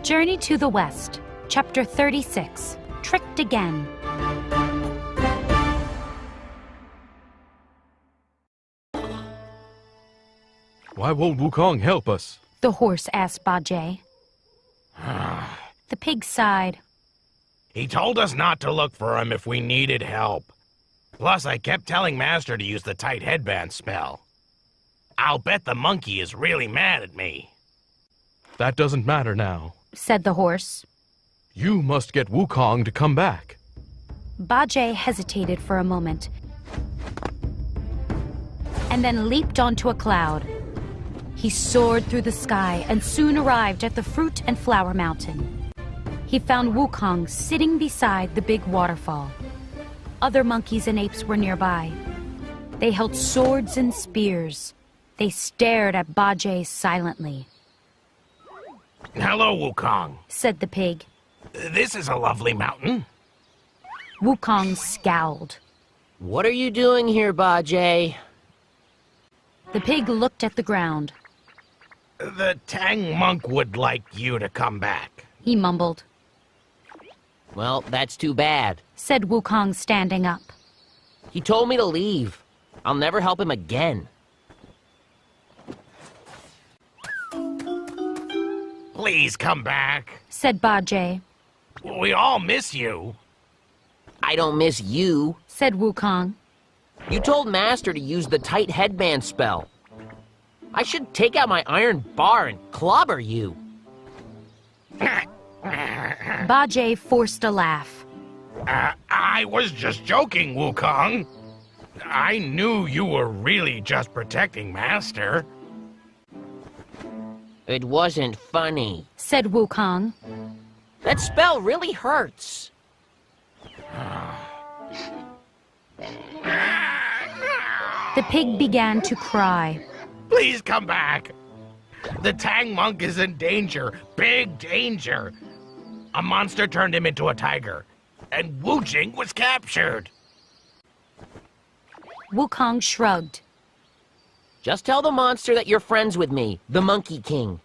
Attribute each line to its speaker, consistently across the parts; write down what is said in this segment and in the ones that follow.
Speaker 1: Journey to the West, Chapter 36, Tricked Again.
Speaker 2: Why won't Wukong help us?
Speaker 1: The horse asked Bajie. The pig sighed.
Speaker 3: He told us not to look for him if we needed help. Plus, I kept telling Master to use the tight headband spell. I'll bet the monkey is really mad at me.
Speaker 2: That doesn't matter now.
Speaker 1: Said the horse.
Speaker 2: You must get Wukong to come back.
Speaker 1: Bajie hesitated for a moment and then leaped onto a cloud. He soared through the sky and soon arrived at the Fruit and Flower Mountain. He found Wukong sitting beside the big waterfall. Other monkeys and apes were nearby. They held swords and spears. They stared at Bajie silently.
Speaker 3: Hello, Wukong,
Speaker 1: said the pig.
Speaker 3: This is a lovely mountain.
Speaker 1: Wukong scowled.
Speaker 4: What are you doing here, Bajie?
Speaker 1: The pig looked at the ground.
Speaker 3: The Tang monk would like you to come back.
Speaker 1: He mumbled.
Speaker 4: Well, that's too bad.
Speaker 1: Said Wukong, standing up.
Speaker 4: He told me to leave. I'll never help him again.
Speaker 3: Please come back,
Speaker 1: said Bajie.
Speaker 3: We all miss you.
Speaker 4: I don't miss you,
Speaker 1: said Wukong.
Speaker 4: You told Master to use the tight headband spell. I should take out my iron bar and clobber you.
Speaker 1: Bajie forced a laugh.
Speaker 3: I was just joking, Wukong. I knew you were really just protecting Master.
Speaker 4: It wasn't funny,
Speaker 1: said Wukong.
Speaker 4: That spell really hurts.
Speaker 1: The pig began to cry.
Speaker 3: Please come back. The Tang monk is in danger, big danger. A monster turned him into a tiger, and Wu Jing was captured.
Speaker 1: Wukong shrugged.
Speaker 4: Just tell the monster that you're friends with me, the Monkey King.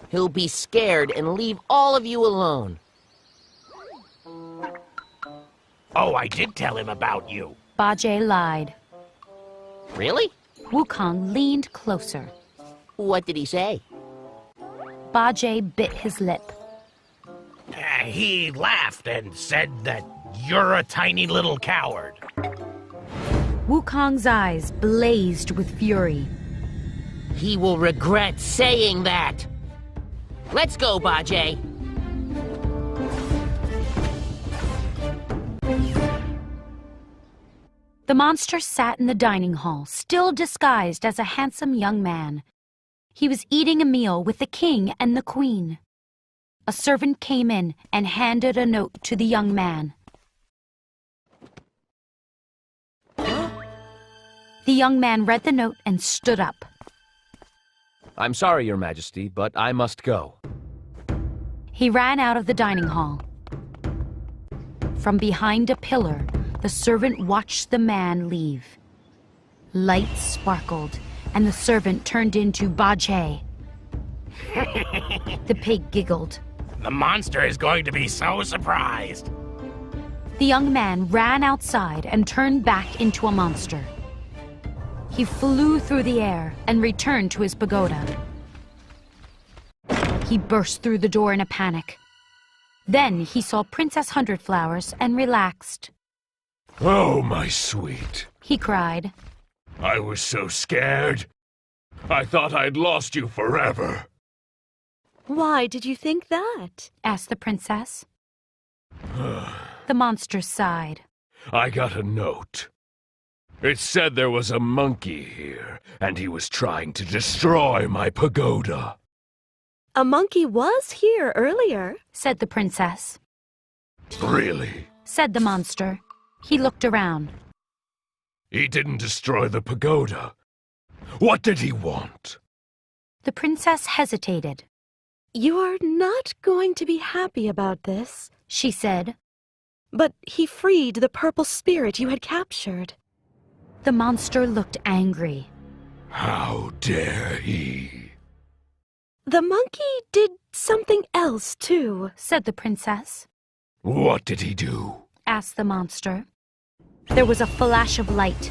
Speaker 4: He'll be scared and leave all of you alone.
Speaker 3: Oh, I did tell him about you.
Speaker 1: Bajie lied.
Speaker 4: Really?
Speaker 1: Wukong leaned closer.
Speaker 4: What did he say?
Speaker 1: Bajie bit his lip.
Speaker 3: He laughed and said that you're a tiny little coward.
Speaker 1: Wukong's eyes blazed with fury.
Speaker 4: He will regret saying that. Let's go, Bajie.
Speaker 1: The monster sat in the dining hall, still disguised as a handsome young man. He was eating a meal with the king and the queen. A servant came in and handed a note to the young man. The young man read the note and stood up.
Speaker 5: I'm sorry, Your Majesty, but I must go.
Speaker 1: He ran out of the dining hall. From behind a pillar, the servant watched the man leave. Lights sparkled, and the servant turned into Bajie. The pig giggled.
Speaker 3: The monster is going to be so surprised.
Speaker 1: The young man ran outside and turned back into a monster. He flew through the air and returned to his pagoda. He burst through the door in a panic. Then he saw Princess Hundredflowers and relaxed.
Speaker 6: Oh, my sweet,
Speaker 1: he cried.
Speaker 6: I was so scared. I thought I'd lost you forever.
Speaker 7: Why did you think that?
Speaker 1: Asked the princess. The monster sighed.
Speaker 6: I got a note. It said there was a monkey here, and he was trying to destroy my pagoda.
Speaker 7: A monkey was here earlier,
Speaker 1: said the princess.
Speaker 6: Really?
Speaker 1: Said the monster. He looked around.
Speaker 6: He didn't destroy the pagoda. What did he want?
Speaker 1: The princess hesitated.
Speaker 7: You're not going to be happy about this,
Speaker 1: she said.
Speaker 7: But he freed the purple spirit you had captured.
Speaker 1: The monster looked angry.
Speaker 6: How dare he?
Speaker 7: The monkey did something else, too.
Speaker 1: said the princess.
Speaker 6: What did he do?
Speaker 1: Asked the monster. There was a flash of light.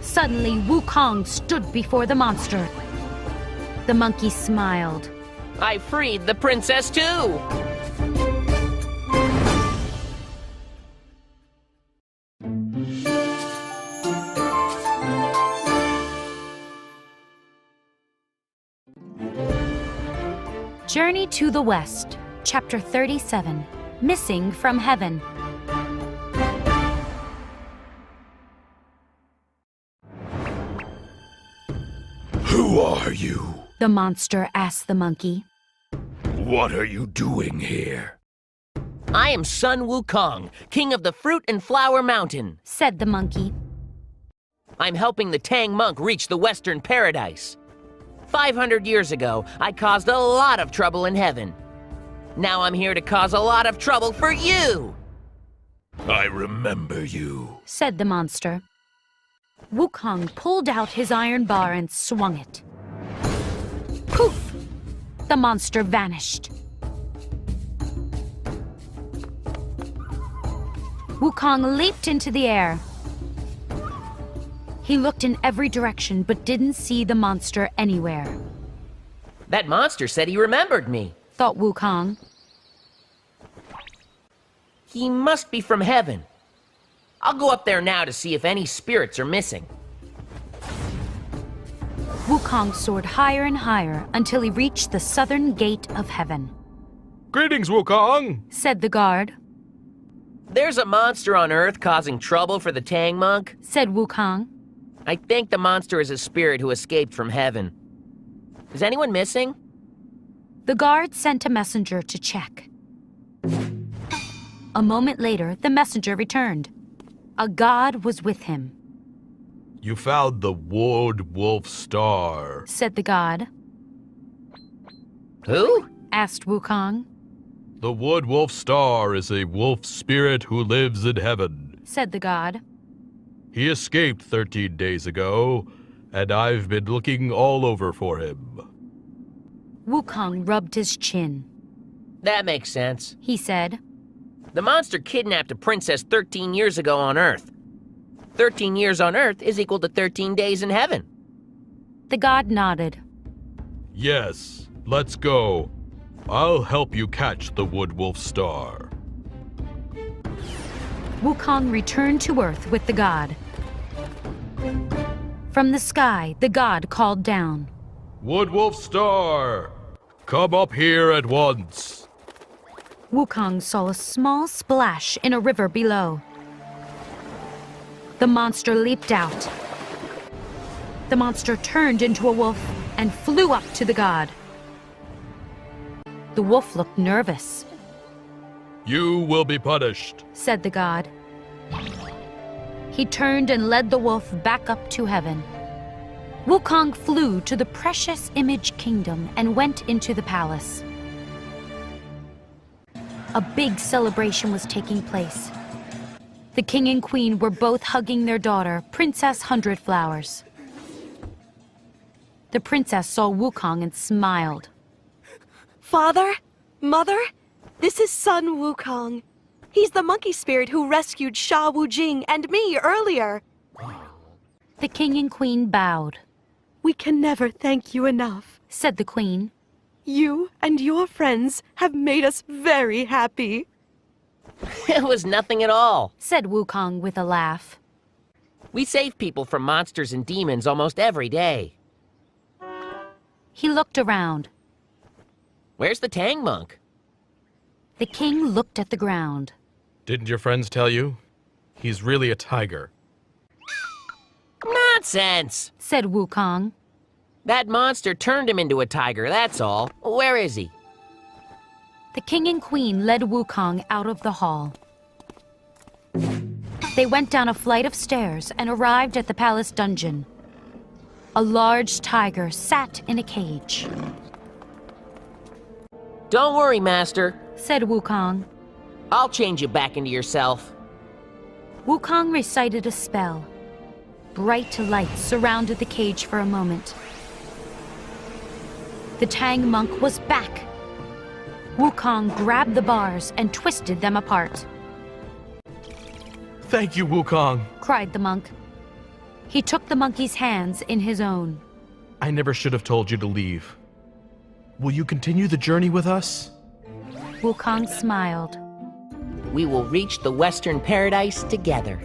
Speaker 1: Suddenly, Wukong stood before the monster. The monkey smiled.
Speaker 4: I freed the princess too!
Speaker 1: Journey to the West, Chapter 37, Missing from Heaven.
Speaker 6: Who are you?
Speaker 1: The monster asked the monkey.
Speaker 6: What are you doing here?
Speaker 4: I am Sun Wukong, king of the Fruit and Flower Mountain.
Speaker 1: Said the monkey.
Speaker 4: I'm helping the Tang monk reach the Western Paradise. 500 years ago, I caused a lot of trouble in heaven. Now I'm here to cause a lot of trouble for you!
Speaker 6: I remember you.
Speaker 1: Said the monster. Wukong pulled out his iron bar and swung it. Poof! The monster vanished. Wukong leaped into the air. He looked in every direction but didn't see the monster anywhere.
Speaker 4: That monster said he remembered me.
Speaker 1: Thought Wukong.
Speaker 4: He must be from heaven. I'll go up there now to see if any spirits are missing.
Speaker 1: Wukong soared higher and higher until he reached the southern gate of heaven.
Speaker 2: Greetings, Wukong!
Speaker 1: Said the guard.
Speaker 4: There's a monster on Earth causing trouble for the Tang monk.
Speaker 1: Said Wukong.
Speaker 4: I think the monster is a spirit who escaped from heaven. Is anyone missing?
Speaker 1: The guard sent a messenger to check. A moment later, the messenger returned. A god was with him.
Speaker 2: You found the Wood Wolf Star.
Speaker 1: Said the god.
Speaker 4: Who?
Speaker 1: Asked Wukong.
Speaker 2: The Wood Wolf Star is a wolf spirit who lives in heaven.
Speaker 1: Said the god.
Speaker 2: He escaped 13 days ago, and I've been looking all over for him.
Speaker 1: Wukong rubbed his chin.
Speaker 4: That makes sense.
Speaker 1: He said.
Speaker 4: The monster kidnapped a princess 13 years ago on Earth. 13 years on Earth is equal to 13 days in heaven.
Speaker 1: The god nodded.
Speaker 2: Yes, let's go. I'll help you catch the Wood Wolf Star.
Speaker 1: Wukong returned to Earth with the god. From the sky, the god called down.
Speaker 2: Wood Wolf Star, come up here at once.
Speaker 1: Wukong saw a small splash in a river below. The monster leaped out. The monster turned into a wolf and flew up to the god. The wolf looked nervous.
Speaker 2: You will be punished.
Speaker 1: Said the god. He turned and led the wolf back up to heaven. Wukong flew to the precious image kingdom and went into the palace. A big celebration was taking place. The king and queen were both hugging their daughter, Princess Hundred Flowers. The princess saw Wukong and smiled.
Speaker 7: Father? Mother? This is Sun Wukong. He's the monkey spirit who rescued Sha Wujing and me earlier.
Speaker 1: The king and queen bowed.
Speaker 7: We can never thank you enough.
Speaker 1: Said the queen.
Speaker 7: You and your friends have made us very happy.
Speaker 4: It was nothing at all.
Speaker 1: Said Wukong with a laugh.
Speaker 4: We save people from monsters and demons almost every day.
Speaker 1: He looked around.
Speaker 4: Where's the Tang monk?
Speaker 1: The king looked at the ground.
Speaker 2: Didn't your friends tell you? He's really a tiger.
Speaker 4: Nonsense!
Speaker 1: Said Wukong.
Speaker 4: That monster turned him into a tiger, that's all. Where is he?
Speaker 1: The king and queen led Wukong out of the hall. They went down a flight of stairs and arrived at the palace dungeon. A large tiger sat in a cage.
Speaker 4: Don't worry, Master.
Speaker 1: Said Wukong.
Speaker 4: I'll change you back into yourself.
Speaker 1: Wukong recited a spell. Bright lights surrounded the cage for a moment. The Tang monk was back. Wukong grabbed the bars and twisted them apart.
Speaker 2: Thank you, Wukong.
Speaker 1: Cried the monk. He took the monkey's hands in his own.
Speaker 2: I never should have told you to leave. Will you continue the journey with us?
Speaker 1: Wukong smiled.
Speaker 4: We will reach the Western Paradise together.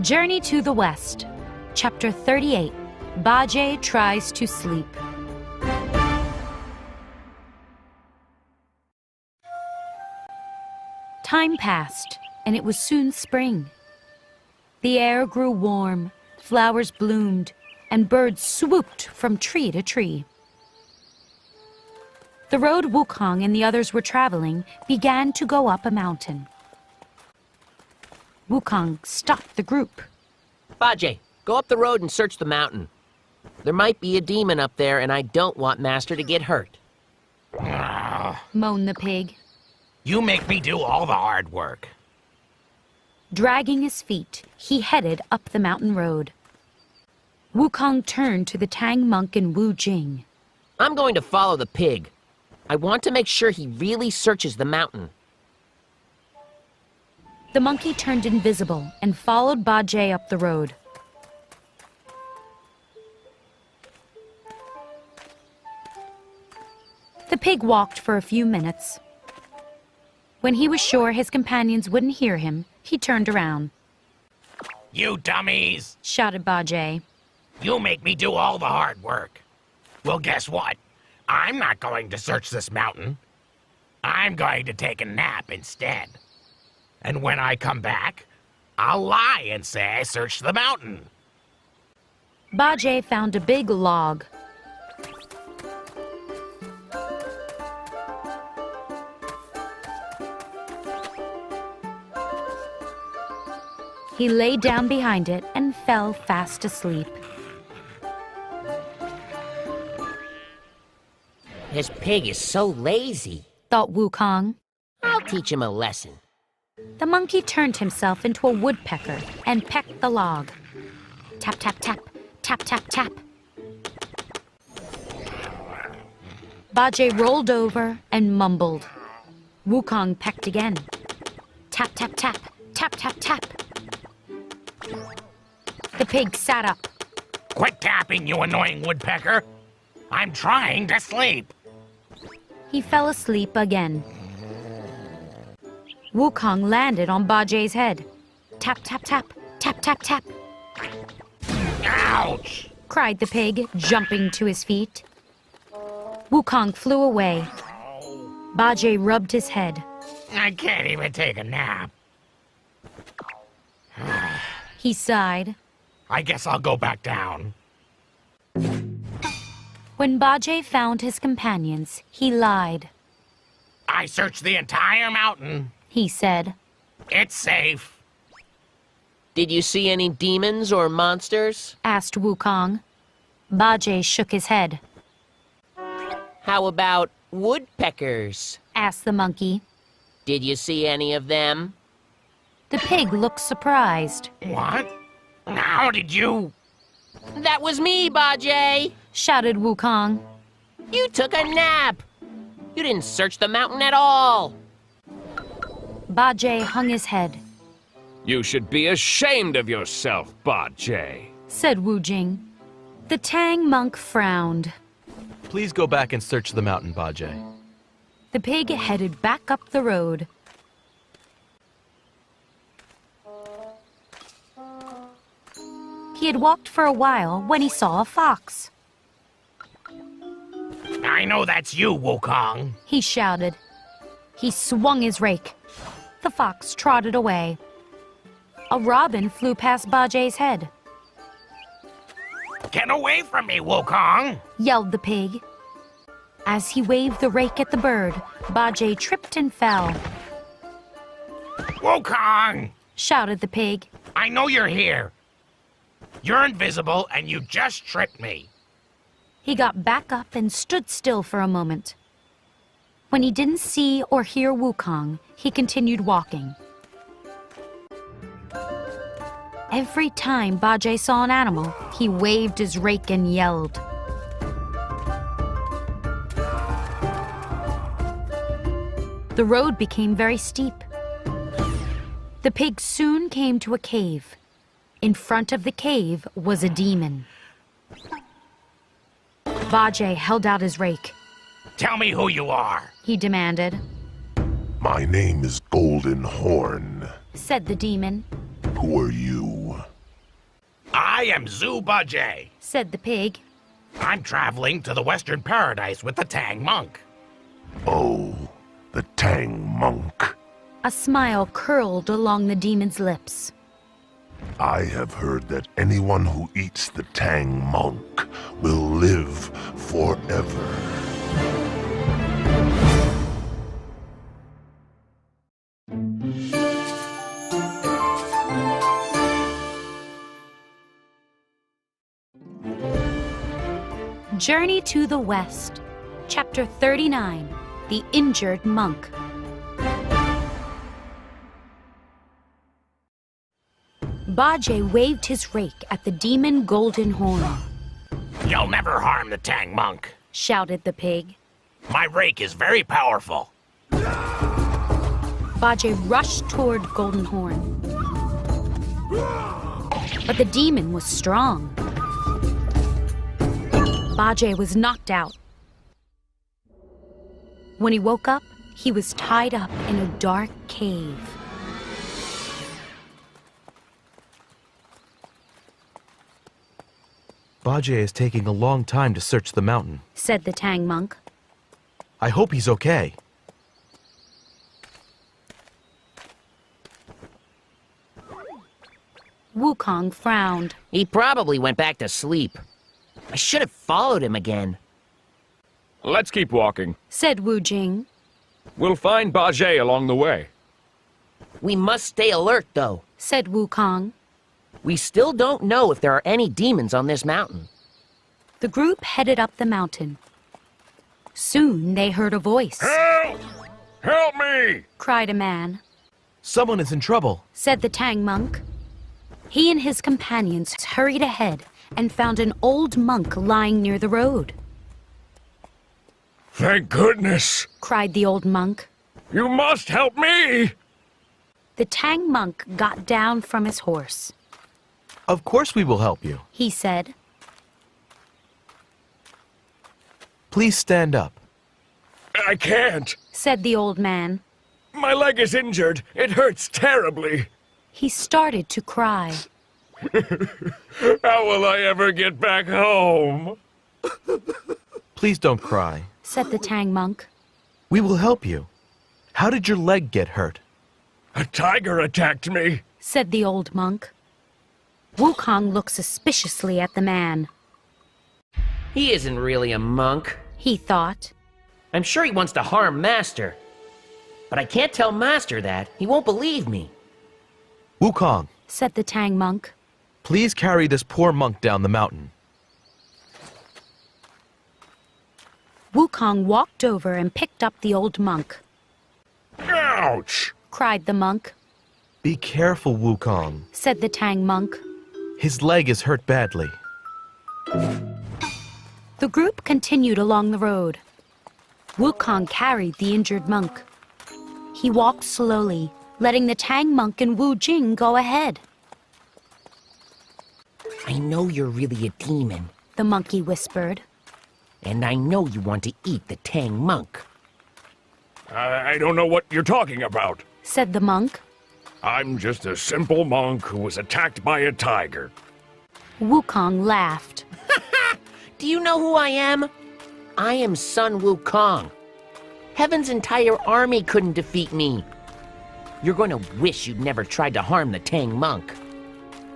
Speaker 1: Journey to the West, Chapter 38. Bajie tries to sleep. Time passed, and it was soon spring. The air grew warm, flowers bloomed, and birds swooped from tree to tree. The road Wukong and the others were traveling began to go up a mountain. Wukong stopped the group.
Speaker 4: Bajie, go up the road and search the mountain. There might be a demon up there, and I don't want Master to get hurt.
Speaker 1: Moaned the pig.
Speaker 3: You make me do all the hard work.
Speaker 1: Dragging his feet, he headed up the mountain road. Wukong turned to the Tang monk and Wu Jing.
Speaker 4: I'm going to follow the pig. I want to make sure he really searches the mountain.
Speaker 1: The monkey turned invisible and followed Bajie up the road. The pig walked for a few minutes. When he was sure his companions wouldn't hear him, he turned around.
Speaker 3: You dummies!
Speaker 1: Shouted Bajie.
Speaker 3: You make me do all the hard work. Well, guess what? I'm not going to search this mountain. I'm going to take a nap instead. And when I come back, I'll lie and say I searched the mountain.
Speaker 1: Bajie found a big log. He lay down behind it and fell fast asleep.
Speaker 4: This pig is so lazy.
Speaker 1: Thought Wukong.
Speaker 4: I'll teach him a lesson.
Speaker 1: The monkey turned himself into a woodpecker and pecked the log. Tap, tap, tap, tap, tap, tap. Bajie rolled over and mumbled. Wukong pecked again. Tap, tap, tap, tap, tap, tap. The pig sat up.
Speaker 3: Quit tapping, you annoying woodpecker. I'm trying to sleep.
Speaker 1: He fell asleep again. Wukong landed on Bajie's head. Tap, tap, tap, tap, tap, tap.
Speaker 3: Ouch!
Speaker 1: Cried the pig, jumping to his feet. Wukong flew away. Bajie rubbed his head.
Speaker 3: I can't even take a nap.
Speaker 1: He sighed.
Speaker 3: I guess I'll go back down.
Speaker 1: When Bajie found his companions, he lied.
Speaker 3: I searched the entire mountain.
Speaker 1: He said.
Speaker 3: It's safe.
Speaker 4: Did you see any demons or monsters?
Speaker 1: Asked Wukong. Bajie shook his head.
Speaker 4: How about woodpeckers?
Speaker 1: Asked the monkey.
Speaker 4: Did you see any of them?
Speaker 1: The pig looked surprised.
Speaker 3: What? How did you?
Speaker 4: That was me, Bajie!
Speaker 1: Shouted Wukong.
Speaker 4: You took a nap! You didn't search the mountain at all!
Speaker 1: Bajie hung his head.
Speaker 6: You should be ashamed of yourself, Bajie.
Speaker 1: Said Wu Jing. The Tang monk frowned.
Speaker 2: Please go back and search the mountain, Bajie.
Speaker 1: The pig headed back up the road. He had walked for a while when he saw a fox.
Speaker 3: I know that's you, Wukong.
Speaker 1: He shouted. He swung his rake. The fox trotted away. A robin flew past Bajie's head.
Speaker 3: Get away from me, Wukong!
Speaker 1: Yelled the pig. As he waved the rake at the bird, Bajie tripped and fell.
Speaker 3: Wukong!
Speaker 1: Shouted the pig.
Speaker 3: I know you're here. You're invisible and you just tripped me.
Speaker 1: He got back up and stood still for a moment. When he didn't see or hear Wukong, he continued walking. Every time Bajie saw an animal, he waved his rake and yelled. The road became very steep. The pig soon came to a cave. In front of the cave was a demon. Bajie held out his rake.
Speaker 3: Tell me who you are.
Speaker 1: He demanded.
Speaker 8: My name is Golden Horn.
Speaker 1: Said the demon.
Speaker 8: Who are you?
Speaker 3: I am Zhu Bajie.
Speaker 1: Said the pig.
Speaker 3: I'm traveling to the Western Paradise with the Tang Monk.
Speaker 8: Oh, the Tang Monk.
Speaker 1: A smile curled along the demon's lips.
Speaker 8: I have heard that anyone who eats the Tang Monk will live forever.
Speaker 1: Journey to the West, Chapter 39, The Injured Monk. Bajie waved his rake at the demon Golden Horn.
Speaker 3: You'll never harm the Tang Monk.
Speaker 1: Shouted the pig.
Speaker 3: My rake is very powerful.
Speaker 1: Bajie rushed toward Golden Horn. But the demon was strong. Bajie was knocked out. When he woke up, he was tied up in a dark cave.
Speaker 5: Bajie is taking a long time to search the mountain.
Speaker 1: Said the Tang Monk.
Speaker 5: I hope he's okay.
Speaker 1: Wukong frowned.
Speaker 4: He probably went back to sleep. I should have followed him again.
Speaker 6: Let's keep walking.
Speaker 1: Said Wu Jing.
Speaker 6: We'll find Bajie along the way.
Speaker 4: We must stay alert, though.
Speaker 1: Said Wukong.
Speaker 4: We still don't know if there are any demons on this mountain.
Speaker 1: The group headed up the mountain. Soon they heard a voice.
Speaker 6: Help! Help me!
Speaker 1: Cried a man.
Speaker 5: Someone is in trouble.
Speaker 1: Said the Tang Monk. He and his companions hurried ahead and found an old monk lying near the road.
Speaker 6: Thank goodness!
Speaker 1: Cried the old monk.
Speaker 6: You must help me!
Speaker 1: The Tang Monk got down from his horse.
Speaker 5: Of course we will help you.
Speaker 1: He said.
Speaker 5: Please stand up.
Speaker 6: I can't.
Speaker 1: Said the old man.
Speaker 6: My leg is injured. It hurts terribly.
Speaker 1: He started to cry.
Speaker 6: How will I ever get back home?
Speaker 5: Please don't cry.
Speaker 1: Said the Tang Monk.
Speaker 5: We will help you. How did your leg get hurt?
Speaker 6: A tiger attacked me.
Speaker 1: Said the old monk. Wukong looked suspiciously at the man.
Speaker 4: He isn't really a monk.
Speaker 1: He thought.
Speaker 4: I'm sure he wants to harm Master. But I can't tell Master that. He won't believe me.
Speaker 5: Wukong,
Speaker 1: Said the Tang Monk.
Speaker 5: please carry this poor monk down the mountain.
Speaker 1: Wukong walked over and picked up the old monk.
Speaker 6: Ouch!
Speaker 1: Cried the monk.
Speaker 5: Be careful, Wukong.
Speaker 1: Said the Tang Monk.
Speaker 5: His leg is hurt badly.
Speaker 1: The group continued along the road. Wukong carried the injured monk. He walked slowly, letting the Tang Monk and Wu Jing go ahead.
Speaker 4: I know you're really a demon.
Speaker 1: The monkey whispered.
Speaker 4: And I know you want to eat the Tang Monk.
Speaker 6: I don't know what you're talking about.
Speaker 1: Said the monk.
Speaker 6: I'm just a simple monk who was attacked by a tiger.
Speaker 1: Wukong laughed.
Speaker 4: Do you know who I am? I am Sun Wukong. Heaven's entire army couldn't defeat me. You're going to wish you'd never tried to harm the Tang Monk.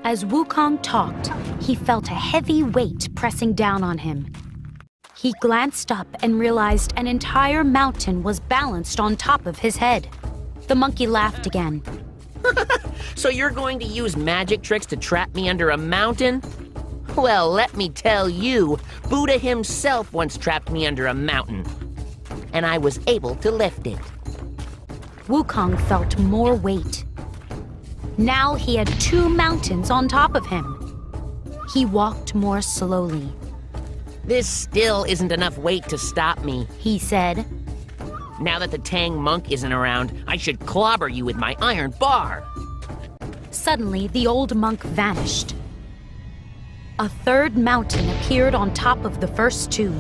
Speaker 1: As Wukong talked, he felt a heavy weight pressing down on him. He glanced up and realized an entire mountain was balanced on top of his head. The monkey laughed again.
Speaker 4: So you're going to use magic tricks to trap me under a mountain? Well, let me tell you, Buddha himself once trapped me under a mountain. and I was able to lift it.
Speaker 1: Wukong felt more weight. Now he had 2 mountains on top of him. He walked more slowly.
Speaker 4: This still isn't enough weight to stop me,
Speaker 1: He said.
Speaker 4: Now that the Tang monk isn't around, I should clobber you with my iron bar.
Speaker 1: Suddenly, the old monk vanished. A 3rd mountain appeared on top of the first 2.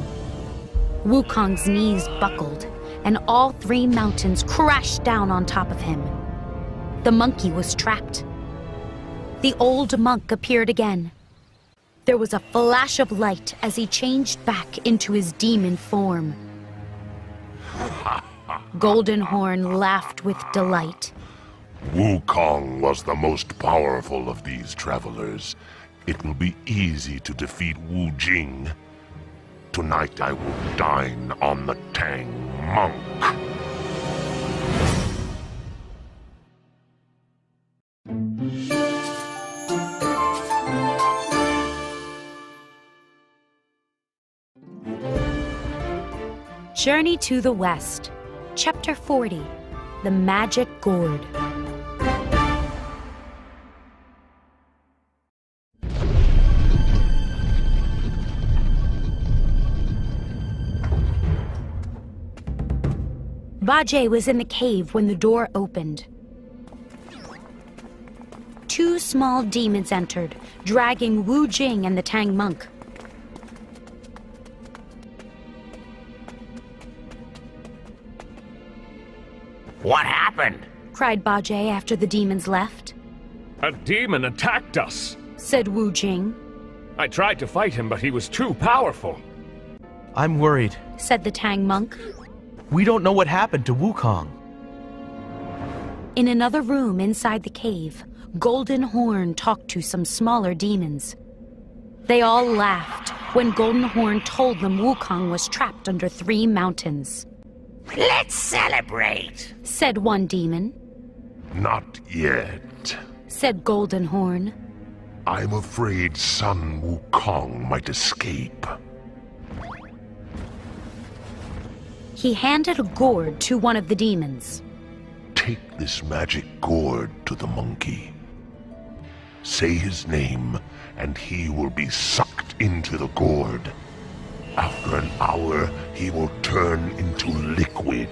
Speaker 1: Wukong's knees buckled, and all 3 mountains crashed down on top of him. The monkey was trapped. The old monk appeared again. There was a flash of light as he changed back into his demon form. Golden Horn laughed with delight.
Speaker 8: Wukong was the most powerful of these travelers. It will be easy to defeat Wu Jing. Tonight I will dine on the Tang monk.
Speaker 1: Journey to the West, Chapter 40, The Magic Gourd. Bajie was in the cave when the door opened. 2 small demons entered, dragging Wu Jing and the Tang monk.
Speaker 3: What happened?
Speaker 1: Cried Bajie after the demons left.
Speaker 6: A demon attacked us.
Speaker 1: Said Wu Jing.
Speaker 6: I tried to fight him, but he was too powerful.
Speaker 9: I'm worried.
Speaker 1: Said the Tang monk.
Speaker 9: We don't know what happened to Wukong.
Speaker 1: In another room inside the cave, Golden Horn talked to some smaller demons. They all laughed when Golden Horn told them Wukong was trapped under 3 mountains.
Speaker 3: Let's celebrate,
Speaker 1: Said one demon.
Speaker 8: Not yet.
Speaker 1: Said Golden Horn.
Speaker 8: I'm afraid Sun Wukong might escape.
Speaker 1: He handed a gourd to one of the demons.
Speaker 8: Take this magic gourd to the monkey. Say his name, and he will be sucked into the gourd. After an hour, he will turn into liquid.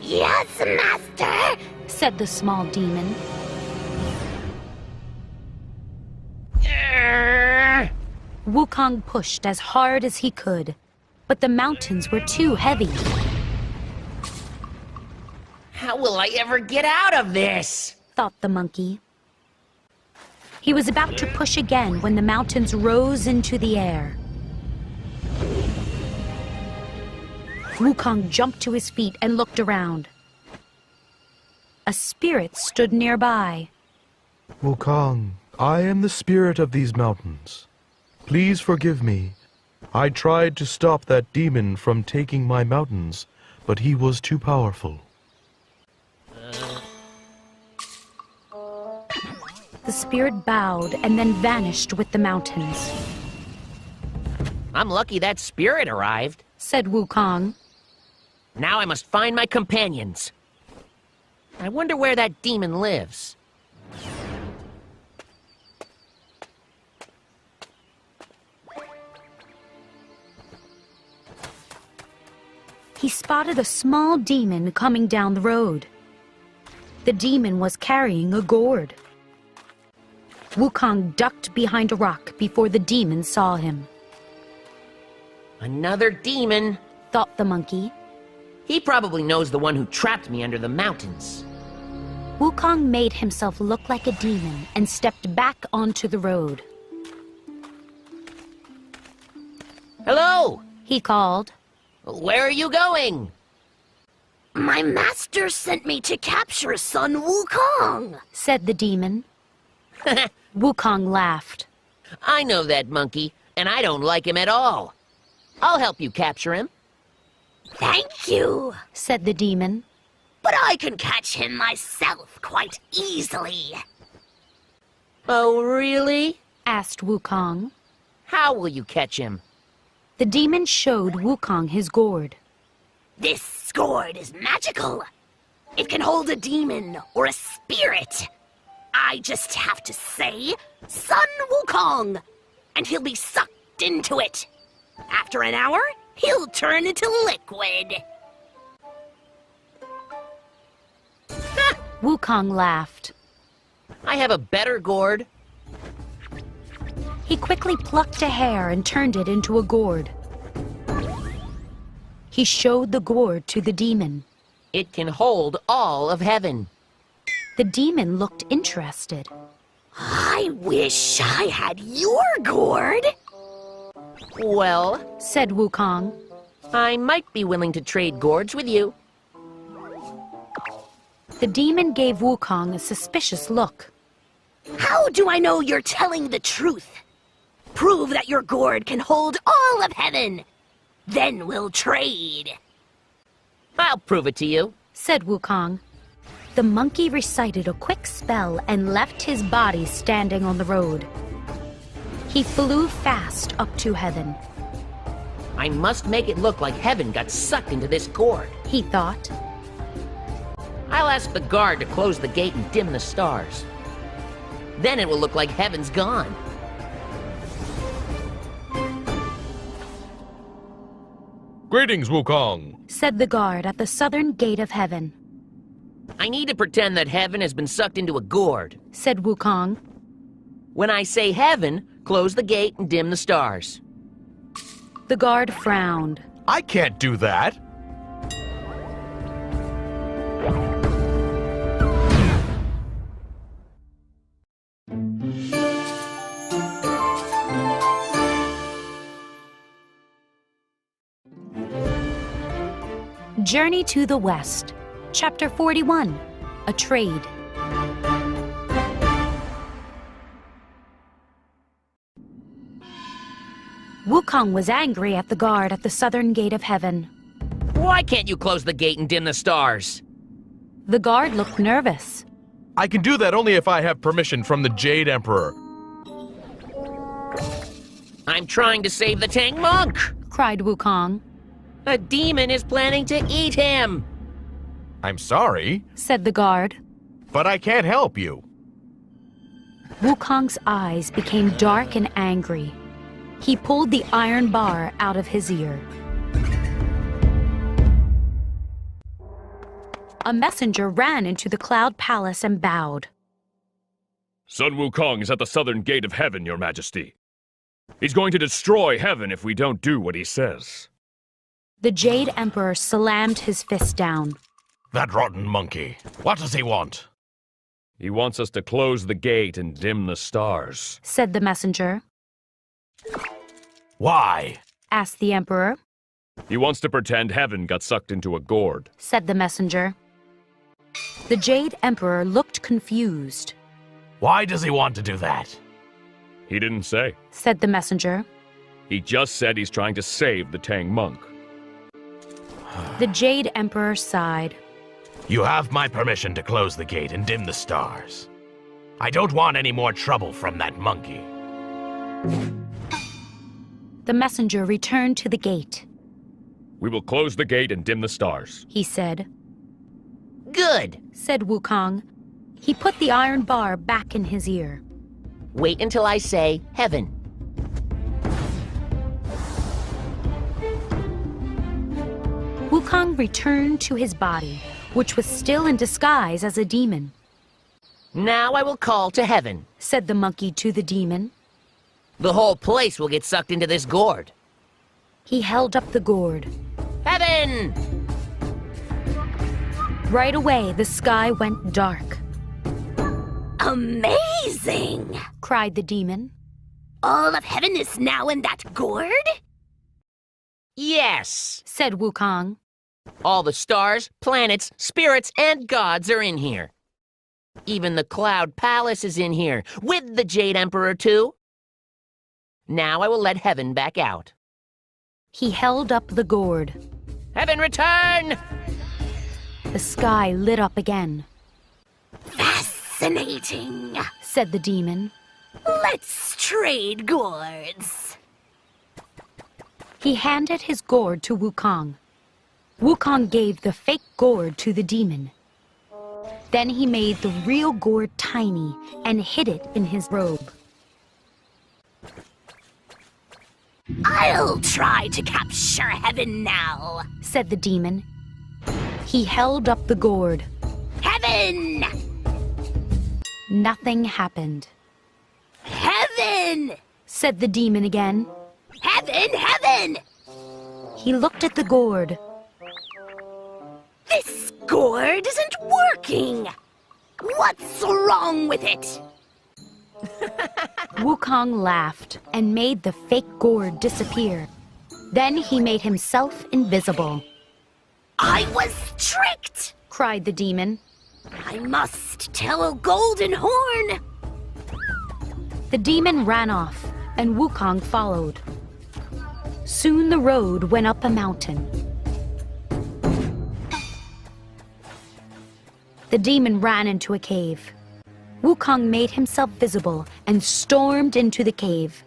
Speaker 3: Yes, master,
Speaker 1: Said the small demon. Wukong pushed as hard as he could, but the mountains were too heavy.
Speaker 4: How will I ever get out of this?
Speaker 1: Thought the monkey. He was about to push again when the mountains rose into the air. Wukong jumped to his feet and looked around. A spirit stood nearby.
Speaker 2: Wukong, I am the spirit of these mountains. Please forgive me. I tried to stop that demon from taking my mountains, but he was too powerful.
Speaker 1: The spirit bowed and then vanished with the mountains.
Speaker 4: I'm lucky that spirit arrived.
Speaker 1: Said Wukong.
Speaker 4: Now I must find my companions. I wonder where that demon lives.
Speaker 1: He spotted a small demon coming down the road. The demon was carrying a gourd. Wukong ducked behind a rock before the demon saw him.
Speaker 4: Another demon,
Speaker 1: Thought the monkey.
Speaker 4: He probably knows the one who trapped me under the mountains.
Speaker 1: Wukong made himself look like a demon and stepped back onto the road.
Speaker 4: Hello!
Speaker 1: He called.
Speaker 4: Where are you going?
Speaker 7: My master sent me to capture Sun Wukong.
Speaker 1: Said the demon. Wukong laughed.
Speaker 4: I know that monkey, and I don't like him at all. I'll help you capture him.
Speaker 7: Thank you.
Speaker 1: Said the demon.
Speaker 7: But I can catch him myself quite easily.
Speaker 4: Oh, really?
Speaker 1: Asked Wukong.
Speaker 4: How will you catch him?
Speaker 1: The demon showed Wukong his gourd.
Speaker 10: This gourd is magical. It can hold a demon or a spirit. I just have to say, Sun Wukong, and he'll be sucked into it. After an hour, he'll turn into liquid.
Speaker 1: Wukong laughed.
Speaker 4: I have a better gourd.
Speaker 1: He quickly plucked a hair and turned it into a gourd. He showed the gourd to the demon.
Speaker 4: It can hold all of heaven.
Speaker 1: The demon looked interested.
Speaker 10: I wish I had your gourd.
Speaker 4: Well,
Speaker 1: Said Wukong.
Speaker 4: I might be willing to trade gourds with you.
Speaker 1: The demon gave Wukong a suspicious look.
Speaker 10: How do I know you're telling the truth? Prove that your gourd can hold all of heaven. Then we'll trade.
Speaker 4: I'll prove it to you.
Speaker 1: Said Wukong. The monkey recited a quick spell and left his body standing on the road. He flew fast up to heaven.
Speaker 4: I must make it look like heaven got sucked into this gourd.
Speaker 1: He thought.
Speaker 4: I'll ask the guard to close the gate and dim the stars. Then it will look like heaven's gone.
Speaker 2: Greetings, Wukong.
Speaker 1: Said the guard at the southern gate of heaven.
Speaker 4: I need to pretend that heaven has been sucked into a gourd.
Speaker 1: Said Wukong.
Speaker 4: When I say heaven, close the gate and dim the stars.
Speaker 1: The guard frowned.
Speaker 9: I can't do that.
Speaker 1: Journey to the West. Chapter 41. A Trade. Wukong was angry at the guard at the southern gate of heaven.
Speaker 4: Why can't you close the gate and dim the stars?
Speaker 1: The guard looked nervous.
Speaker 9: I can do that only if I have permission from the Jade Emperor.
Speaker 4: I'm trying to save the Tang Monk.
Speaker 1: Cried Wukong.
Speaker 4: A demon is planning to eat him.
Speaker 9: I'm sorry,
Speaker 1: Said the guard.
Speaker 9: but I can't help you.
Speaker 1: Wukong's eyes became dark and angry. He pulled the iron bar out of his ear. A messenger ran into the Cloud Palace and bowed.
Speaker 6: Sun Wukong is at the southern gate of heaven, Your Majesty. He's going to destroy heaven if we don't do what he says.
Speaker 1: The Jade Emperor slammed his fist down.
Speaker 3: That rotten monkey. What does he want?
Speaker 6: He wants us to close the gate and dim the stars.
Speaker 1: Said the messenger.
Speaker 3: Why?
Speaker 1: Asked the Emperor.
Speaker 6: He wants to pretend heaven got sucked into a gourd.
Speaker 1: Said the messenger. The Jade Emperor looked confused.
Speaker 3: Why does he want to do that?
Speaker 6: He didn't say.
Speaker 1: Said the messenger.
Speaker 6: He just said he's trying to save the Tang Monk.
Speaker 1: The Jade Emperor sighed.
Speaker 3: You have my permission to close the gate and dim the stars. I don't want any more trouble from that monkey.
Speaker 1: The messenger returned to the gate.
Speaker 6: We will close the gate and dim the stars.
Speaker 1: He said.
Speaker 4: Good.
Speaker 1: Said Wukong. He put the iron bar back in his ear.
Speaker 4: Wait until I say heaven.
Speaker 1: Wukong returned to his body, which was still in disguise as a demon.
Speaker 4: Now I will call to heaven.
Speaker 1: Said the monkey to the demon.
Speaker 4: The whole place will get sucked into this gourd.
Speaker 1: He held up the gourd.
Speaker 4: Heaven!
Speaker 1: Right away, the sky went dark.
Speaker 10: Amazing!
Speaker 1: Cried the demon.
Speaker 10: All of heaven is now in that gourd?
Speaker 4: Yes!
Speaker 1: Said Wukong.
Speaker 4: All the stars, planets, spirits, and gods are in here. Even the Cloud Palace is in here, with the Jade Emperor too. Now I will let heaven back out.
Speaker 1: He held up the gourd.
Speaker 4: Heaven, return!
Speaker 1: The sky lit up again.
Speaker 10: Fascinating.
Speaker 1: Said the demon.
Speaker 10: Let's trade gourds.
Speaker 1: He handed his gourd to Wukong. Wukong gave the fake gourd to the demon. Then he made the real gourd tiny and hid it in his robe.
Speaker 10: I'll try to capture heaven now.
Speaker 1: Said the demon. He held up the gourd.
Speaker 10: Heaven!
Speaker 1: Nothing happened.
Speaker 10: Heaven!
Speaker 1: Said the demon again.
Speaker 10: Heaven! Heaven!
Speaker 1: He looked at the gourd.
Speaker 10: This gourd isn't working! What's wrong with it?
Speaker 1: Wukong laughed and made the fake gourd disappear. Then he made himself invisible.
Speaker 10: I was tricked!
Speaker 1: Cried the demon.
Speaker 10: I must tell Golden Horn!
Speaker 1: The demon ran off, and Wukong followed. Soon the road went up a mountain. The demon ran into a cave. Wukong made himself visible and stormed into the cave.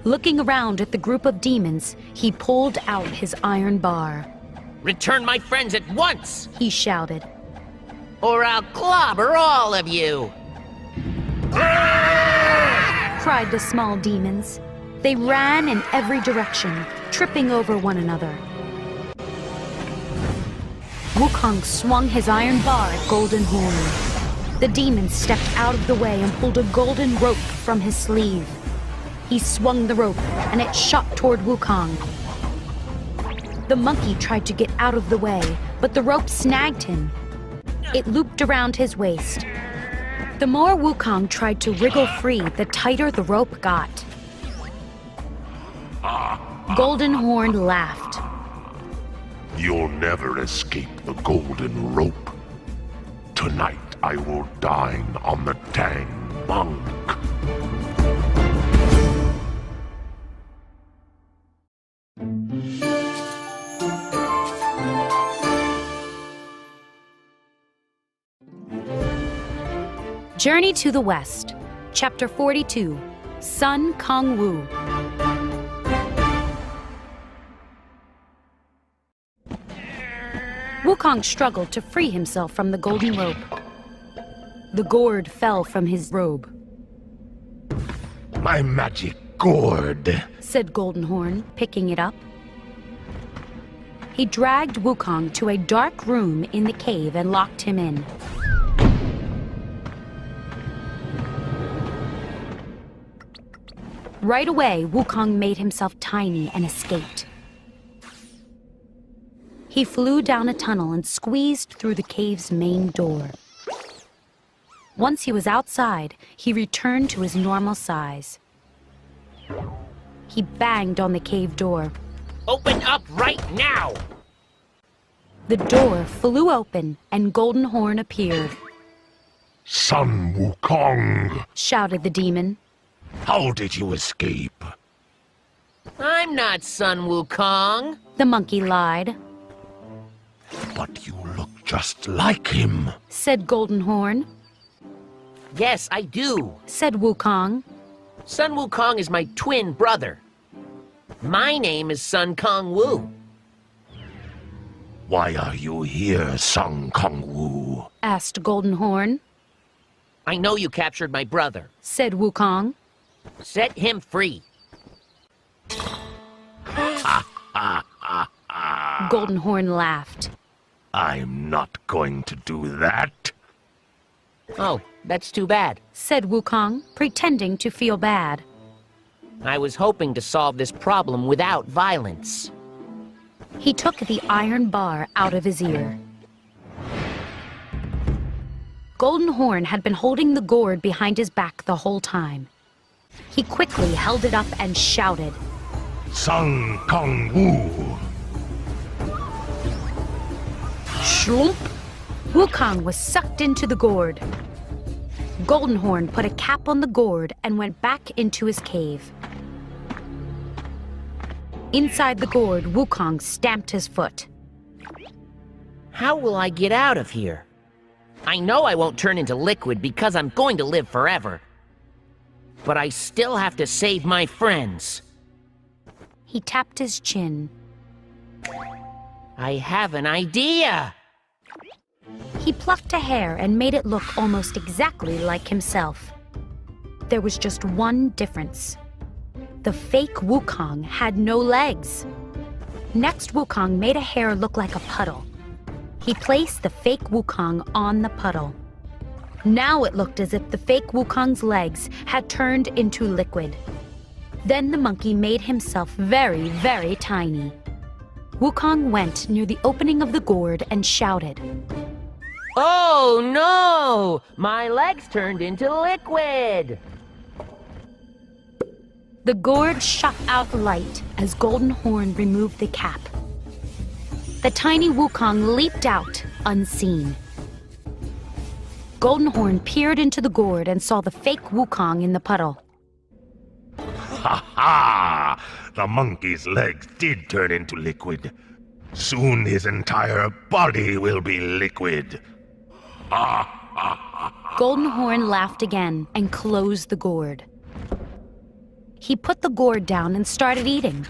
Speaker 1: Looking around at the group of demons, he pulled out his iron bar.
Speaker 4: Return my friends at once,
Speaker 1: He shouted.
Speaker 4: or I'll clobber all of you.
Speaker 1: Cried the small demons. They ran in every direction, tripping over one another. Wukong swung his iron bar at Golden Horn. The demon stepped out of the way and pulled a golden rope from his sleeve. He swung the rope, and it shot toward Wukong. The monkey tried to get out of the way, but the rope snagged him. It looped around his waist. The more Wukong tried to wriggle free, the tighter the rope got. Golden Horn laughed.
Speaker 8: You'll never escape the golden rope. Tonight I will dine on the Tang Monk.
Speaker 1: Journey to the West, Chapter 42, Sun Kong Wu. Wukong struggled to free himself from the golden rope. The gourd fell from his robe.
Speaker 8: My magic gourd.
Speaker 1: Said Golden Horn, picking it up. He dragged Wukong to a dark room in the cave and locked him in. Right away, Wukong made himself tiny and escaped. He flew down a tunnel and squeezed through the cave's main door. Once he was outside, he returned to his normal size. He banged on the cave door.
Speaker 4: Open up right now!
Speaker 1: The door flew open and Golden Horn appeared.
Speaker 8: Sun Wukong,
Speaker 1: Shouted the demon.
Speaker 8: how did you escape?
Speaker 4: I'm not Sun Wukong.
Speaker 1: The monkey lied.
Speaker 8: But you look just like him.
Speaker 1: Said Golden Horn.
Speaker 4: Yes, I do.
Speaker 1: Said Wukong.
Speaker 4: Sun Wukong is my twin brother. My name is Sun Kong Wu.
Speaker 8: Why are you here, Sun Kong Wu?
Speaker 1: Asked Golden Horn.
Speaker 4: I know you captured my brother.
Speaker 1: Said Wukong.
Speaker 4: Set him free.
Speaker 1: Golden Horn laughed.
Speaker 8: I'm not going to do that.
Speaker 4: Oh, that's too bad.
Speaker 1: Said Wukong, pretending to feel bad.
Speaker 4: I was hoping to solve this problem without violence.
Speaker 1: He took the iron bar out of his ear. Golden Horn had been holding the gourd behind his back the whole time. He quickly held it up and shouted.
Speaker 8: Sun Kong Wu.
Speaker 1: Shloomp! Wukong was sucked into the gourd. Golden Horn put a cap on the gourd and went back into his cave. Inside the gourd, Wukong stamped his foot.
Speaker 4: How will I get out of here? I know I won't turn into liquid because I'm going to live forever. But I still have to save my friends.
Speaker 1: he tapped his chin.
Speaker 4: I have an idea!
Speaker 1: He plucked a hair and made it look almost exactly like himself. There was just one difference. The fake Wukong had no legs. Next, Wukong made a hair look like a puddle. He placed the fake Wukong on the puddle. Now it looked as if the fake Wukong's legs had turned into liquid. Then the monkey made himself very, very tiny. Wukong went near the opening of the gourd and shouted,
Speaker 4: Oh no! My legs turned into liquid!
Speaker 1: The gourd shot out light as Golden Horn removed the cap. The tiny Wukong leaped out, unseen. Golden Horn peered into the gourd and saw the fake Wukong in the puddle.
Speaker 8: Ha ha! The monkey's legs did turn into liquid. Soon his entire body will be liquid. Ha ha ha!
Speaker 1: Golden Horn laughed again and closed the gourd. He put the gourd down and started eating.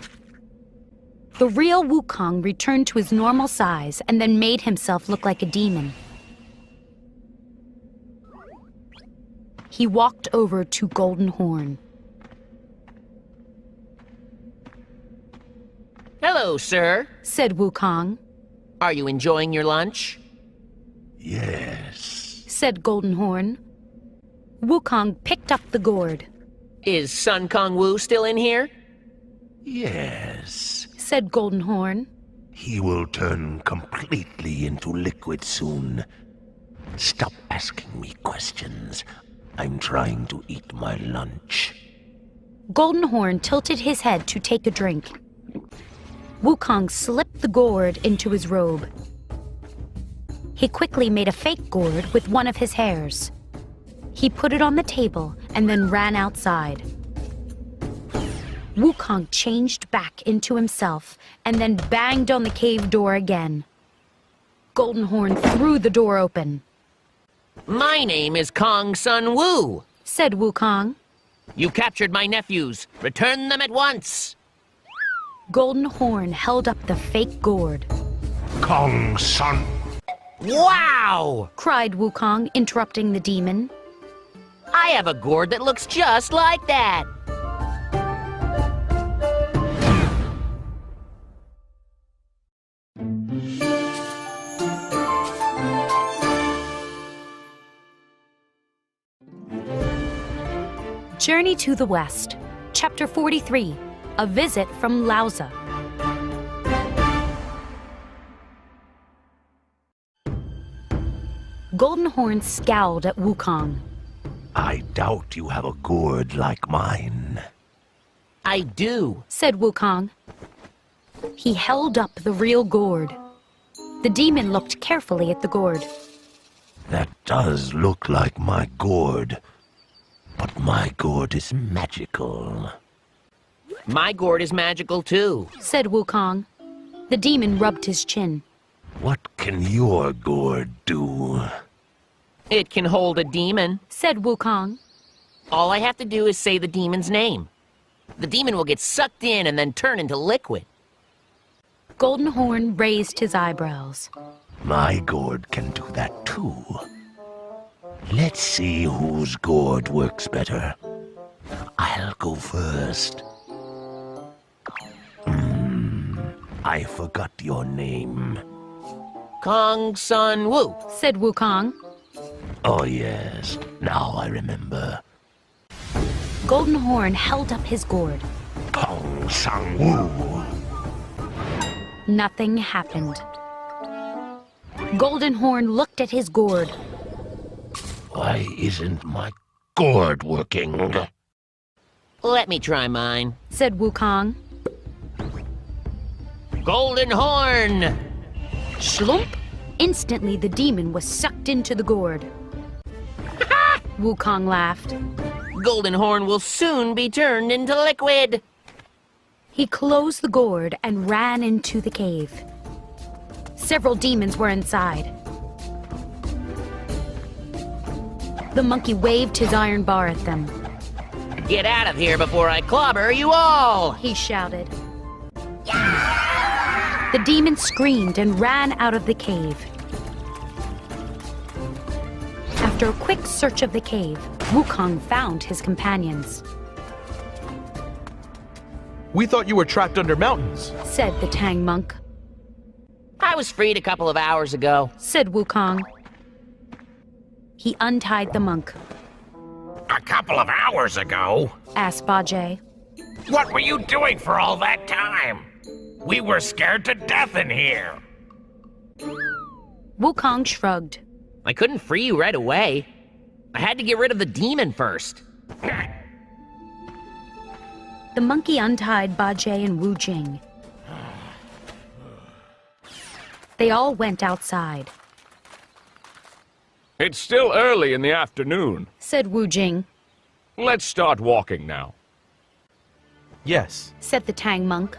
Speaker 1: The real Wukong returned to his normal size and then made himself look like a demon. He walked over to Golden Horn.
Speaker 4: Hello, sir,
Speaker 1: said Wukong.
Speaker 4: Are you enjoying your lunch?
Speaker 8: Yes,
Speaker 1: said Golden Horn. Wukong picked up the gourd.
Speaker 4: Is Sun Kong Wu still in here?
Speaker 8: yes.
Speaker 1: Said Golden Horn.
Speaker 8: He will turn completely into liquid soon. Stop asking me questions. I'm trying to eat my lunch.
Speaker 1: Golden Horn tilted his head to take a drink. Wukong slipped the gourd into his robe. He quickly made a fake gourd with one of his hairs. He put it on the table and then ran outside. Wukong changed back into himself and then banged on the cave door again. Golden Horn threw the door open.
Speaker 4: My name is Kong Sun Wu,
Speaker 1: said Wukong.
Speaker 4: You captured my nephews. Return them at once.
Speaker 1: Golden Horn held up the fake gourd.
Speaker 8: Kong Sun.
Speaker 4: Wow!
Speaker 1: Cried Wukong, interrupting the demon.
Speaker 4: I have a gourd that looks just like that.
Speaker 1: Journey to the West, Chapter 43, A Visit from Lauza. Golden Horn scowled at Wukong.
Speaker 8: I doubt you have a gourd like mine.
Speaker 4: I do,
Speaker 1: said Wukong. He held up the real gourd. The demon looked carefully at the gourd.
Speaker 8: That does look like my gourd. But my gourd is magical.
Speaker 4: My gourd is magical too,
Speaker 1: said Wukong. The demon rubbed his chin.
Speaker 8: What can your gourd do?
Speaker 4: It can hold a demon,
Speaker 1: said Wukong.
Speaker 4: All I have to do is say the demon's name. The demon will get sucked in and then turn into liquid.
Speaker 1: Golden Horn raised his eyebrows.
Speaker 8: My gourd can do that too. Let's see whose gourd works better. I'll go first. I forgot your name.
Speaker 4: Kong Sun Wu,
Speaker 1: said Wukong.
Speaker 8: Oh yes, now I remember.
Speaker 1: Golden Horn held up his gourd.
Speaker 8: Kong Sun Wu.
Speaker 1: Nothing happened. Golden Horn looked at his gourd.
Speaker 8: Why isn't my gourd working?
Speaker 4: Let me try mine,
Speaker 1: said Wukong.
Speaker 4: Golden Horn!
Speaker 1: Schlump! Instantly the demon was sucked into the gourd. Wukong laughed.
Speaker 4: Golden Horn will soon be turned into liquid.
Speaker 1: He closed the gourd and ran into the cave. Several demons were inside. The monkey waved his iron bar at them.
Speaker 4: Get out of here before I clobber you all!
Speaker 1: He shouted. The demon screamed and ran out of the cave. After a quick search of the cave, Wukong found his companions.
Speaker 9: We thought you were trapped under mountains.
Speaker 1: Said the Tang monk.
Speaker 4: I was freed a couple of hours ago.
Speaker 1: Said Wukong. He untied the monk.
Speaker 3: A couple of hours ago?
Speaker 1: Asked Bajie.
Speaker 3: What were you doing for all that time? We were scared to death in here.
Speaker 1: Wukong shrugged.
Speaker 4: I couldn't free you right away. I had to get rid of the demon first.
Speaker 1: The monkey untied Bajie and Wu Jing. They all went outside.
Speaker 6: It's still early in the afternoon.
Speaker 1: Said Wu Jing.
Speaker 6: Let's start walking now.
Speaker 9: Yes.
Speaker 1: Said the Tang monk.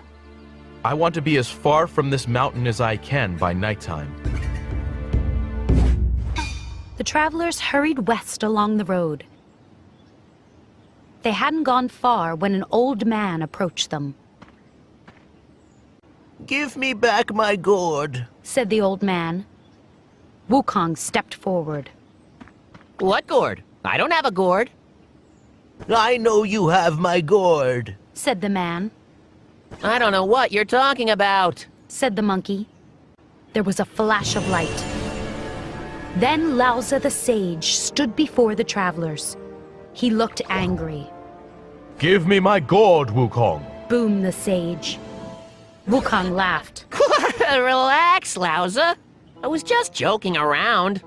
Speaker 9: I want to be as far from this mountain as I can by nighttime.
Speaker 1: The travelers hurried west along the road. They hadn't gone far when an old man approached them.
Speaker 11: Give me back my gourd,
Speaker 1: said the old man. Wukong stepped forward.
Speaker 4: What gourd? I don't have a gourd.
Speaker 11: I know you have my gourd,
Speaker 1: said the man.
Speaker 4: I don't know what you're talking about,
Speaker 1: said the monkey. There was a flash of light. Then Laozi the sage stood before the travelers. He looked angry.
Speaker 9: Give me my gourd, Wukong,
Speaker 1: boomed the sage. Wukong laughed.
Speaker 4: Relax, Laozi. I was just joking around.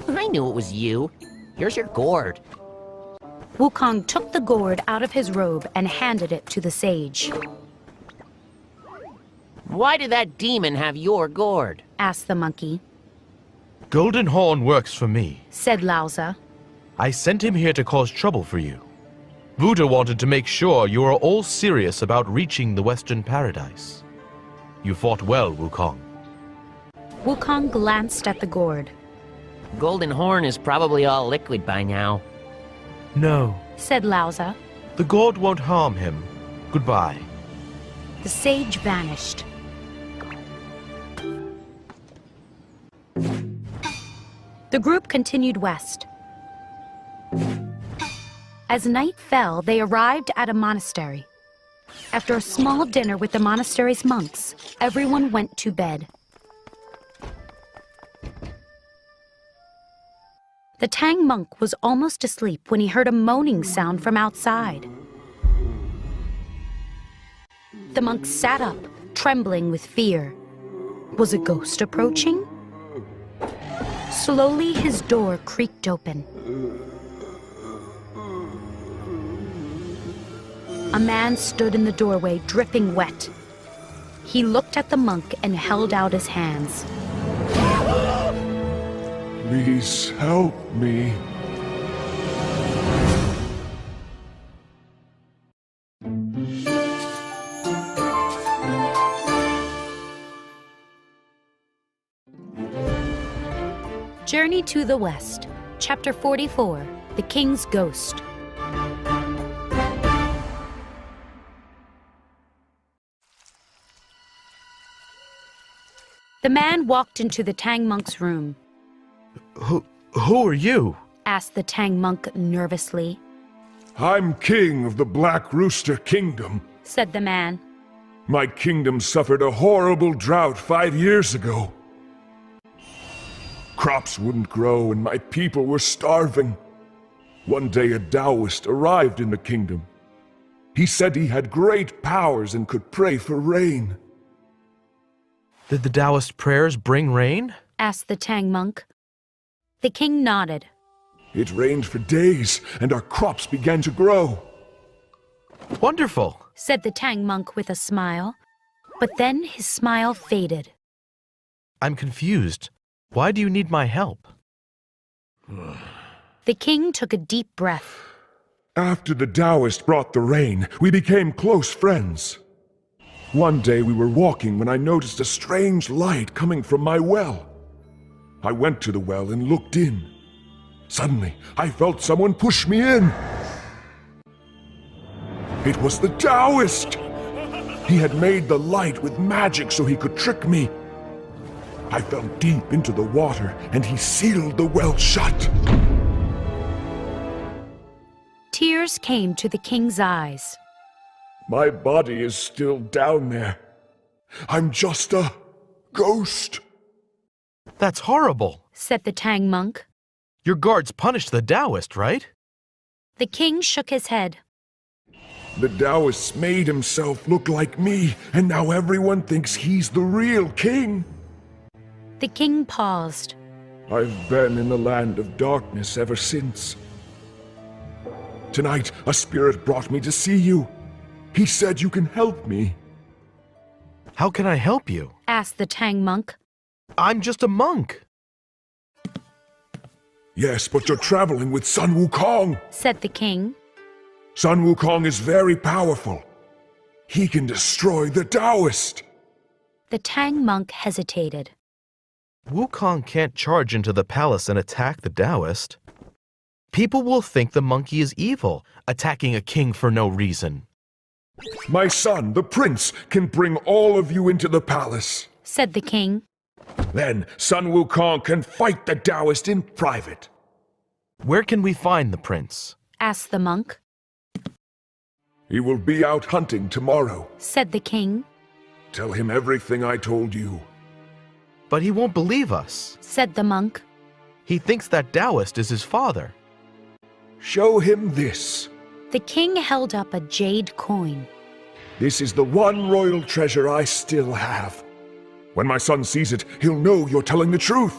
Speaker 4: I knew it was you. Here's your gourd.
Speaker 1: Wukong took the gourd out of his robe and handed it to the sage.
Speaker 4: Why did that demon have your gourd?
Speaker 1: Asked the monkey.
Speaker 9: Golden Horn works for me,
Speaker 1: said Laozi.
Speaker 9: I sent him here to cause trouble for you. Buddha wanted to make sure you are all serious about reaching the Western Paradise. You fought well, Wukong.
Speaker 1: Wukong glanced at the gourd.
Speaker 4: Golden Horn is probably all liquid by now.
Speaker 9: No,
Speaker 1: said Laozi.
Speaker 9: The gourd won't harm him. Goodbye.
Speaker 1: The sage vanished. The group continued west. As night fell, they arrived at a monastery. After a small dinner with the monastery's monks, everyone went to bed. The Tang monk was almost asleep when he heard a moaning sound from outside. The monk sat up, trembling with fear. Was a ghost approaching? Slowly, his door creaked open. A man stood in the doorway, dripping wet. He looked at the monk and held out his hands.
Speaker 6: Please help me.
Speaker 1: Journey to the West, Chapter 44, The King's Ghost. The man walked into the Tang monk's room.
Speaker 9: Who are you?
Speaker 1: Asked the Tang monk nervously.
Speaker 6: I'm king of the Black Rooster Kingdom,
Speaker 1: said the man.
Speaker 6: My kingdom suffered a horrible drought 5 years ago. Crops wouldn't grow and my people were starving. One day a Taoist arrived in the kingdom. He said he had great powers and could pray for rain.
Speaker 9: Did the Taoist prayers bring rain?
Speaker 1: Asked the Tang monk. The king nodded.
Speaker 6: It rained for days and our crops began to grow.
Speaker 9: Wonderful,
Speaker 1: said the Tang monk with a smile. But then his smile faded.
Speaker 9: I'm confused. Why do you need my help?
Speaker 1: The king took a deep breath.
Speaker 6: After the Taoist brought the rain, we became close friends. One day we were walking when I noticed a strange light coming from my well. I went to the well and looked in. Suddenly, I felt someone push me in. It was the Taoist! He had made the light with magic so he could trick me. I fell deep into the water, and he sealed the well shut.
Speaker 1: Tears came to the king's eyes.
Speaker 6: My body is still down there. I'm just a ghost.
Speaker 9: That's horrible.
Speaker 1: Said the Tang monk.
Speaker 9: Your guards punished the Taoist, right?
Speaker 1: The king shook his head.
Speaker 6: The Taoist made himself look like me, and now everyone thinks he's the real king.
Speaker 1: The king paused.
Speaker 6: I've been in the land of darkness ever since. Tonight, a spirit brought me to see you. He said you can help me.
Speaker 9: How can I help you?
Speaker 1: Asked the Tang monk.
Speaker 9: I'm just a monk.
Speaker 6: Yes, but you're traveling with Sun Wukong.
Speaker 1: Said the king.
Speaker 6: Sun Wukong is very powerful. He can destroy the Taoist.
Speaker 1: The Tang monk hesitated.
Speaker 9: Wukong can't charge into the palace and attack the Taoist. People will think the monkey is evil, attacking a king for no reason.
Speaker 6: My son, the prince, can bring all of you into the palace.
Speaker 1: Said the king.
Speaker 6: Then Sun Wukong can fight the Taoist in private.
Speaker 9: Where can we find the prince?
Speaker 1: Asked the monk.
Speaker 6: He will be out hunting tomorrow.
Speaker 1: Said the king.
Speaker 6: Tell him everything I told you.
Speaker 9: But he won't believe us.
Speaker 1: Said the monk.
Speaker 9: He thinks that Taoist is his father.
Speaker 6: Show him this.
Speaker 1: The king held up a jade coin.
Speaker 6: This is the one royal treasure I still have. When my son sees it, he'll know you're telling the truth.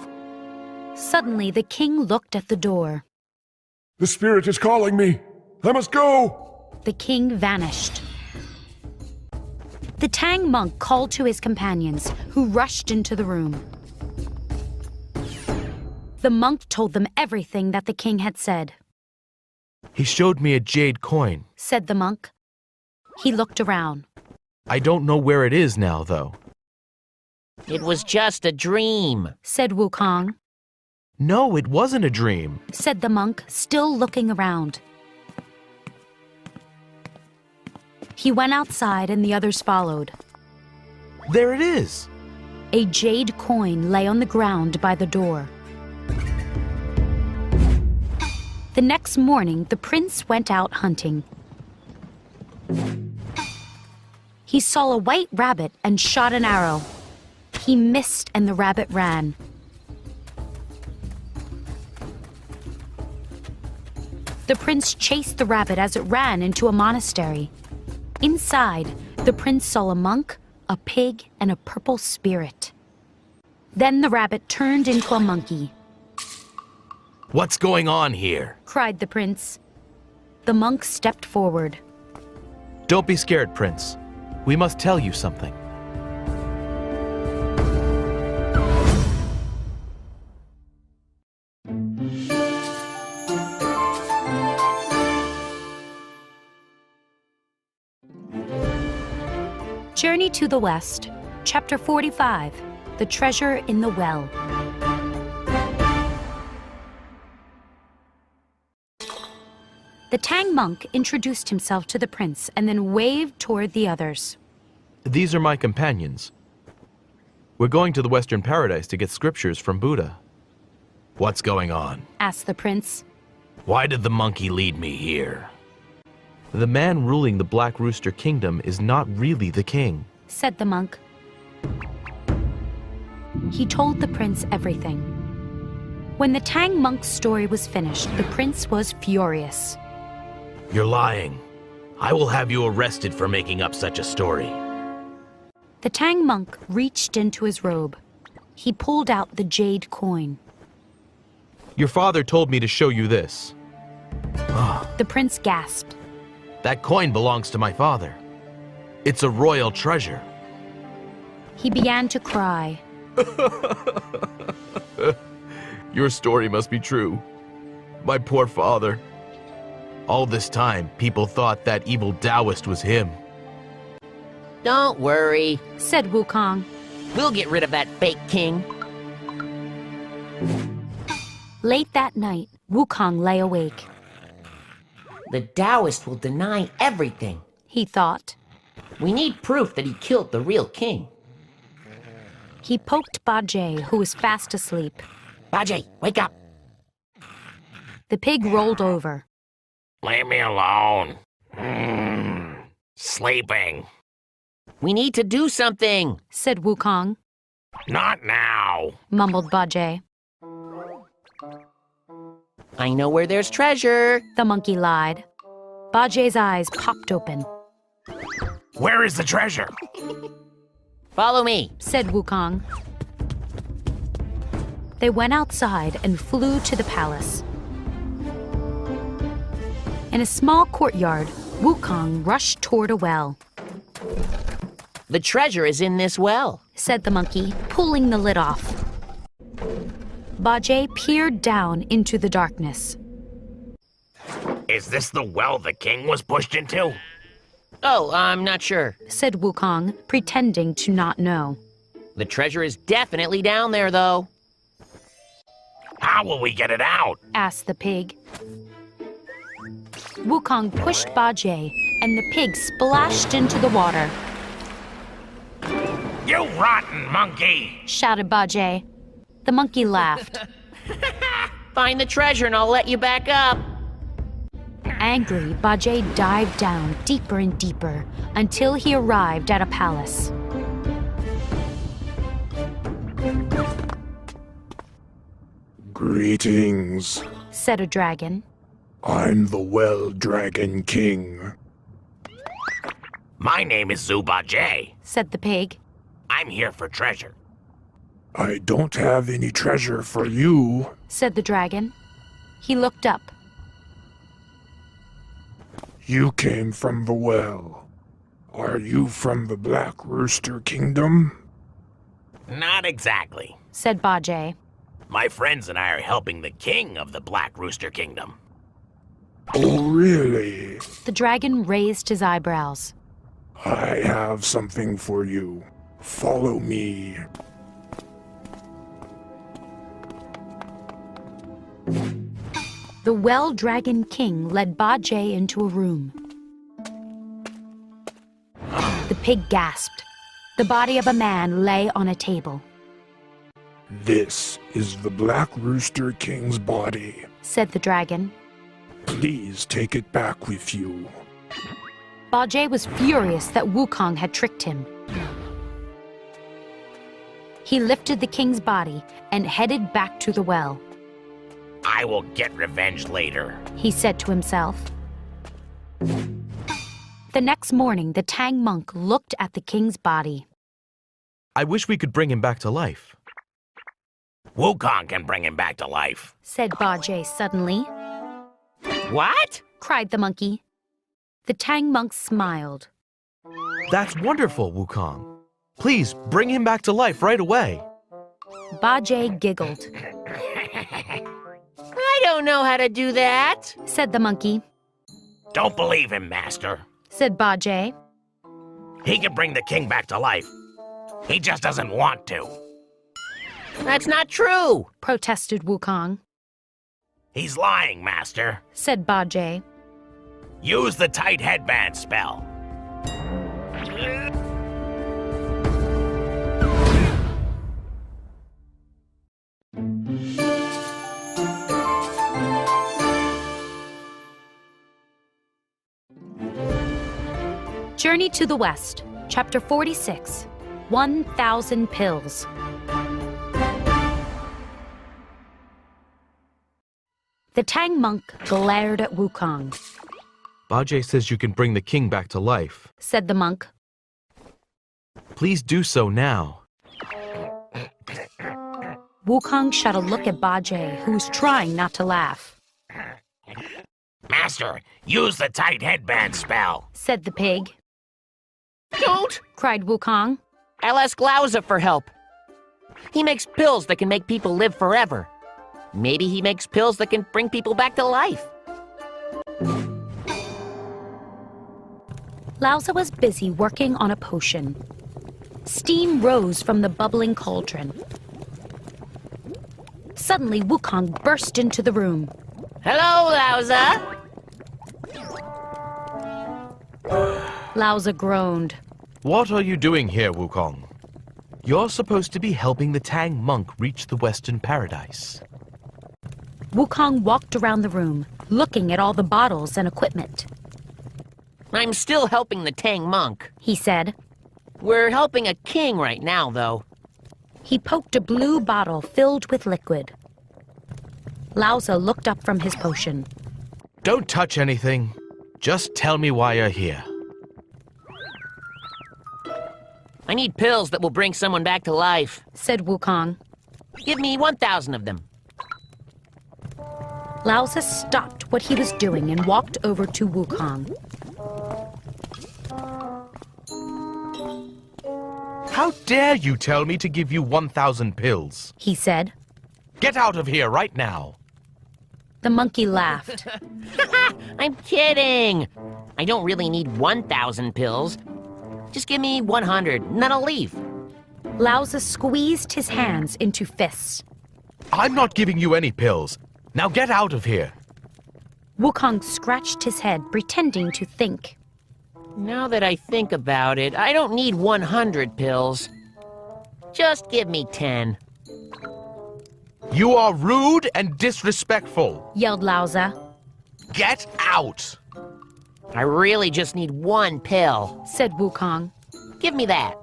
Speaker 1: Suddenly, the king looked at the door.
Speaker 6: The spirit is calling me. I must go.
Speaker 1: The king vanished. The Tang monk called to his companions, who rushed into the room. The monk told them everything that the king had said.
Speaker 9: He showed me a jade coin.
Speaker 1: Said the monk. He looked around.
Speaker 9: I don't know where it is now, though.
Speaker 4: It was just a dream.
Speaker 1: Said Wukong.
Speaker 9: No, it wasn't a dream.
Speaker 1: Said the monk, still looking around. He went outside and the others followed.
Speaker 9: There it is.
Speaker 1: A jade coin lay on the ground by the door. The next morning, the prince went out hunting. He saw a white rabbit and shot an arrow. He missed and the rabbit ran. The prince chased the rabbit as it ran into a monastery. Inside, the prince saw a monk, a pig, and a purple spirit. Then the rabbit turned into a monkey.
Speaker 9: What's going on here?
Speaker 1: Cried the prince. The monk stepped forward.
Speaker 9: Don't be scared, Prince. We must tell you something.
Speaker 1: Journey to the West, Chapter 45, The Treasure in the Well. The Tang monk introduced himself to the prince and then waved toward the others.
Speaker 9: These are my companions. We're going to the Western Paradise to get scriptures from Buddha. What's going on?
Speaker 1: Asked the prince.
Speaker 9: Why did the monkey lead me here? The man ruling the Black Rooster Kingdom is not really the king,
Speaker 1: said the monk. He told the prince everything. When the Tang monk's story was finished, the prince was furious.
Speaker 3: You're lying. I will have you arrested for making up such a story.
Speaker 1: The Tang monk reached into his robe. He pulled out the jade coin.
Speaker 9: Your father told me to show you this.
Speaker 1: The prince gasped.
Speaker 9: That coin belongs to my father. It's a royal treasure.
Speaker 1: He began to cry.
Speaker 9: Your story must be true. My poor father. All this time, people thought that evil Taoist was him.
Speaker 4: Don't worry,
Speaker 1: said Wukong.
Speaker 4: We'll get rid of that fake king.
Speaker 1: Late that night, Wukong lay awake.
Speaker 4: The Taoist will deny everything,
Speaker 1: he thought.
Speaker 4: We need proof that he killed the real king.
Speaker 1: He poked Bajie, who was fast asleep.
Speaker 3: Bajie, wake up.
Speaker 1: The pig rolled over.
Speaker 3: Leave me alone. Sleeping.
Speaker 4: We need to do something,
Speaker 1: said Wukong.
Speaker 3: Not now.
Speaker 1: Mumbled Bajie.
Speaker 4: I know where there's treasure.
Speaker 1: The monkey lied. Bajie's eyes popped open.
Speaker 3: Where is the treasure?
Speaker 4: Follow me,
Speaker 1: said Wukong. They went outside and flew to the palace. In a small courtyard, Wukong rushed toward a well.
Speaker 4: The treasure is in this well,
Speaker 1: said the monkey, pulling the lid off. Bajie peered down into the darkness.
Speaker 3: Is this the well the king was pushed into?
Speaker 4: Oh, I'm not sure,
Speaker 1: said Wukong, pretending to not know.
Speaker 4: The treasure is definitely down there, though.
Speaker 3: How will we get it out?
Speaker 1: Asked the pig. Wukong pushed Bajie, and the pig splashed into the water.
Speaker 3: You rotten monkey!
Speaker 1: Shouted Bajie. The monkey laughed.
Speaker 4: Find the treasure and I'll let you back up.
Speaker 1: Angry, Bajie dived down deeper and deeper until he arrived at a palace.
Speaker 12: Greetings,
Speaker 1: said a dragon.
Speaker 12: I'm the Well Dragon King.
Speaker 3: My name is Zubajie,
Speaker 1: said the pig.
Speaker 3: I'm here for treasure.
Speaker 12: I don't have any treasure for you,
Speaker 1: said the dragon. He looked up.
Speaker 12: You came from the well. Are you from the Black Rooster Kingdom?
Speaker 3: Not exactly,
Speaker 1: said Bajie.
Speaker 3: My friends and I are helping the king of the Black Rooster Kingdom.
Speaker 12: Oh, really?
Speaker 1: The dragon raised his eyebrows.
Speaker 12: I have something for you. Follow me.
Speaker 1: The Well Dragon King led Bajie into a room. The pig gasped. The body of a man lay on a table.
Speaker 12: This is the Black Rooster King's body,
Speaker 1: said the dragon.
Speaker 12: Please take it back with you.
Speaker 1: Bajie was furious that Wukong had tricked him. He lifted the king's body and headed back to the well.
Speaker 3: I will get revenge later,
Speaker 1: he said to himself. The next morning, the Tang monk looked at the king's body.
Speaker 9: I wish we could bring him back to life.
Speaker 3: Wukong can bring him back to life,
Speaker 1: said Bajie suddenly.
Speaker 4: What?
Speaker 1: Cried the monkey. The Tang monk smiled.
Speaker 9: That's wonderful, Wukong. Please, bring him back to life right away.
Speaker 1: Bajie giggled.
Speaker 4: I don't know how to do that,
Speaker 1: said the monkey.
Speaker 3: Don't believe him, master,
Speaker 1: said Bajie.
Speaker 3: He can bring the king back to life. He just doesn't want to.
Speaker 4: That's not true,
Speaker 1: protested Wukong.
Speaker 3: He's lying, master,
Speaker 1: said Bajie.
Speaker 3: Use the tight headband spell.
Speaker 1: Journey to the West, Chapter 46, 1,000 Pills. The Tang monk glared at Wukong.
Speaker 9: Bajie says you can bring the king back to life,
Speaker 1: said the monk.
Speaker 9: Please do so now.
Speaker 1: Wukong shot a look at Bajie, who was trying not to laugh.
Speaker 3: Master, use the tight headband spell,
Speaker 1: said the pig.
Speaker 4: Don't!
Speaker 1: Cried Wukong.
Speaker 4: I'll ask Lauza for help. He makes pills that can make people live forever. Maybe he makes pills that can bring people back to life.
Speaker 1: Lauza was busy working on a potion. Steam rose from the bubbling cauldron. Suddenly, Wukong burst into the room.
Speaker 4: Hello, Lauza!
Speaker 1: Lauza groaned.
Speaker 9: What are you doing here, Wukong? You're supposed to be helping the Tang monk reach the Western Paradise.
Speaker 1: Wukong walked around the room, looking at all the bottles and equipment.
Speaker 4: I'm still helping the Tang monk,
Speaker 1: he said.
Speaker 4: We're helping a king right now, though.
Speaker 1: He poked a blue bottle filled with liquid. Lauza looked up from his potion.
Speaker 9: Don't touch anything. Just tell me why you're here.
Speaker 4: I need pills that will bring someone back to life,
Speaker 1: said Wukong.
Speaker 4: Give me 1,000 of them.
Speaker 1: Lauza stopped what he was doing and walked over to Wukong.
Speaker 9: How dare you tell me to give you 1,000 pills?
Speaker 1: He said.
Speaker 9: Get out of here right now.
Speaker 1: The monkey laughed.
Speaker 4: I'm kidding. I don't really need 1,000 pills. Just give me 100, and then I'll leave.
Speaker 1: Lauza squeezed his hands into fists.
Speaker 9: I'm not giving you any pills. Now get out of here.
Speaker 1: Wukong scratched his head, pretending to think.
Speaker 4: Now that I think about it, I don't need 100 pills. Just give me 10.
Speaker 9: You are rude and disrespectful,
Speaker 1: yelled Lauza.
Speaker 9: Get out!
Speaker 4: I really just need 1 pill,
Speaker 1: said Wukong.
Speaker 4: Give me that.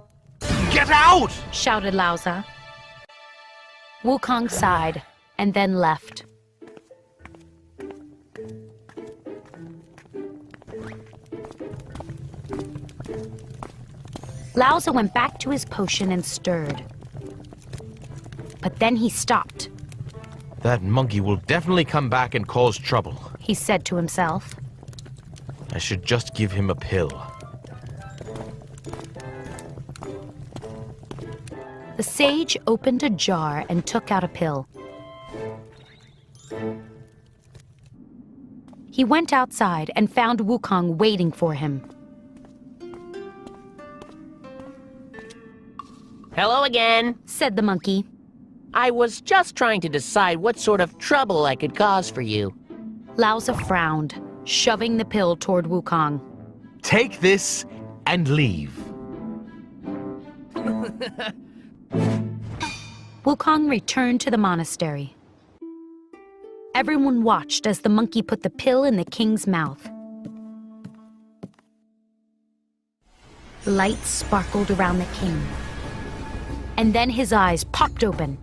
Speaker 9: Get out!
Speaker 1: Shouted Lauza. Wukong sighed and then left. Lauza went back to his potion and stirred. But then he stopped.
Speaker 9: That monkey will definitely come back and cause trouble,
Speaker 1: he said to himself.
Speaker 9: I should just give him a pill.
Speaker 1: The sage opened a jar and took out a pill. He went outside and found Wukong waiting for him.
Speaker 4: Hello again,
Speaker 1: said the monkey.
Speaker 4: I was just trying to decide what sort of trouble I could cause for you.
Speaker 1: Lauza frowned, shoving the pill toward Wukong.
Speaker 9: Take this and leave.
Speaker 1: Wukong returned to the monastery. Everyone watched as the monkey put the pill in the king's mouth. Lights sparkled around the king. And then his eyes popped open.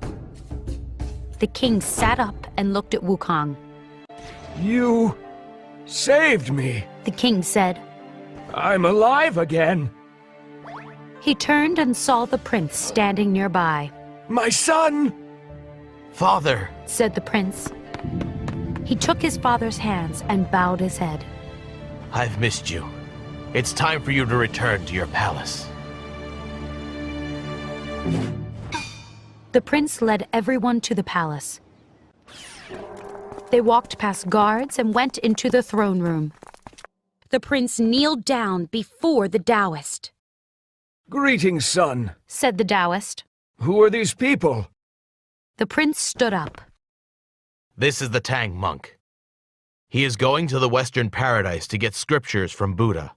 Speaker 1: The king sat up and looked at Wukong.
Speaker 13: You saved me,
Speaker 1: the king said.
Speaker 13: I'm alive again.
Speaker 1: He turned and saw the prince standing nearby.
Speaker 13: My son!
Speaker 9: Father,
Speaker 1: said the prince. He took his father's hands and bowed his head.
Speaker 9: I've missed you. It's time for you to return to your palace.
Speaker 1: The prince led everyone to the palace. They walked past guards and went into the throne room. The prince kneeled down before the Taoist.
Speaker 13: Greetings, son,
Speaker 1: said the Taoist.
Speaker 13: Who are these people?
Speaker 1: The prince stood up.
Speaker 9: This is the Tang monk. He is going to the Western Paradise to get scriptures from Buddha.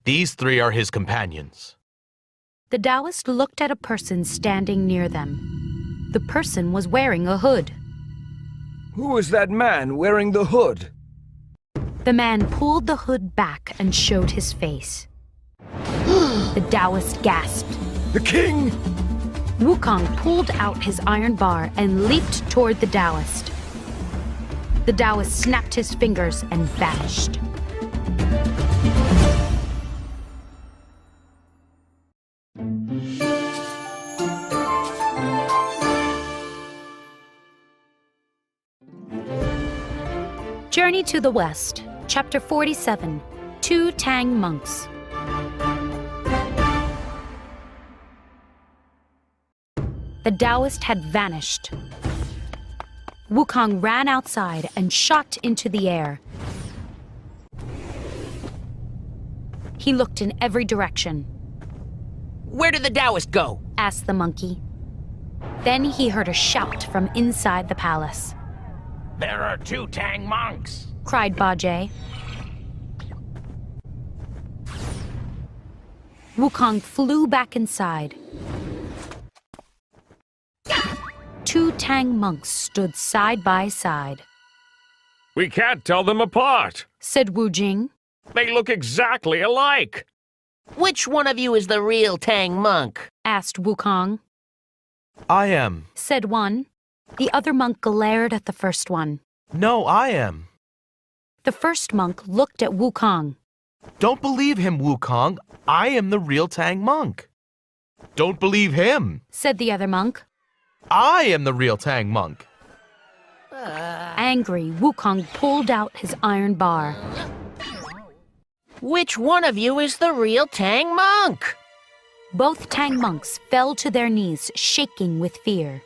Speaker 9: These 3 are his companions.
Speaker 1: The Taoist looked at a person standing near them. The person was wearing a hood.
Speaker 13: Who is that man wearing the hood?
Speaker 1: The man pulled the hood back and showed his face. The Taoist gasped.
Speaker 13: The king!
Speaker 1: Wukong pulled out his iron bar and leaped toward the Taoist. The Taoist snapped his fingers and vanished. Journey to the West, Chapter 47, 2 Tang Monks. The Taoist had vanished. Wukong ran outside and shot into the air. He looked in every direction.
Speaker 4: Where did the Taoist go?
Speaker 1: Asked the monkey. Then he heard a shout from inside the palace.
Speaker 3: There are 2 Tang monks,
Speaker 1: cried Bajie. Wukong flew back inside. 2 Tang monks stood side by side.
Speaker 13: We can't tell them apart.
Speaker 1: Said Wu Jing.
Speaker 13: They look exactly alike.
Speaker 4: Which one of you is the real Tang monk?
Speaker 1: Asked Wukong.
Speaker 9: I am.
Speaker 1: Said one. The other monk glared at the first one.
Speaker 9: No, I am.
Speaker 1: The first monk looked at Wukong.
Speaker 9: Don't believe him, Wukong. I am the real Tang monk. Don't believe him.
Speaker 1: Said the other monk.
Speaker 9: I am the real Tang monk.
Speaker 1: Angry, Wukong pulled out his iron bar.
Speaker 4: Which one of you is the real Tang monk?
Speaker 1: Both Tang monks fell to their knees, shaking with fear.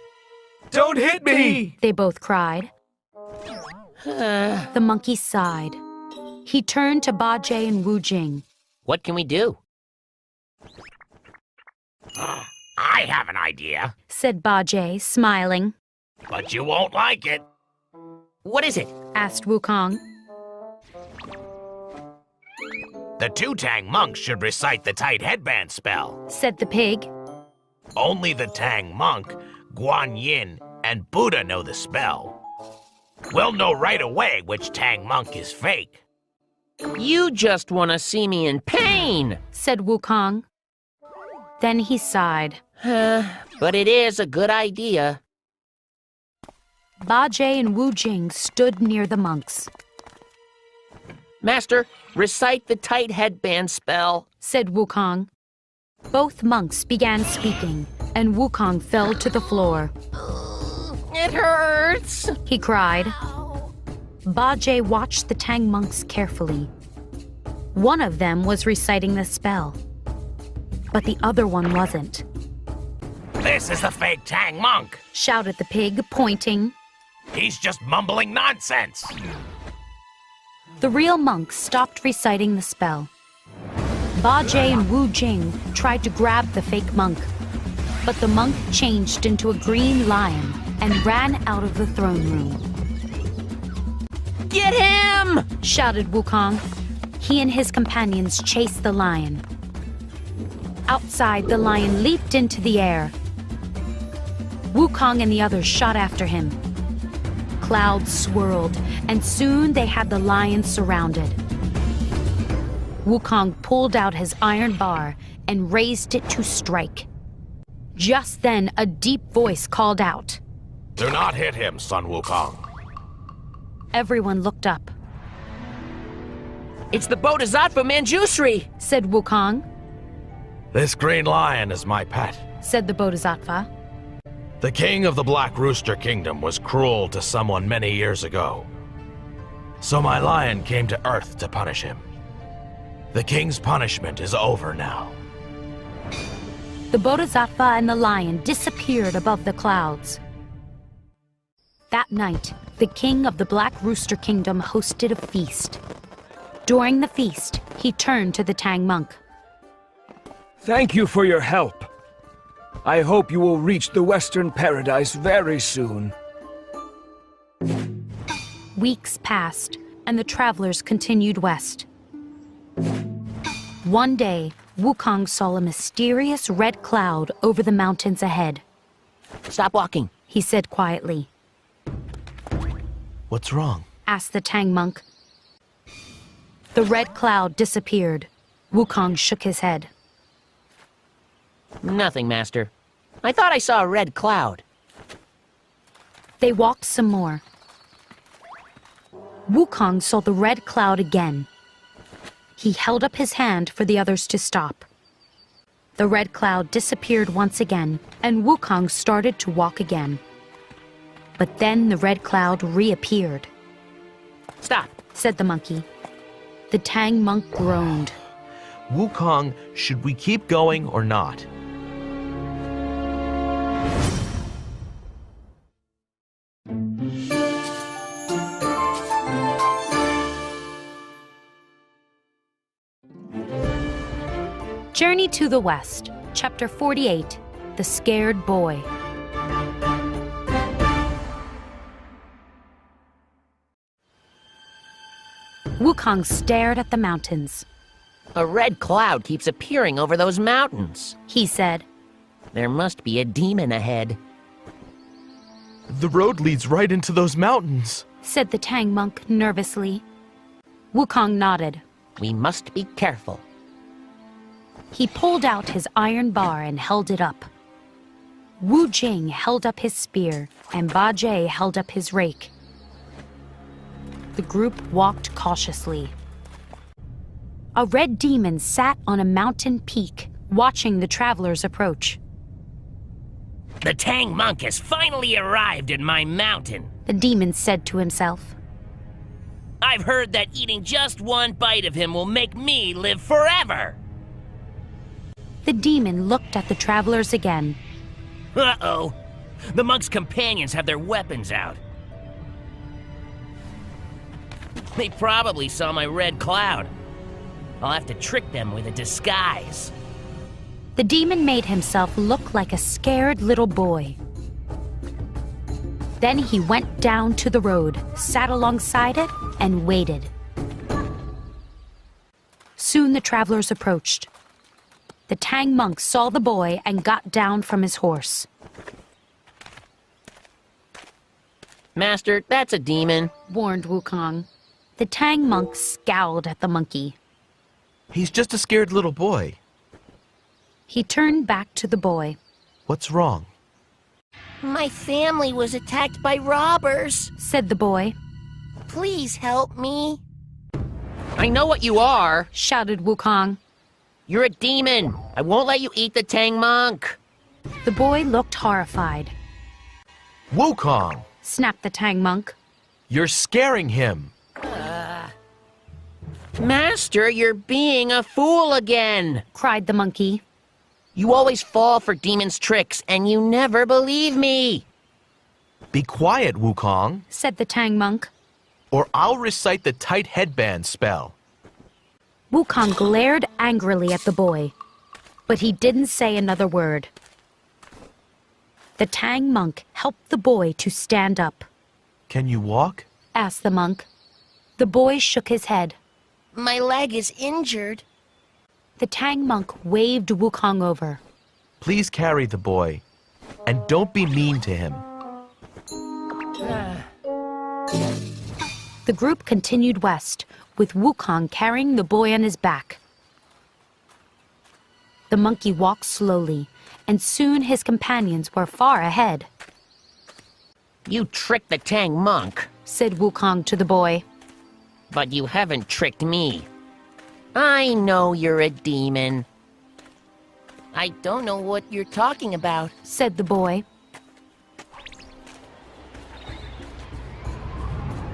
Speaker 9: Don't hit me!
Speaker 1: They both cried. The monkey sighed. He turned to Ba Jie and Wu Jing.
Speaker 4: What can we do?
Speaker 3: I have an idea,
Speaker 1: Said Ba Jie, smiling.
Speaker 3: but you won't like it.
Speaker 4: What is it?
Speaker 1: Asked Wukong.
Speaker 3: The 2 Tang monks should recite the tight headband spell.
Speaker 1: Said the pig.
Speaker 3: Only the Tang monk, Guan Yin, and Buddha know the spell. We'll know right away which Tang monk is fake.
Speaker 4: You just want to see me in pain.
Speaker 1: Said Wukong. Then he sighed.
Speaker 4: But it is a good idea.
Speaker 1: Ba Jie and Wu Jing stood near the monks.
Speaker 4: Master, recite the tight headband spell.
Speaker 1: Said Wukong. Both monks began speaking, and Wukong fell to the floor.
Speaker 4: It hurts.
Speaker 1: He cried. Ba Jie watched the Tang monks carefully. One of them was reciting the spell, but the other one wasn't.
Speaker 3: This is the fake Tang monk.
Speaker 1: Shouted the pig, pointing.
Speaker 3: He's just mumbling nonsense.
Speaker 1: The real monk stopped reciting the spell. Ba Jie and Wu Jing tried to grab the fake monk, but the monk changed into a green lion and ran out of the throne room.
Speaker 4: Get him!
Speaker 1: Shouted Wukong. He and his companions chased the lion. Outside, the lion leaped into the air. Wukong and the others shot after him. Clouds swirled, and soon they had the lion surrounded. Wukong pulled out his iron bar and raised it to strike. Just then, a deep voice called out.
Speaker 3: Do not hit him, Sun Wukong.
Speaker 1: Everyone looked up.
Speaker 4: It's the Bodhisattva Manjushri,
Speaker 1: said Wukong.
Speaker 3: This green lion is my pet.
Speaker 1: Said the Bodhisattva.
Speaker 3: The king of the Black Rooster Kingdom was cruel to someone many years ago. So my lion came to Earth to punish him. The king's punishment is over now.
Speaker 1: The Bodhisattva and the lion disappeared above the clouds. That night, the king of the Black Rooster Kingdom hosted a feast. During the feast, he turned to the Tang monk.
Speaker 13: Thank you for your help. I hope you will reach the Western Paradise very soon.
Speaker 1: Weeks passed, and the travelers continued west. One day, Wukong saw a mysterious red cloud over the mountains ahead.
Speaker 4: Stop walking,
Speaker 1: he said quietly.
Speaker 9: What's wrong?
Speaker 1: Asked the Tang monk. The red cloud disappeared. Wukong shook his head.
Speaker 4: Nothing, Master. I thought I saw a red cloud.
Speaker 1: They walked some more. Wukong saw the red cloud again. He held up his hand for the others to stop. The red cloud disappeared once again, and Wukong started to walk again. But then the red cloud reappeared.
Speaker 4: Stop,
Speaker 1: said the monkey. The Tang monk groaned.
Speaker 9: Wukong, should we keep going or not?
Speaker 1: Journey to the West, Chapter 48, The Scared Boy. Wukong stared at the mountains.
Speaker 4: A red cloud keeps appearing over those mountains,
Speaker 1: he said.
Speaker 4: There must be a demon ahead.
Speaker 9: The road leads right into those mountains,
Speaker 1: said the Tang monk nervously. Wukong nodded.
Speaker 4: We must be careful.
Speaker 1: He pulled out his iron bar and held it up. Wu Jing held up his spear, and Ba Jie held up his rake. The group walked cautiously. A red demon sat on a mountain peak, watching the travelers approach.
Speaker 4: The Tang monk has finally arrived in my mountain,
Speaker 1: the demon said to himself.
Speaker 4: I've heard that eating just one bite of him will make me live forever.
Speaker 1: The demon looked at the travelers again.
Speaker 4: Uh-oh. The monk's companions have their weapons out. They probably saw my red cloud. I'll have to trick them with a disguise.
Speaker 1: The demon made himself look like a scared little boy. Then he went down to the road, sat alongside it, and waited. Soon the travelers approached. The Tang monk saw the boy and got down from his horse.
Speaker 4: Master, that's a demon,
Speaker 1: warned Wukong. The Tang monk scowled at the monkey.
Speaker 9: He's just a scared little boy.
Speaker 1: He turned back to the boy.
Speaker 9: What's wrong?
Speaker 10: My family was attacked by robbers,
Speaker 1: said the boy.
Speaker 10: Please help me.
Speaker 4: I know what you are,
Speaker 1: shouted Wukong.
Speaker 4: You're a demon. I won't let you eat the Tang monk.
Speaker 1: The boy looked horrified.
Speaker 9: Wukong,
Speaker 1: snapped the Tang monk.
Speaker 9: You're scaring him.
Speaker 4: Master, you're being a fool again,
Speaker 1: cried the monkey.
Speaker 4: You always fall for demons' tricks, and you never believe me.
Speaker 9: Be quiet, Wukong,
Speaker 1: said the Tang monk.
Speaker 9: Or I'll recite the tight headband spell.
Speaker 1: Wukong glared angrily at the boy, but he didn't say another word. The Tang monk helped the boy to stand up.
Speaker 9: Can you walk?
Speaker 1: asked the monk. The boy shook his head.
Speaker 10: My leg is injured.
Speaker 1: The Tang monk waved Wukong over.
Speaker 9: Please carry the boy, and don't be mean to him.
Speaker 1: The group continued west, with Wukong carrying the boy on his back. The monkey walked slowly, and soon his companions were far ahead.
Speaker 4: You tricked the Tang monk,
Speaker 1: said Wukong to the boy.
Speaker 4: But you haven't tricked me. I know you're a demon.
Speaker 10: I don't know what you're talking about,
Speaker 1: said the boy.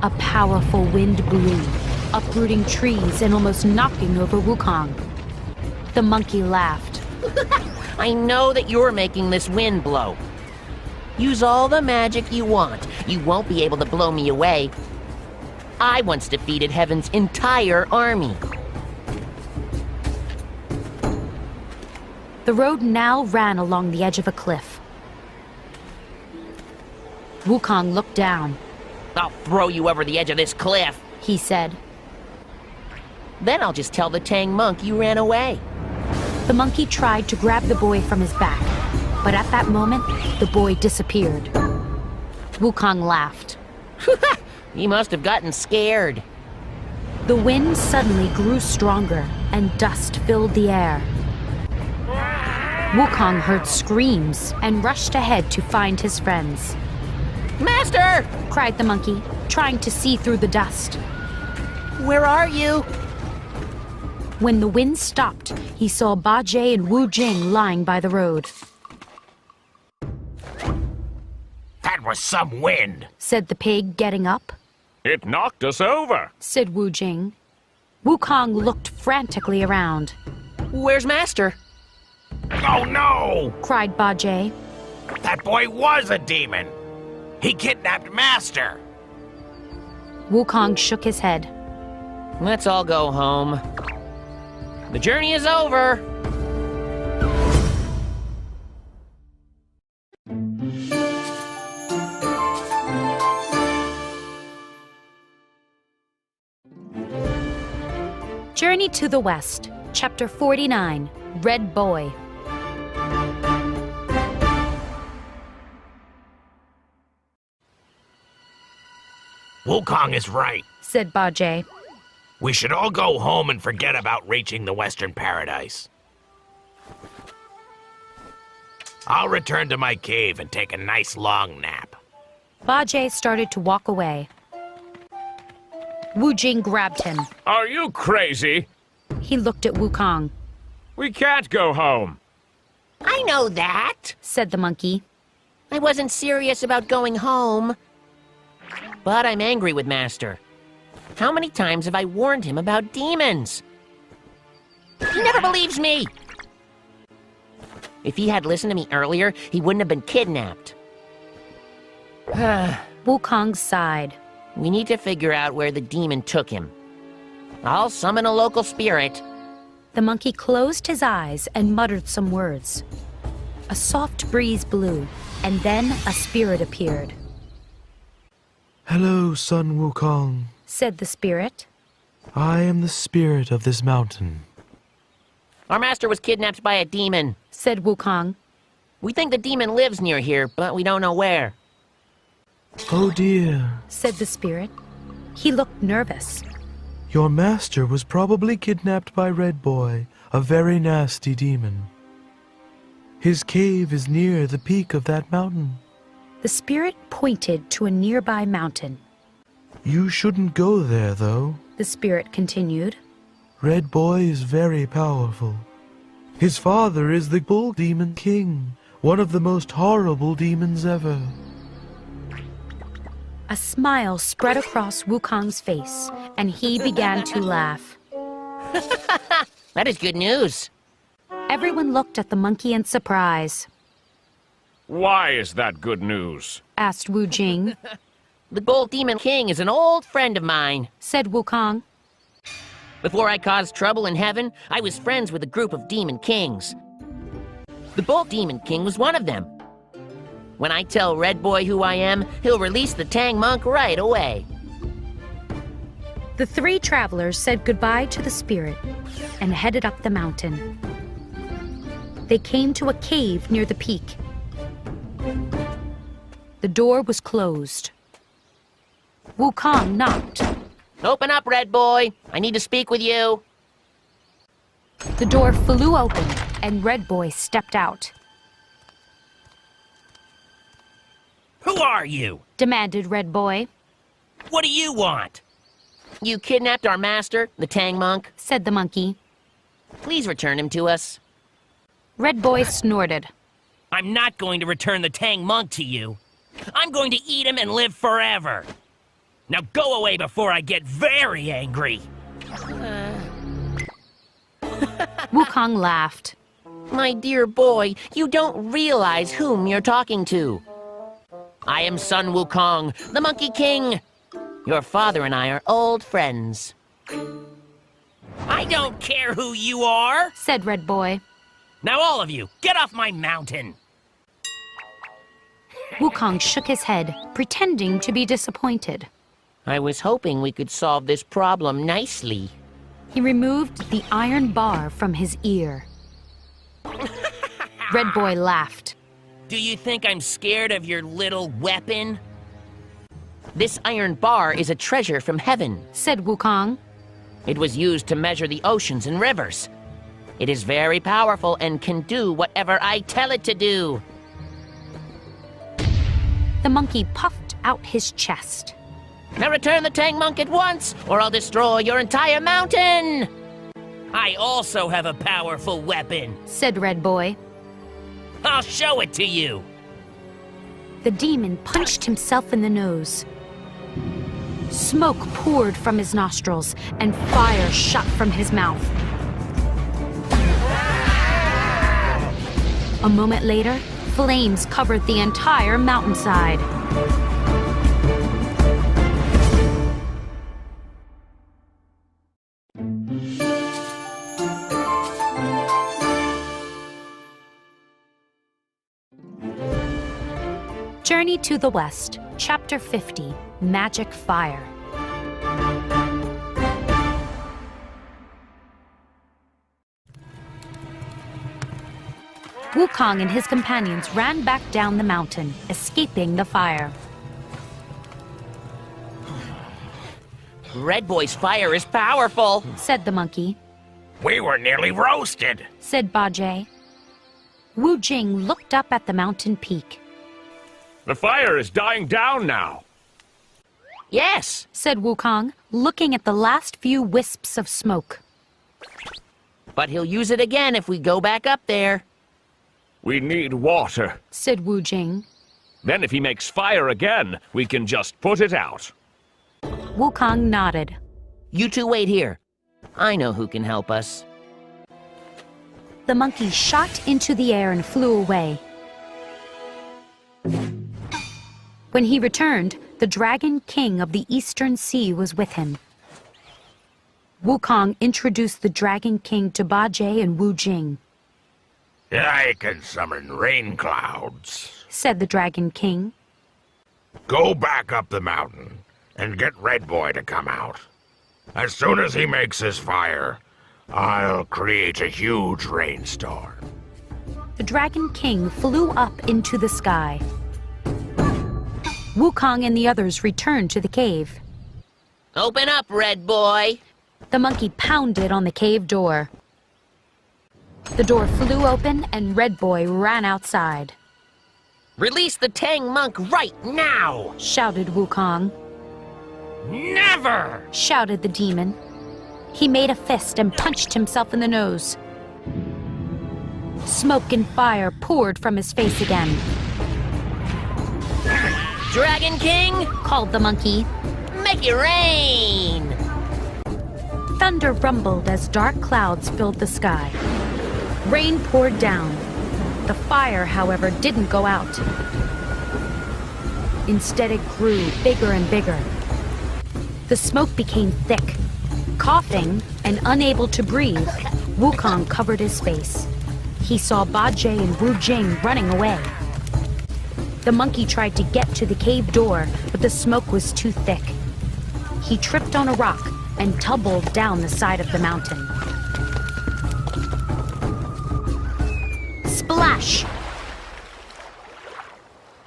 Speaker 1: A powerful wind blew, uprooting trees and almost knocking over Wukong. The monkey laughed.
Speaker 4: I know that you're making this wind blow. Use all the magic you want. You won't be able to blow me away. I once defeated Heaven's entire army.
Speaker 1: The road now ran along the edge of a cliff. Wukong looked down.
Speaker 4: I'll throw you over the edge of this cliff,
Speaker 1: he said.
Speaker 4: Then I'll just tell the Tang monk you ran away.
Speaker 1: The monkey tried to grab the boy from his back, but at that moment, the boy disappeared. Wukong laughed.
Speaker 4: He must have gotten scared.
Speaker 1: The wind suddenly grew stronger, and dust filled the air. Wukong heard screams and rushed ahead to find his friends.
Speaker 4: Master!
Speaker 1: cried the monkey, trying to see through the dust.
Speaker 10: Where are you?
Speaker 1: When the wind stopped, he saw Ba Jie and Wu Jing lying by the road.
Speaker 3: That was some wind,
Speaker 1: said the pig, getting up.
Speaker 3: It knocked us over,
Speaker 1: said Wu Jing. Wukong looked frantically around.
Speaker 4: Where's Master?
Speaker 3: Oh no!
Speaker 1: cried Ba Jie.
Speaker 3: That boy was a demon. He kidnapped Master.
Speaker 1: Wukong shook his head.
Speaker 4: Let's all go home. The journey is over.
Speaker 1: Journey to the west. Chapter 49, Red Boy.
Speaker 3: Wukong is right.
Speaker 1: Said Bajie.
Speaker 3: We should all go home and forget about reaching the Western Paradise. I'll return to my cave and take a nice long nap.
Speaker 1: Bajie started to walk away. Wu Jing grabbed him.
Speaker 13: Are you crazy?
Speaker 1: He looked at Wukong.
Speaker 13: We can't go home.
Speaker 4: I know that,
Speaker 1: said the monkey.
Speaker 4: I wasn't serious about going home. But I'm angry with Master. How many times have I warned him about demons? He never believes me! If he had listened to me earlier, he wouldn't have been kidnapped.
Speaker 1: Wukong sighed.
Speaker 4: We need to figure out where the demon took him. I'll summon a local spirit.
Speaker 1: The monkey closed his eyes and muttered some words. A soft breeze blew, and then a spirit appeared.
Speaker 2: Hello, Sun Wukong,
Speaker 1: said the spirit.
Speaker 2: I am the spirit of this mountain.
Speaker 4: Our master was kidnapped by a demon,
Speaker 1: said Wukong.
Speaker 4: We think the demon lives near here, but we don't know where.
Speaker 2: Oh dear,
Speaker 1: said the spirit. He looked nervous.
Speaker 2: Your master was probably kidnapped by Red Boy, a very nasty demon. His cave is near the peak of that mountain.
Speaker 1: The spirit pointed to a nearby mountain.
Speaker 2: You shouldn't go there, though,
Speaker 1: the spirit continued.
Speaker 2: Red Boy is very powerful. His father is the Bull Demon King, one of the most horrible demons ever.
Speaker 1: A smile spread across Wukong's face, and he began to laugh.
Speaker 4: That is good news.
Speaker 1: Everyone looked at the monkey in surprise.
Speaker 13: Why is that good news?
Speaker 1: Asked Wu Jing.
Speaker 4: The Bull Demon King is an old friend of mine,
Speaker 1: said Wukong.
Speaker 4: Before I caused trouble in heaven, I was friends with a group of demon kings. The Bull Demon King was one of them. When I tell Red Boy who I am, he'll release the Tang Monk right away.
Speaker 1: The three travelers said goodbye to the spirit and headed up the mountain. They came to a cave near the peak. The door was closed. Wukong knocked.
Speaker 4: Open up, Red Boy. I need to speak with you.
Speaker 1: The door flew open, and Red Boy stepped out.
Speaker 3: Who are you?
Speaker 1: Demanded Red Boy.
Speaker 3: What do you want?
Speaker 4: You kidnapped our master, the Tang Monk,
Speaker 1: said the monkey.
Speaker 4: Please return him to us.
Speaker 1: Red Boy snorted.
Speaker 3: I'm not going to return the Tang Monk to you. I'm going to eat him and live forever. Now go away before I get very angry.
Speaker 1: Wukong laughed.
Speaker 4: My dear boy, you don't realize whom you're talking to. I am Sun Wukong, the Monkey King. Your father and I are old friends.
Speaker 3: I don't care who you are,
Speaker 1: said Red Boy.
Speaker 3: Now all of you, get off my mountain.
Speaker 1: Wukong shook his head, pretending to be disappointed.
Speaker 4: I was hoping we could solve this problem nicely.
Speaker 1: He removed the iron bar from his ear. Red Boy laughed.
Speaker 3: Do you think I'm scared of your little weapon?
Speaker 4: This iron bar is a treasure from heaven,
Speaker 1: said Wukong.
Speaker 4: It was used to measure the oceans and rivers. It is very powerful and can do whatever I tell it to do.
Speaker 1: The monkey puffed out his chest.
Speaker 4: Now return the Tang Monk at once, or I'll destroy your entire mountain!
Speaker 3: I also have a powerful weapon,
Speaker 1: said Red Boy.
Speaker 3: I'll show it to you.
Speaker 1: The demon punched himself in the nose. Smoke poured from his nostrils, and fire shot from his mouth. A moment later, flames covered the entire mountainside. Journey to the West, Chapter 50, Magic Fire. Wukong and his companions ran back down the mountain, escaping the fire.
Speaker 4: Red Boy's fire is powerful,
Speaker 1: said the monkey.
Speaker 3: We were nearly roasted,
Speaker 1: said Bajie. Wu Jing looked up at the mountain peak.
Speaker 5: The fire is dying down now.
Speaker 4: Yes,
Speaker 1: said Wukong, looking at the last few wisps of smoke.
Speaker 4: But he'll use it again if we go back up there.
Speaker 5: We need water.
Speaker 1: Said Wu Jing.
Speaker 5: Then if he makes fire again, we can just put it out.
Speaker 1: Wukong nodded.
Speaker 4: You two wait here. I know who can help us.
Speaker 1: The monkey shot into the air and flew away. When he returned, the Dragon King of the Eastern Sea was with him. Wukong introduced the Dragon King to Bajie and Wu Jing.
Speaker 3: I can summon rain clouds,
Speaker 1: said the Dragon King.
Speaker 3: Go back up the mountain and get Red Boy to come out. As soon as he makes his fire, I'll create a huge rainstorm.
Speaker 1: The Dragon King flew up into the sky. Wukong and the others returned to the cave.
Speaker 4: Open up, Red Boy!
Speaker 1: The monkey pounded on the cave door. The door flew open and Red Boy ran outside.
Speaker 4: Release the Tang Monk right now!
Speaker 1: Shouted Wukong.
Speaker 3: Never!
Speaker 1: Shouted the demon. He made a fist and punched himself in the nose. Smoke and fire poured from his face again.
Speaker 4: Dragon King,
Speaker 1: called the monkey.
Speaker 4: Make it rain!
Speaker 1: Thunder rumbled as dark clouds filled the sky. Rain poured down. The fire, however, didn't go out. Instead, it grew bigger and bigger. The smoke became thick. Coughing and unable to breathe, Wukong covered his face. He saw Bajie and Wu Jing running away. The monkey tried to get to the cave door, but the smoke was too thick. He tripped on a rock and tumbled down the side of the mountain. Splash!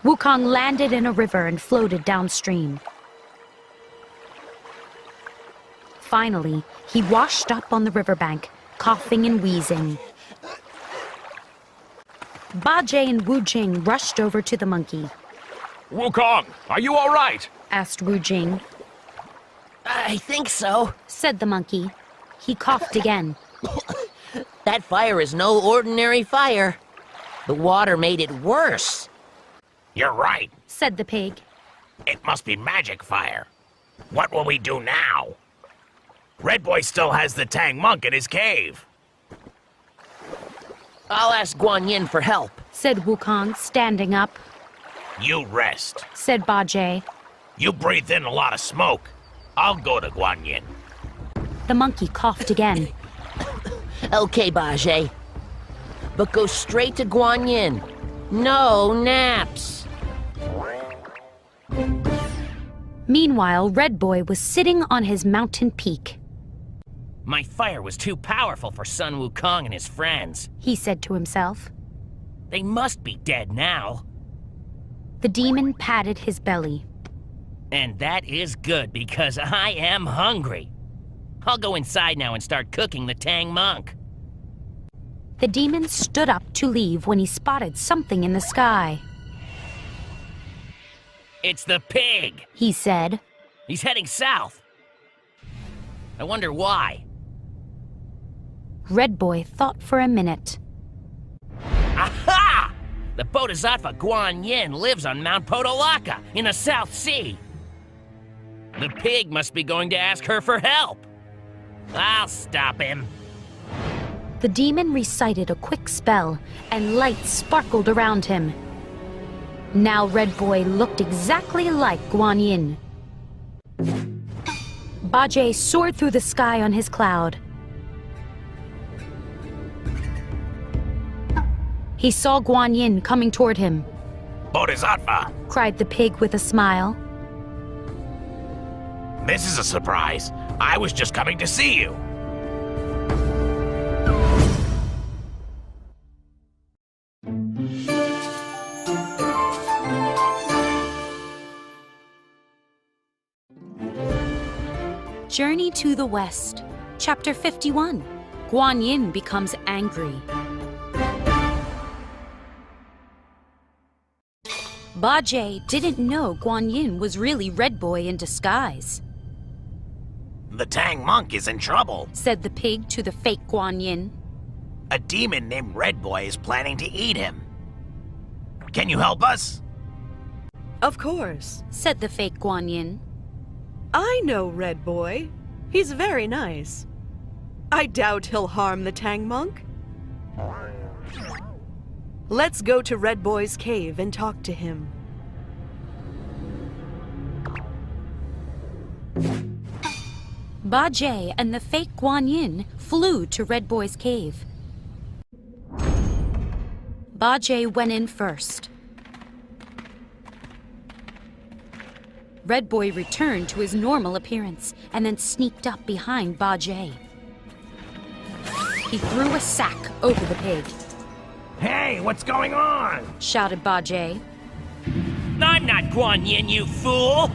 Speaker 1: Wukong landed in a river and floated downstream. Finally, he washed up on the riverbank, coughing and wheezing. Bajie and Wu Jing rushed over to the monkey.
Speaker 5: Wukong, are you all right?
Speaker 1: Asked Wu Jing.
Speaker 4: I think so,
Speaker 1: said the monkey. He coughed again.
Speaker 4: That fire is no ordinary fire. The water made it worse.
Speaker 3: You're right,
Speaker 1: said the pig.
Speaker 3: It must be magic fire. What will we do now? Red Boy still has the Tang Monk in his cave.
Speaker 4: I'll ask Guan Yin for help,
Speaker 1: said Wukong, standing up.
Speaker 3: You rest,
Speaker 1: said Bajie.
Speaker 3: You breathed in a lot of smoke. I'll go to Guan Yin.
Speaker 1: The monkey coughed again.
Speaker 4: Okay, Bajie. But go straight to Guan Yin. No naps.
Speaker 1: Meanwhile, Red Boy was sitting on his mountain peak.
Speaker 4: My fire was too powerful for Sun Wukong and his friends,
Speaker 1: he said to himself.
Speaker 4: They must be dead now.
Speaker 1: The demon patted his belly.
Speaker 4: And that is good because I am hungry. I'll go inside now and start cooking the Tang Monk.
Speaker 1: The demon stood up to leave when he spotted something in the sky.
Speaker 4: It's the pig,
Speaker 1: he said.
Speaker 4: He's heading south. I wonder why.
Speaker 1: Red Boy thought for a minute.
Speaker 4: Aha! The Bodhisattva Guan Yin lives on Mount Podolaka in the South Sea. The pig must be going to ask her for help. I'll stop him.
Speaker 1: The demon recited a quick spell, and light sparkled around him. Now Red Boy looked exactly like Guan Yin. Bajie soared through the sky on his cloud. He saw Guan Yin coming toward him.
Speaker 3: Bodhisattva,
Speaker 1: cried the pig with a smile.
Speaker 3: This is a surprise. I was just coming to see you.
Speaker 1: Journey to the West, Chapter 51. Guan Yin becomes angry. Ba Jie didn't know Guan Yin was really Red Boy in disguise,
Speaker 3: The Tang Monk is in trouble.
Speaker 1: said the pig to the fake Guan Yin.
Speaker 3: A demon named Red Boy is planning to eat him. Can you help us?
Speaker 7: Of course.
Speaker 1: Said the fake Guan Yin.
Speaker 7: I know Red Boy. He's very nice. I doubt he'll harm the Tang Monk. Let's go to Red Boy's cave and talk to him.
Speaker 1: Ba Jie and the fake Guan Yin flew to Red Boy's cave. Ba Jie went in first. Red Boy returned to his normal appearance and then sneaked up behind Ba Jie. He threw a sack over the pig.
Speaker 3: Hey, what's going on?
Speaker 1: Shouted Ba Jie.
Speaker 4: I'm not Guan Yin, you fool!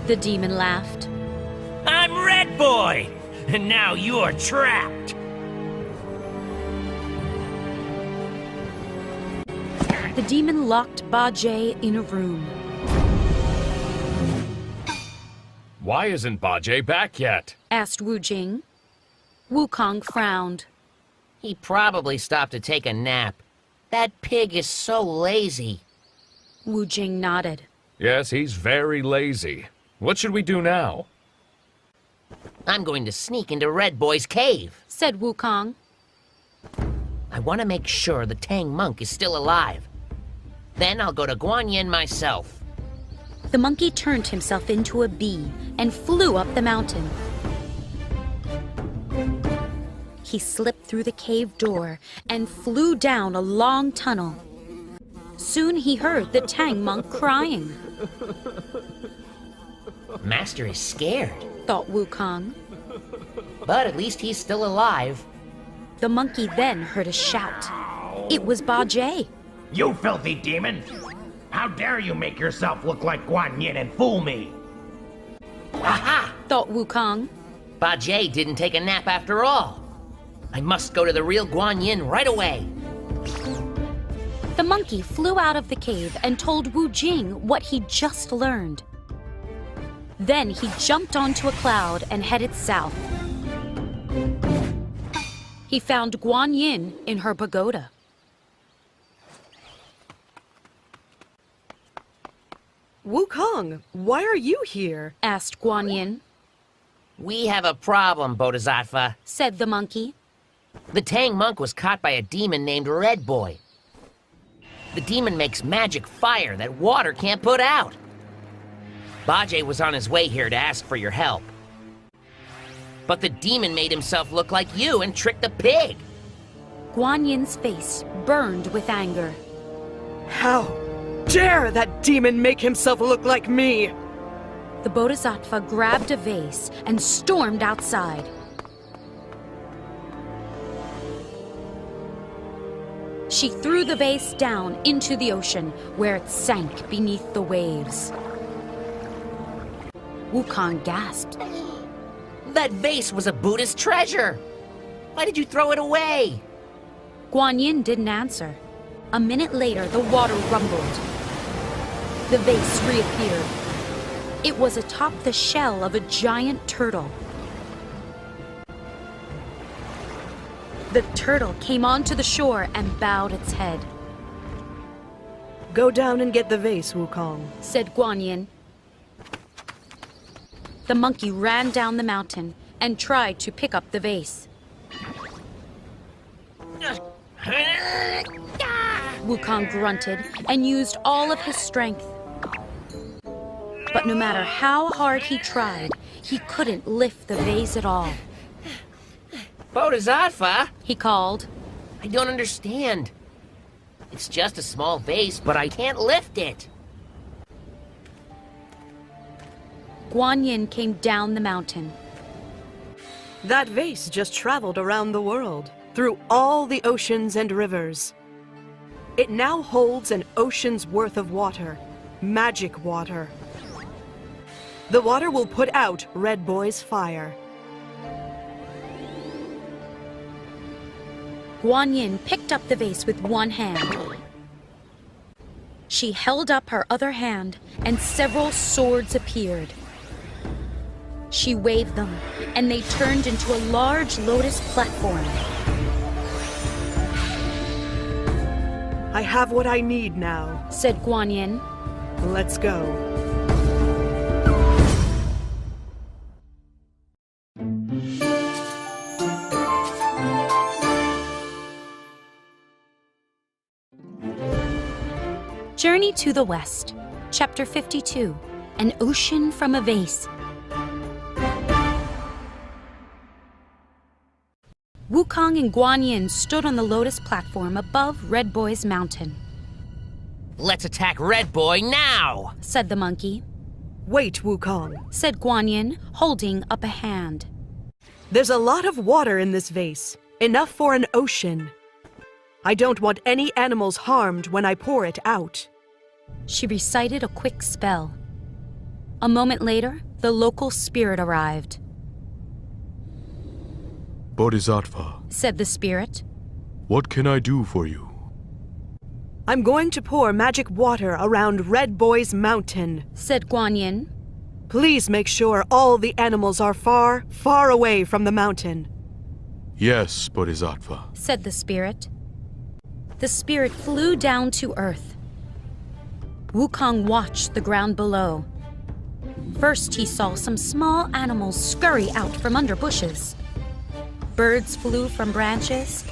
Speaker 1: The demon laughed.
Speaker 4: I'm Red Boy, and now you're trapped.
Speaker 1: The demon locked Ba Jie in a room.
Speaker 5: Why isn't Ba Jie back yet?
Speaker 1: Asked Wu Jing. Wukong frowned.
Speaker 4: He probably stopped to take a nap. That pig is so lazy.
Speaker 1: Wu Jing nodded.
Speaker 5: Yes, he's very lazy. What should we do now?
Speaker 4: I'm going to sneak into Red Boy's cave.
Speaker 1: Said Wukong.
Speaker 4: I want to make sure the Tang Monk is still alive. Then I'll go to Guan Yin myself.
Speaker 1: The monkey turned himself into a bee and flew up the mountain. He slipped through the cave door and flew down a long tunnel. Soon he heard the Tang Monk crying.
Speaker 4: Master is scared,
Speaker 1: Thought Wukong.
Speaker 4: but at least he's still alive.
Speaker 1: The monkey then heard a shout. It was Ba Jie.
Speaker 3: You filthy demon! How dare you make yourself look like Guan Yin and fool me?
Speaker 4: Aha!
Speaker 1: Thought Wukong.
Speaker 4: Ba Jie didn't take a nap after all. I must go to the real Guan Yin right away.
Speaker 1: The monkey flew out of the cave and told Wu Jing what he'd just learned. Then he jumped onto a cloud and headed south. He found Guan Yin in her pagoda.
Speaker 7: Wukong, why are you here?
Speaker 1: Asked Guan Yin.
Speaker 4: We have a problem, Bodhisattva.
Speaker 1: Said the monkey.
Speaker 4: The Tang Monk was caught by a demon named Red Boy. The demon makes magic fire that water can't put out. Ba Jie was on his way here to ask for your help. But the demon made himself look like you and tricked the pig.
Speaker 1: Guan Yin's face burned with anger.
Speaker 7: How dare that demon make himself look like me?
Speaker 1: The Bodhisattva grabbed a vase and stormed outside. She threw the vase down into the ocean, where it sank beneath the waves. Wukong gasped.
Speaker 4: That vase was a Buddhist treasure. Why did you throw it away?
Speaker 1: Guan Yin didn't answer. A minute later, the water rumbled. The vase reappeared. It was atop the shell of a giant turtle. The turtle came onto the shore and bowed its head.
Speaker 7: Go down and get the vase, Wukong.
Speaker 1: Said Guan Yin. The monkey ran down the mountain and tried to pick up the vase. Wukong grunted and used all of his strength. But no matter how hard he tried, he couldn't lift the vase at all.
Speaker 4: Bodhisattva?
Speaker 1: He called.
Speaker 4: I don't understand. It's just a small vase, but I can't lift it.
Speaker 1: Guan Yin came down the mountain.
Speaker 7: That vase just traveled around the world, through all the oceans and rivers. It now holds an ocean's worth of water, magic water. The water will put out Red Boy's fire.
Speaker 1: Guan Yin picked up the vase with one hand. She held up her other hand, and several swords appeared. She waved them, and they turned into a large lotus platform.
Speaker 7: I have what I need now,
Speaker 1: said Guan Yin.
Speaker 7: Let's go.
Speaker 1: Journey to the West, Chapter 52, An Ocean from a Vase. Wukong and Guan Yin stood on the lotus platform above Red Boy's mountain.
Speaker 4: Let's attack Red Boy now,
Speaker 1: said the monkey.
Speaker 7: Wait, Wukong,
Speaker 1: said Guan Yin, holding up a hand.
Speaker 7: There's a lot of water in this vase, enough for an ocean. I don't want any animals harmed when I pour it out.
Speaker 1: She recited a quick spell. A moment later, the local spirit arrived.
Speaker 2: Bodhisattva,
Speaker 1: said the spirit.
Speaker 2: What can I do for you?
Speaker 7: I'm going to pour magic water around Red Boy's mountain,
Speaker 1: said Guan Yin.
Speaker 7: Please make sure all the animals are far, far away from the mountain.
Speaker 2: Yes, Bodhisattva,
Speaker 1: said the spirit. The spirit flew down to earth. Wukong watched the ground below. First, he saw some small animals scurry out from under bushes. Birds flew from branches.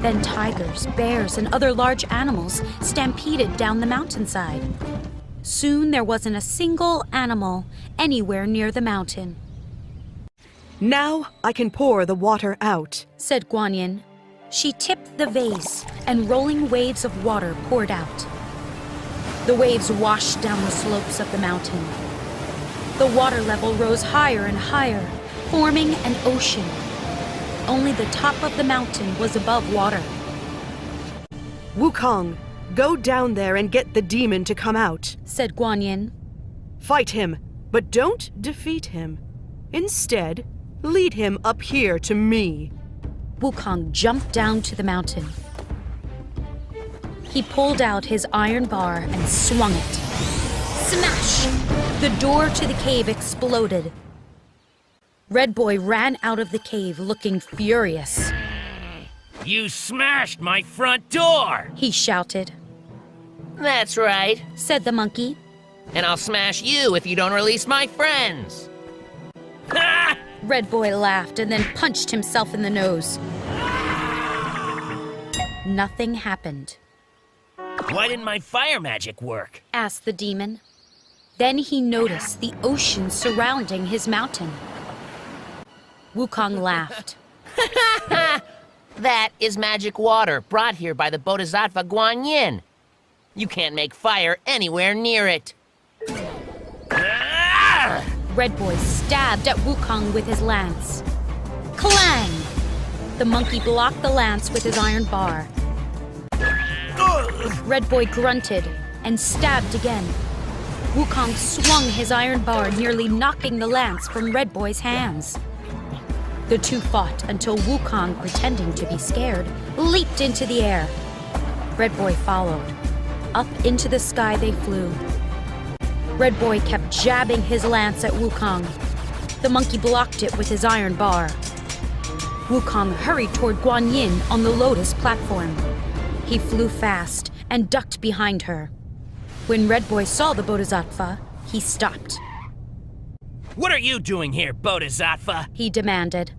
Speaker 1: Then tigers, bears, and other large animals stampeded down the mountainside. Soon there wasn't a single animal anywhere near the mountain.
Speaker 7: Now I can pour the water out,
Speaker 1: said Guan Yin. She tipped the vase, and rolling waves of water poured out. The waves washed down the slopes of the mountain. The water level rose higher and higher, forming an ocean. Only the top of the mountain was above water.
Speaker 7: Wukong, go down there and get the demon to come out,
Speaker 1: said Guan Yin.
Speaker 7: Fight him, but don't defeat him. Instead, lead him up here to me.
Speaker 1: Wukong jumped down to the mountain. He pulled out his iron bar and swung it. Smash! The door to the cave exploded. Red Boy ran out of the cave looking furious.
Speaker 4: You smashed my front door!
Speaker 1: He shouted.
Speaker 4: That's right,
Speaker 1: said the monkey.
Speaker 4: And I'll smash you if you don't release my friends. Ha!
Speaker 1: Red Boy laughed and then punched himself in the nose. Nothing happened.
Speaker 4: Why didn't my fire magic work?
Speaker 1: Asked the demon. Then he noticed the ocean surrounding his mountain. Wukong laughed.
Speaker 4: That is magic water brought here by the Bodhisattva Guan Yin. You can't make fire anywhere near it.
Speaker 1: Red Boy stabbed at Wukong with his lance. Clang! The monkey blocked the lance with his iron bar. Red Boy grunted and stabbed again. Wukong swung his iron bar, nearly knocking the lance from Red Boy's hands. The two fought until Wukong, pretending to be scared, leaped into the air. Red Boy followed. Up into the sky they flew. Red Boy kept jabbing his lance at Wukong. The monkey blocked it with his iron bar. Wukong hurried toward Guan Yin on the lotus platform. He flew fast and ducked behind her. When Red Boy saw the Bodhisattva, he stopped.
Speaker 4: What are you doing here, Bodhisattva?
Speaker 1: He demanded.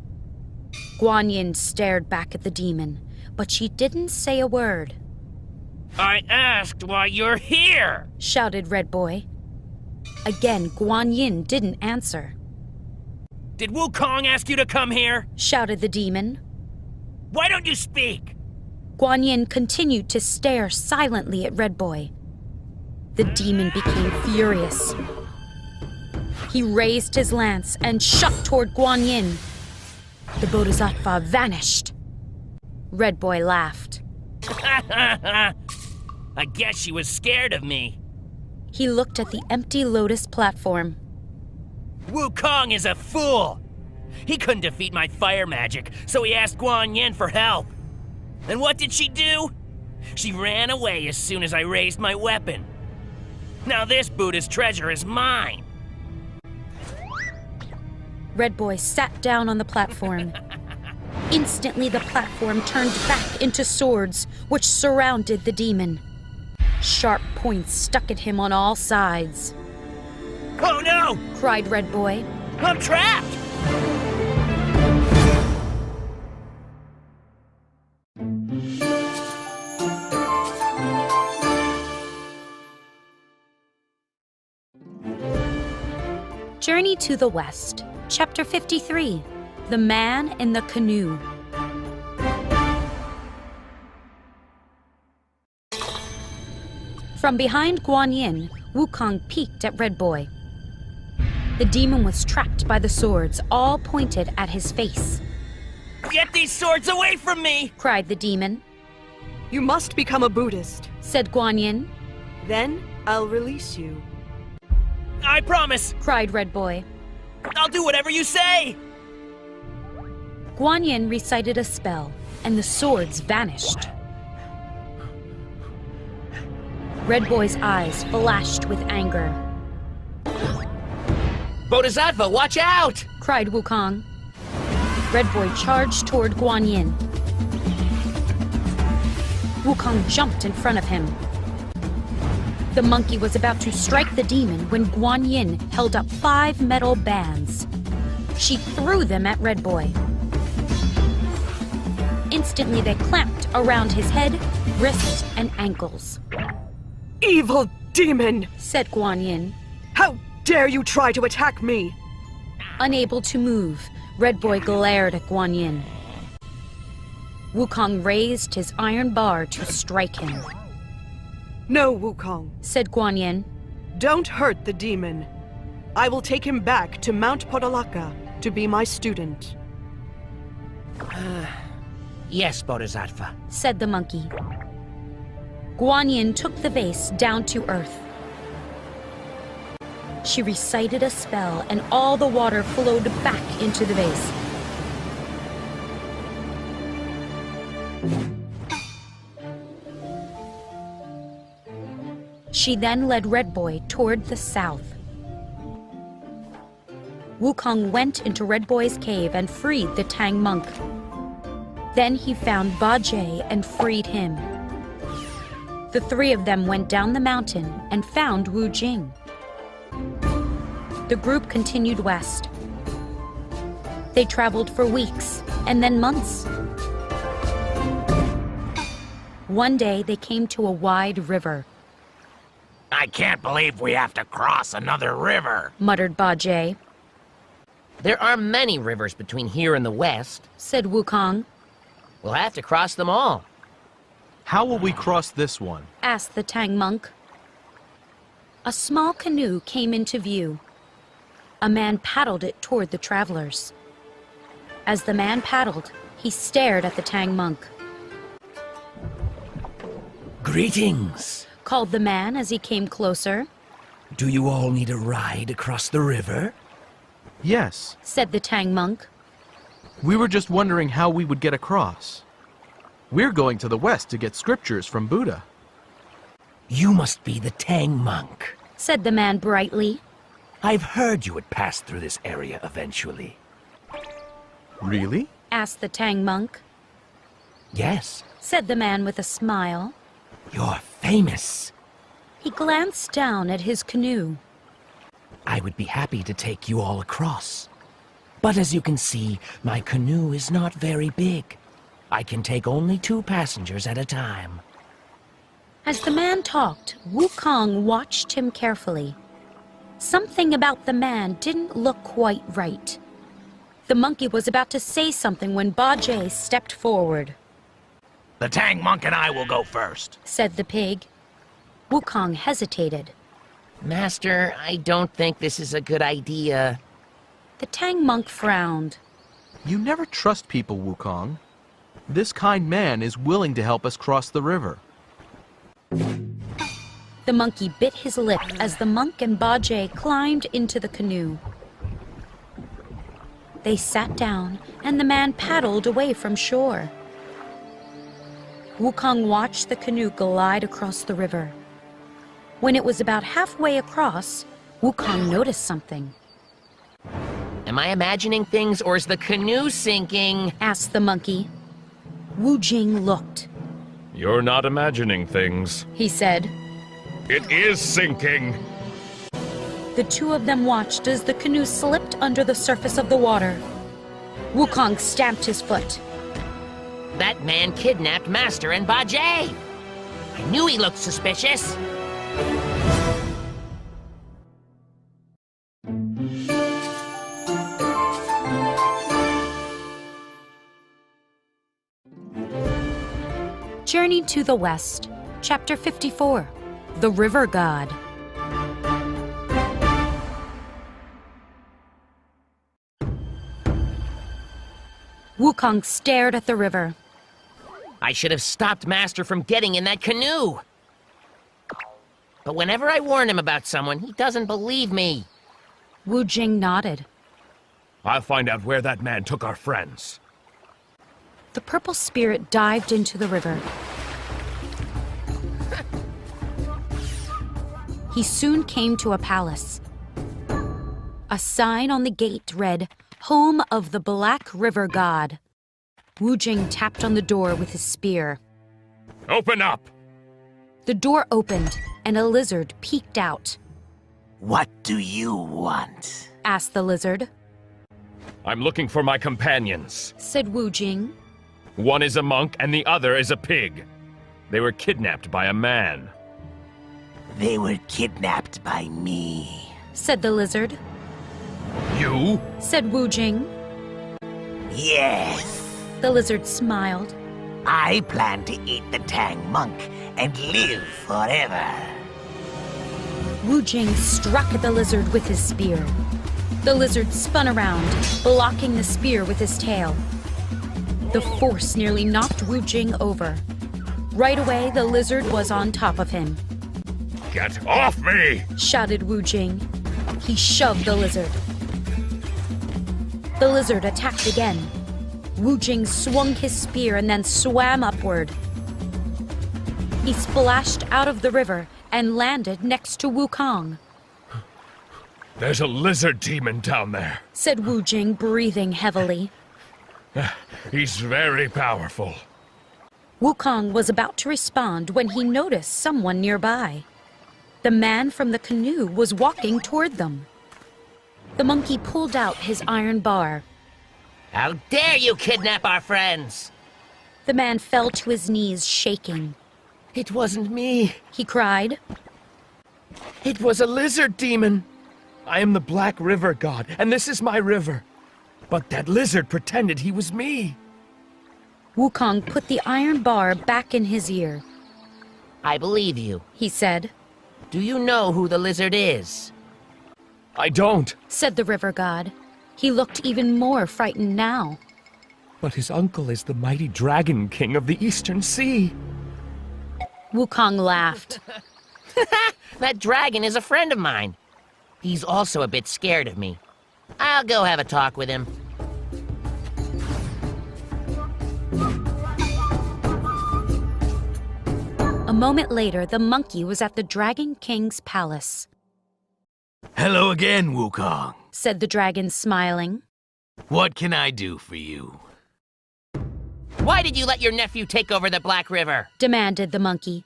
Speaker 1: Guan Yin stared back at the demon, but she didn't say a word.
Speaker 4: I asked why you're here,
Speaker 1: shouted Red Boy. Again, Guan Yin didn't answer.
Speaker 4: Did Wukong ask you to come here?
Speaker 1: Shouted the demon.
Speaker 4: Why don't you speak?
Speaker 1: Guan Yin continued to stare silently at Red Boy. The demon became furious. He raised his lance and shot toward Guan Yin. The Bodhisattva vanished. Red Boy laughed.
Speaker 4: I guess she was scared of me.
Speaker 1: He looked at the empty lotus platform.
Speaker 4: Wukong is a fool! He couldn't defeat my fire magic, so he asked Guan Yin for help. And what did she do? She ran away as soon as I raised my weapon. Now this Buddha's treasure is mine!
Speaker 1: Red Boy sat down on the platform. Instantly, the platform turned back into swords, which surrounded the demon. Sharp points stuck at him on all sides.
Speaker 4: Oh no!
Speaker 1: Cried Red Boy.
Speaker 4: I'm trapped!
Speaker 1: Journey to the West, Chapter 53, The Man in the Canoe. From behind Guan Yin, Wukong peeked at Red Boy. The demon was trapped by the swords, all pointed at his face.
Speaker 4: Get these swords away from me!
Speaker 1: Cried the demon.
Speaker 7: You must become a Buddhist,
Speaker 1: said Guan Yin.
Speaker 7: Then I'll release you.
Speaker 4: I promise!
Speaker 1: Cried Red Boy.
Speaker 4: I'll do whatever you say!
Speaker 1: Guan Yin recited a spell, and the swords vanished. Red Boy's eyes flashed with anger.
Speaker 4: Bodhisattva, watch out!
Speaker 1: Cried Wukong. Red Boy charged toward Guan Yin. Wukong jumped in front of him. The monkey was about to strike the demon when Guan Yin held up 5 metal bands. She threw them at Red Boy. Instantly, they clamped around his head, wrists, and ankles.
Speaker 7: Evil demon,
Speaker 1: said Guan Yin.
Speaker 7: How dare you try to attack me?
Speaker 1: Unable to move, Red Boy glared at Guan Yin. Wukong raised his iron bar to strike him.
Speaker 7: No, Wukong,
Speaker 1: said Guan Yin.
Speaker 7: Don't hurt the demon. I will take him back to Mount Podalaka to be my student.
Speaker 4: Yes, Bodhisattva,
Speaker 1: said the monkey. Guan Yin took the vase down to earth. She recited a spell, and all the water flowed back into the vase. She then led Red Boy toward the south. Wukong went into Red Boy's cave and freed the Tang monk. Then he found Bajie and freed him. The 3 of them went down the mountain and found Wu Jing. The group continued west. They traveled for weeks and then months. One day they came to a wide river.
Speaker 3: I can't believe we have to cross another river,
Speaker 1: muttered Bajie.
Speaker 4: There are many rivers between here and the west,
Speaker 1: said Wukong.
Speaker 4: We'll have to cross them all.
Speaker 9: How will we cross this one?
Speaker 1: Asked the Tang monk. A small canoe came into view. A man paddled it toward the travelers. As the man paddled, he stared at the Tang monk.
Speaker 13: Greetings,
Speaker 1: called the man as he came closer.
Speaker 13: Do you all need a ride across the river?
Speaker 9: Yes,
Speaker 1: said the Tang monk.
Speaker 9: We were just wondering how we would get across. We're going to the west to get scriptures from Buddha.
Speaker 13: You must be the Tang monk,
Speaker 1: said the man brightly.
Speaker 13: I've heard you would pass through this area eventually.
Speaker 9: Really?
Speaker 1: Asked the Tang monk.
Speaker 13: Yes,
Speaker 1: said the man with a smile.
Speaker 13: You're famous.
Speaker 1: He glanced down at his canoe.
Speaker 13: I would be happy to take you all across. But as you can see, my canoe is not very big. I can take only 2 passengers at a time.
Speaker 1: As the man talked, Wukong watched him carefully. Something about the man didn't look quite right. The monkey was about to say something when Bajie stepped forward.
Speaker 3: The Tang monk and I will go first,
Speaker 1: said the pig. Wukong hesitated.
Speaker 4: Master, I don't think this is a good idea.
Speaker 1: The Tang monk frowned.
Speaker 9: You never trust people, Wukong. This kind man is willing to help us cross the river.
Speaker 1: The monkey bit his lip as the monk and Bajie climbed into the canoe. They sat down, and the man paddled away from shore. Wukong watched the canoe glide across the river. When it was about halfway across, Wukong noticed something.
Speaker 4: Am I imagining things, or is the canoe sinking?
Speaker 1: Asked the monkey. Wu Jing looked.
Speaker 5: You're not imagining things.
Speaker 1: He said.
Speaker 5: It is sinking.
Speaker 1: The two of them watched as the canoe slipped under the surface of the water. Wukong stamped his foot.
Speaker 4: That man kidnapped Master and Bajie. I knew he looked suspicious.
Speaker 1: Journey to the West, Chapter 54, The River God. Wukong stared at the river.
Speaker 4: I should have stopped Master from getting in that canoe. But whenever I warn him about someone, he doesn't believe me.
Speaker 1: Wu Jing nodded.
Speaker 5: I'll find out where that man took our friends.
Speaker 1: The purple spirit dived into the river. He soon came to a palace. A sign on the gate read, "Home of the Black River God." Wu Jing tapped on the door with his spear.
Speaker 5: Open up!
Speaker 1: The door opened, and a lizard peeked out.
Speaker 11: What do you want?
Speaker 1: Asked the lizard.
Speaker 5: I'm looking for my companions.
Speaker 1: Said Wu Jing.
Speaker 5: One is a monk and the other is a pig. They were kidnapped by a man.
Speaker 11: They were kidnapped by me.
Speaker 1: Said the lizard.
Speaker 5: You?
Speaker 1: Said Wu Jing.
Speaker 11: Yes.
Speaker 1: The lizard smiled.
Speaker 11: I plan to eat the Tang monk and live forever.
Speaker 1: Wu Jing struck at the lizard with his spear. The lizard spun around, blocking the spear with his tail. The force nearly knocked Wu Jing over. Right away, the lizard was on top of him.
Speaker 5: Get off me!
Speaker 1: Shouted Wu Jing. He shoved the lizard. The lizard attacked again. Wu Jing swung his spear and then swam upward. He splashed out of the river and landed next to Wukong.
Speaker 5: There's a lizard demon down there.
Speaker 1: Said Wu Jing, breathing heavily.
Speaker 5: He's very powerful.
Speaker 1: Wukong was about to respond when he noticed someone nearby. The man from the canoe was walking toward them. The monkey pulled out his iron bar.
Speaker 4: How dare you kidnap our friends?
Speaker 1: The man fell to his knees, shaking.
Speaker 13: It wasn't me.
Speaker 1: He cried.
Speaker 13: It was a lizard demon. I am the Black River God, and this is my river. But that lizard pretended he was me.
Speaker 1: Wukong put the iron bar back in his ear.
Speaker 4: I believe you,
Speaker 1: he said.
Speaker 4: Do you know who the lizard is?
Speaker 13: I don't,
Speaker 1: said the river god. He looked even more frightened now.
Speaker 13: but his uncle is the mighty Dragon King of the Eastern Sea.
Speaker 1: Wukong laughed.
Speaker 4: That dragon is a friend of mine. He's also a bit scared of me. I'll go have a talk with him.
Speaker 1: A moment later, the monkey was at the Dragon King's palace.
Speaker 3: Hello again, Wukong,
Speaker 1: said the dragon, smiling.
Speaker 3: What can I do for you?
Speaker 4: Why did you let your nephew take over the Black River?
Speaker 1: Demanded the monkey.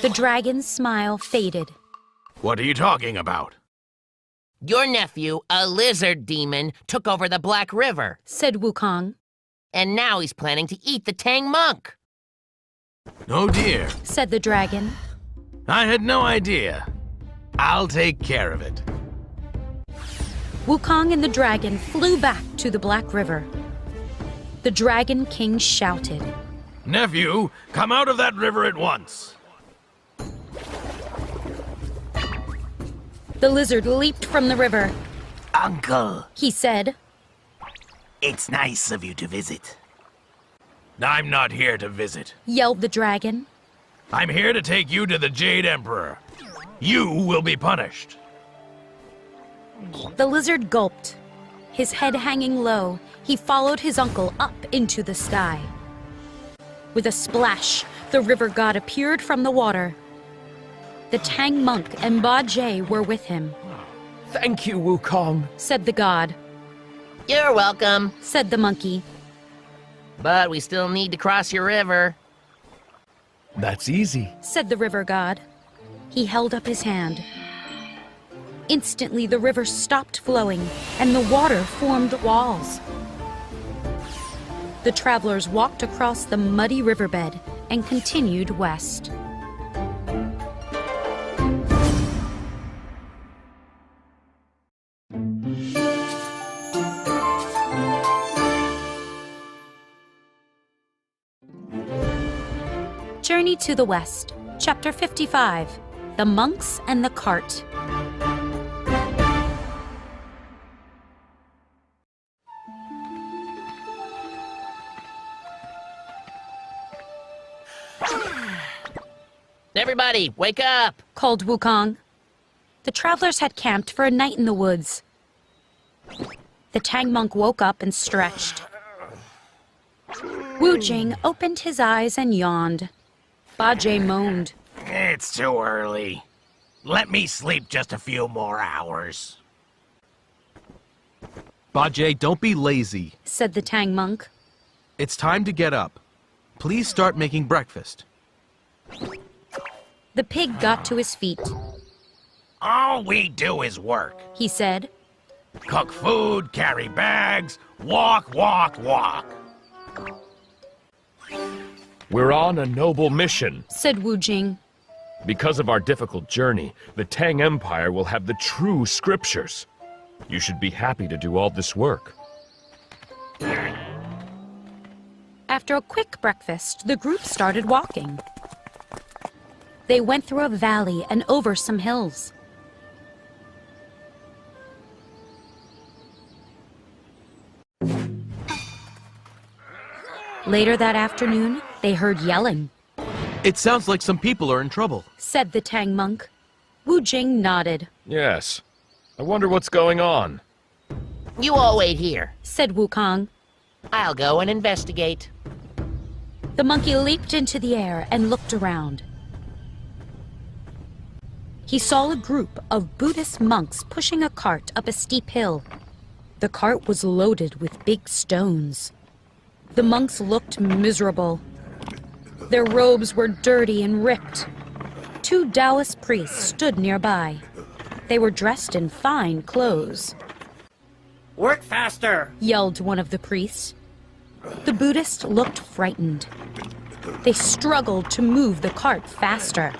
Speaker 1: The dragon's smile faded.
Speaker 3: What are you talking about?
Speaker 4: Your nephew, a lizard demon, took over the Black River,
Speaker 1: said Wukong.
Speaker 4: And now he's planning to eat the Tang monk.
Speaker 3: Oh dear,
Speaker 1: said the dragon.
Speaker 3: I had no idea. I'll take care of it.
Speaker 1: Wukong and the dragon flew back to the Black River. The Dragon King shouted,
Speaker 3: Nephew, come out of that river at once.
Speaker 1: The lizard leaped from the river.
Speaker 11: Uncle,
Speaker 1: he said.
Speaker 11: It's nice of you to visit.
Speaker 3: I'm not here to visit,
Speaker 1: Yelled the dragon.
Speaker 3: I'm here to take you to the Jade Emperor. You will be punished.
Speaker 1: The lizard gulped. His head hanging low, he followed his uncle up into the sky. With a splash, the river god appeared from the water. The Tang monk and Bajie were with him.
Speaker 5: Thank you, Wukong,
Speaker 1: said the god.
Speaker 4: You're welcome,
Speaker 1: said the monkey.
Speaker 4: but we still need to cross your river.
Speaker 5: That's easy,
Speaker 1: said the river god. He held up his hand. Instantly, the river stopped flowing, and the water formed walls. The travelers walked across the muddy riverbed and continued west. Journey to the West, Chapter 55, The Monks and the Cart.
Speaker 4: Everybody, wake up!
Speaker 1: Called Wukong. The travelers had camped for a night in the woods. The Tang monk woke up and stretched. Wu Jing opened his eyes and yawned. Bajie moaned.
Speaker 3: It's too early. Let me sleep just a few more hours.
Speaker 9: Bajie, don't be lazy,
Speaker 1: said the Tang monk.
Speaker 9: It's time to get up. Please start making breakfast.
Speaker 1: The pig got to his feet.
Speaker 3: All we do is work.
Speaker 1: He said.
Speaker 3: Cook food, carry bags, walk, walk, walk.
Speaker 5: We're on a noble mission,
Speaker 1: said Wu Jing.
Speaker 5: Because of our difficult journey, the Tang Empire will have the true scriptures. You should be happy to do all this work.
Speaker 1: After a quick breakfast, the group started walking. They went through a valley and over some hills. Later that afternoon, they heard yelling.
Speaker 9: It sounds like some people are in trouble,
Speaker 1: said the Tang monk. Wu Jing nodded.
Speaker 5: Yes. I wonder what's going on.
Speaker 4: You all wait here,
Speaker 1: said Wukong.
Speaker 4: I'll go and investigate.
Speaker 1: The monkey leaped into the air and looked around. He saw a group of Buddhist monks pushing a cart up a steep hill. The cart was loaded with big stones. The monks looked miserable. Their robes were dirty and ripped. Two Taoist priests stood nearby. They were dressed in fine clothes.
Speaker 11: Work faster!
Speaker 1: Yelled one of the priests. The Buddhist looked frightened. They struggled to move the cart faster.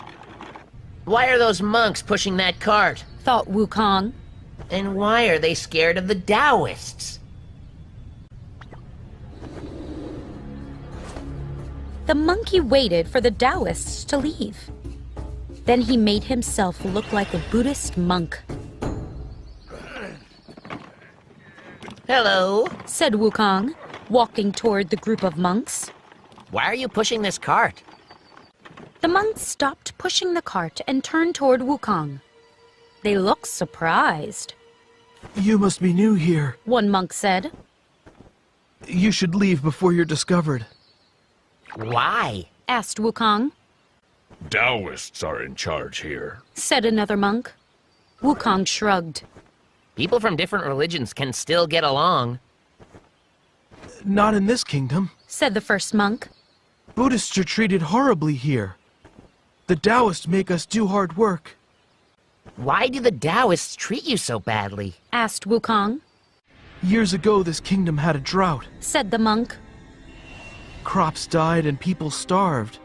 Speaker 4: Why are those monks pushing that cart?
Speaker 1: Thought Wukong.
Speaker 4: And why are they scared of the Taoists?
Speaker 1: The monkey waited for the Taoists to leave. Then he made himself look like a Buddhist monk.
Speaker 4: Hello,
Speaker 1: said Wukong, walking toward the group of monks.
Speaker 4: Why are you pushing this cart?
Speaker 1: The monks stopped pushing the cart and turned toward Wukong. They looked surprised.
Speaker 9: You must be new here,
Speaker 1: one monk said.
Speaker 9: You should leave before you're discovered.
Speaker 4: Why?
Speaker 1: Asked Wukong.
Speaker 5: Taoists are in charge here,
Speaker 1: said another monk. Wukong shrugged.
Speaker 4: People from different religions can still get along.
Speaker 9: Not in this kingdom,
Speaker 1: said the first monk.
Speaker 9: Buddhists are treated horribly here. The Taoists make us do hard work.
Speaker 4: Why do the Taoists treat you so badly?
Speaker 1: Asked Wukong.
Speaker 9: Years ago, this kingdom had a drought,
Speaker 1: said the monk.
Speaker 9: Crops died and people starved.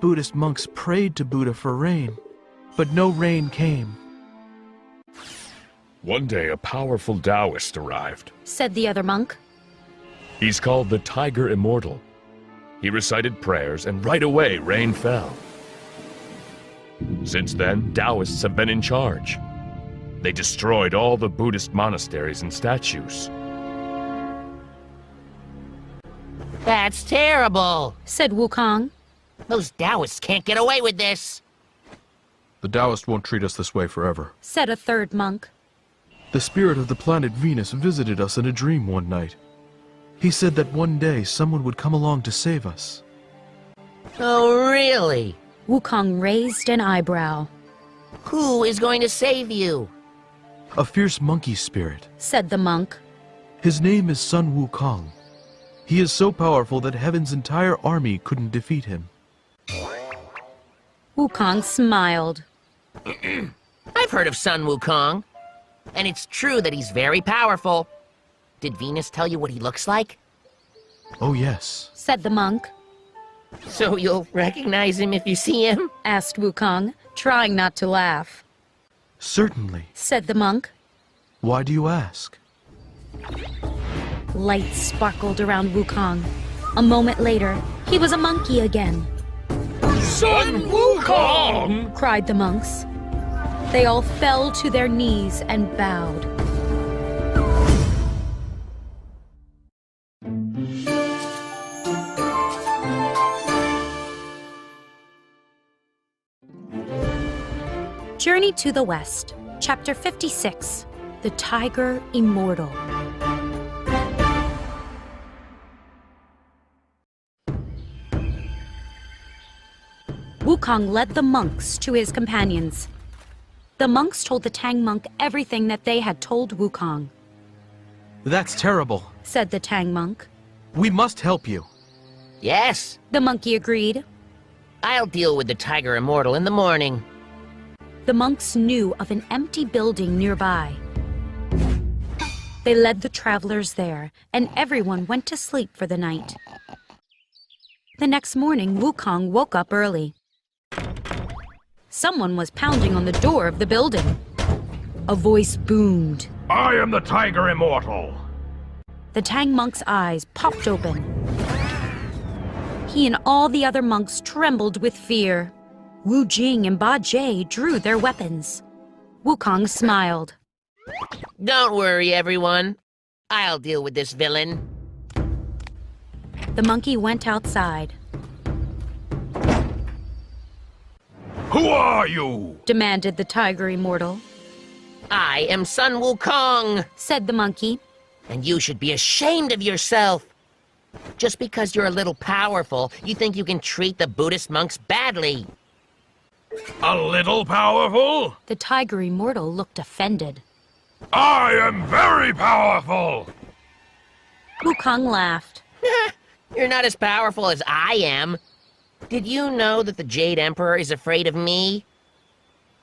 Speaker 9: Buddhist monks prayed to Buddha for rain, but no rain came.
Speaker 5: One day, a powerful Taoist arrived,
Speaker 1: said the other monk.
Speaker 5: He's called the Tiger Immortal. He recited prayers, and right away, rain fell. Since then, Taoists have been in charge. They destroyed all the Buddhist monasteries and statues.
Speaker 4: That's terrible,
Speaker 1: said Wukong.
Speaker 4: Those Taoists can't get away with this.
Speaker 2: The Taoist won't treat us this way forever.
Speaker 1: Said a third monk.
Speaker 2: The spirit of the planet Venus visited us in a dream one night. He said that one day someone would come along to save us.
Speaker 4: Oh, really?
Speaker 1: Wukong raised an eyebrow.
Speaker 4: Who is going to save you?
Speaker 2: A fierce monkey spirit.
Speaker 1: Said the monk.
Speaker 2: His name is Sun Wukong. He is so powerful that heaven's entire army couldn't defeat him.
Speaker 1: Wukong smiled.
Speaker 4: I've heard of Sun Wukong, and it's true that he's very powerful. Did Venus tell you what he looks like?
Speaker 2: Oh, yes.
Speaker 1: Said the monk.
Speaker 4: So you'll recognize him if you see him?
Speaker 1: Asked Wukong, trying not to laugh.
Speaker 2: Certainly.
Speaker 1: Said the monk.
Speaker 2: Why do you ask?
Speaker 1: Light sparkled around Wukong. A moment later, he was a monkey again.
Speaker 5: Sun Wukong!
Speaker 1: Cried the monks. They all fell to their knees and bowed. Journey to the West, Chapter 56, The Tiger Immortal. Wukong led the monks to his companions. The monks told the Tang monk everything that they had told Wukong.
Speaker 9: That's terrible,
Speaker 1: Said the Tang monk.
Speaker 9: We must help you.
Speaker 4: Yes,
Speaker 1: The monkey agreed.
Speaker 4: I'll deal with the Tiger Immortal in the morning.
Speaker 1: The monks knew of an empty building nearby. They led the travelers there, and everyone went to sleep for the night. The next morning, Wukong woke up early. Someone was pounding on the door of the building. A voice boomed.
Speaker 3: I am the Tiger Immortal.
Speaker 1: The Tang monk's eyes popped open. He and all the other monks trembled with fear. Wu Jing and Ba Jie drew their weapons. Wukong smiled.
Speaker 4: Don't worry, everyone. I'll deal with this villain.
Speaker 1: The monkey went outside.
Speaker 3: Who are you?
Speaker 1: Demanded the Tiger Immortal.
Speaker 4: I am Sun Wukong,
Speaker 1: Said the monkey.
Speaker 4: and you should be ashamed of yourself. Just because you're a little powerful, you think you can treat the Buddhist monks badly.
Speaker 3: A little powerful?
Speaker 1: The Tiger Immortal looked offended.
Speaker 3: I am very powerful!
Speaker 1: Wukong laughed.
Speaker 4: You're not as powerful as I am. Did you know that the Jade Emperor is afraid of me?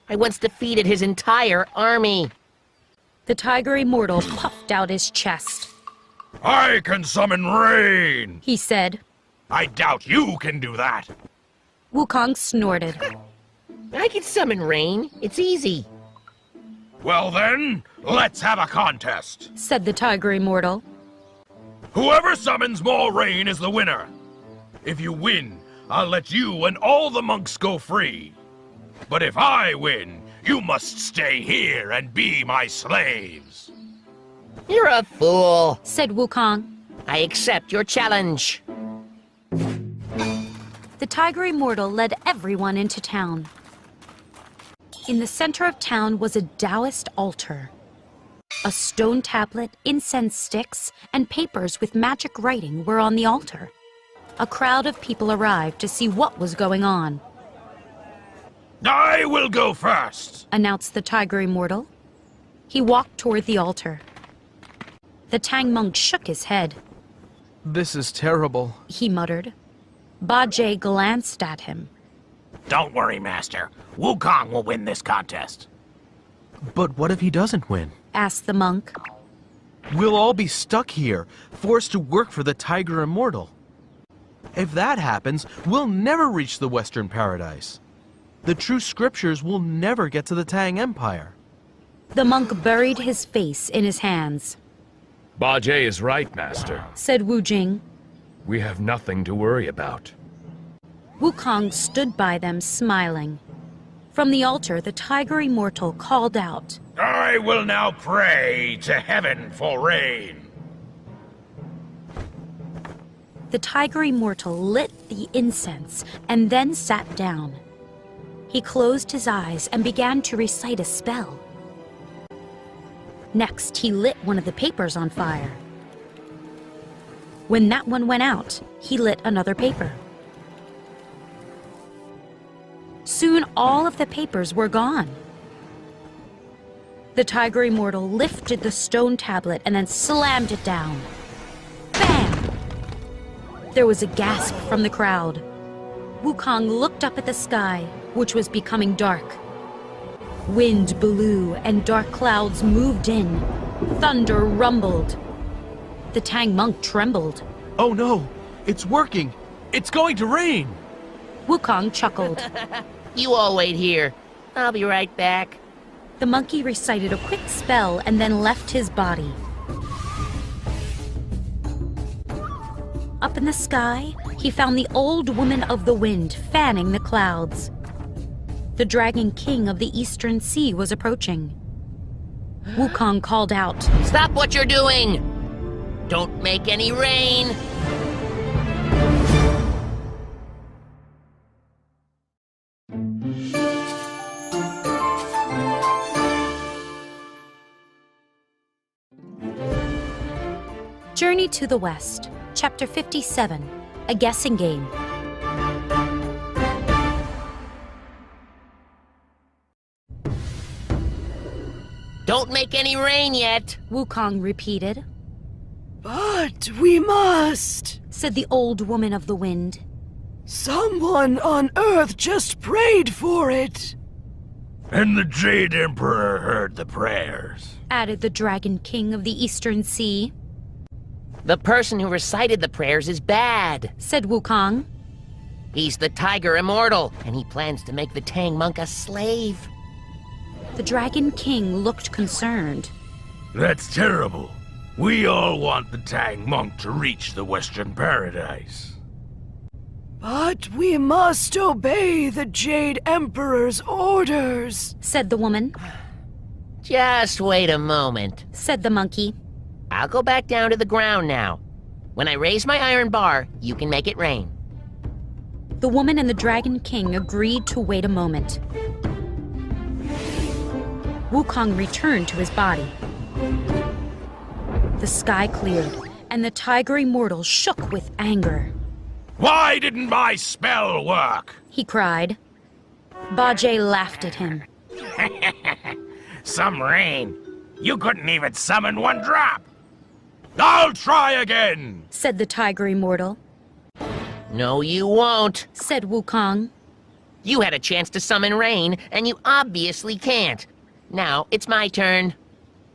Speaker 4: I once defeated his entire army.
Speaker 1: The Tiger Immortal puffed out his chest.
Speaker 3: I can summon rain!
Speaker 1: He said.
Speaker 3: I doubt you can do that.
Speaker 1: Wukong snorted.
Speaker 4: I can summon rain. It's easy.
Speaker 3: Well then, let's have a contest.
Speaker 1: Said the Tiger Immortal.
Speaker 3: Whoever summons more rain is the winner. If you win, I'll let you and all the monks go free. But if I win, you must stay here and be my slaves.
Speaker 4: You're a fool,
Speaker 1: Said Wukong.
Speaker 4: I accept your challenge.
Speaker 1: The Tiger Immortal led everyone into town. In the center of town was a Taoist altar. A stone tablet, incense sticks, and papers with magic writing were on the altar. A crowd of people arrived to see what was going on.
Speaker 3: I will go first,
Speaker 1: Announced the Tiger Immortal. He walked toward the altar. The Tang monk shook his head.
Speaker 9: This is terrible.
Speaker 1: He muttered. Ba Jie glanced at him.
Speaker 3: Don't worry, Master. Wukong will win this contest.
Speaker 9: But what if he doesn't win?
Speaker 1: Asked the monk.
Speaker 9: We'll all be stuck here, forced to work for the Tiger Immortal. If that happens, we'll never reach the Western Paradise. The true scriptures will never get to the Tang Empire.
Speaker 1: The monk buried his face in his hands.
Speaker 5: Ba Jie is right, Master.
Speaker 1: Said Wu Jing.
Speaker 5: We have nothing to worry about.
Speaker 1: Wukong stood by them, smiling. From the altar, the Tiger Immortal called out.
Speaker 3: I will now pray to heaven for rain.
Speaker 1: The tiger immortal lit the incense and then sat down. He closed his eyes and began to recite a spell. Next, he lit one of the papers on fire. When that one went out, he lit another paper. Soon all of the papers were gone. The tiger immortal lifted the stone tablet and then slammed it down. Bam! There was a gasp from the crowd. Wukong looked up at the sky, which was becoming dark. Wind blew and dark clouds moved in. Thunder rumbled. The Tang monk trembled.
Speaker 9: Oh no! It's working! It's going to rain!
Speaker 1: Wukong chuckled.
Speaker 4: You all wait here. I'll be right back.
Speaker 1: The monkey recited a quick spell and then left his body. Up in the sky, he found the old woman of the wind fanning the clouds. The Dragon King of the Eastern Sea was approaching. Wukong called out,
Speaker 4: Stop what you're doing! Don't make any rain!
Speaker 1: Journey to the West, Chapter 57, A Guessing Game.
Speaker 4: Don't make any rain yet!
Speaker 1: Wukong repeated.
Speaker 7: But we must,
Speaker 1: said the old woman of the wind.
Speaker 7: Someone on Earth just prayed for it.
Speaker 3: And the Jade Emperor heard the prayers,
Speaker 1: added the Dragon King of the Eastern Sea.
Speaker 4: The person who recited the prayers is bad,
Speaker 1: said Wukong.
Speaker 4: He's the Tiger Immortal, and he plans to make the Tang monk a slave.
Speaker 1: The Dragon King looked concerned.
Speaker 3: That's terrible. We all want the Tang monk to reach the Western Paradise.
Speaker 7: But we must obey the Jade Emperor's orders,
Speaker 1: said the woman.
Speaker 4: Just wait a moment,
Speaker 1: said the monkey.
Speaker 4: I'll go back down to the ground now. When I raise my iron bar, you can make it rain.
Speaker 1: The woman and the Dragon King agreed to wait a moment. Wukong returned to his body. The sky cleared, and the Tiger Immortal shook with anger.
Speaker 3: Why didn't my spell work?
Speaker 1: He cried. Bajie laughed at him.
Speaker 3: Some rain. You couldn't even summon one drop. I'll try again,
Speaker 1: said the Tiger Immortal.
Speaker 4: No, you won't,
Speaker 1: said Wukong.
Speaker 4: You had a chance to summon rain, and you obviously can't. Now it's my turn.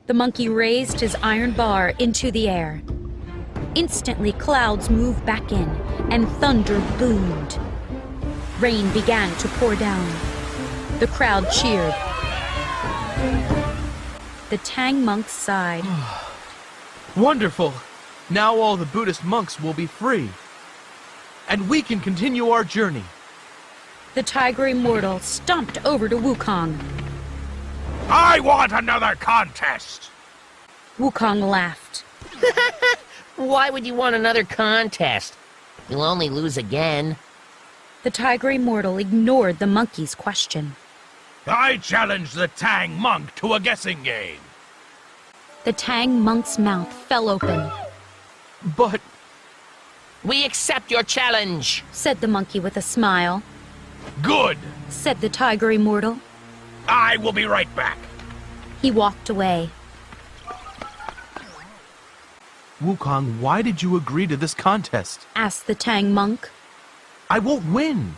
Speaker 1: The monkey raised his iron bar into the air. Instantly, clouds moved back in, and thunder boomed. Rain began to pour down. The crowd cheered. The Tang monk sighed.
Speaker 9: Wonderful! Now all the Buddhist monks will be free. And we can continue our journey.
Speaker 1: The Tiger Immortal stomped over to Wukong.
Speaker 3: I want another contest!
Speaker 1: Wukong laughed.
Speaker 4: Why would you want another contest? You'll only lose again.
Speaker 1: The Tiger Immortal ignored the monkey's question.
Speaker 3: I challenge the Tang monk to a guessing game.
Speaker 1: The Tang monk's mouth fell open.
Speaker 9: But...
Speaker 4: We accept your challenge,
Speaker 1: said the monkey with a smile.
Speaker 3: Good,
Speaker 1: said the Tiger Immortal.
Speaker 3: I will be right back.
Speaker 1: He walked away.
Speaker 9: Wukong, why did you agree to this contest?
Speaker 1: Asked the Tang monk.
Speaker 9: I won't win.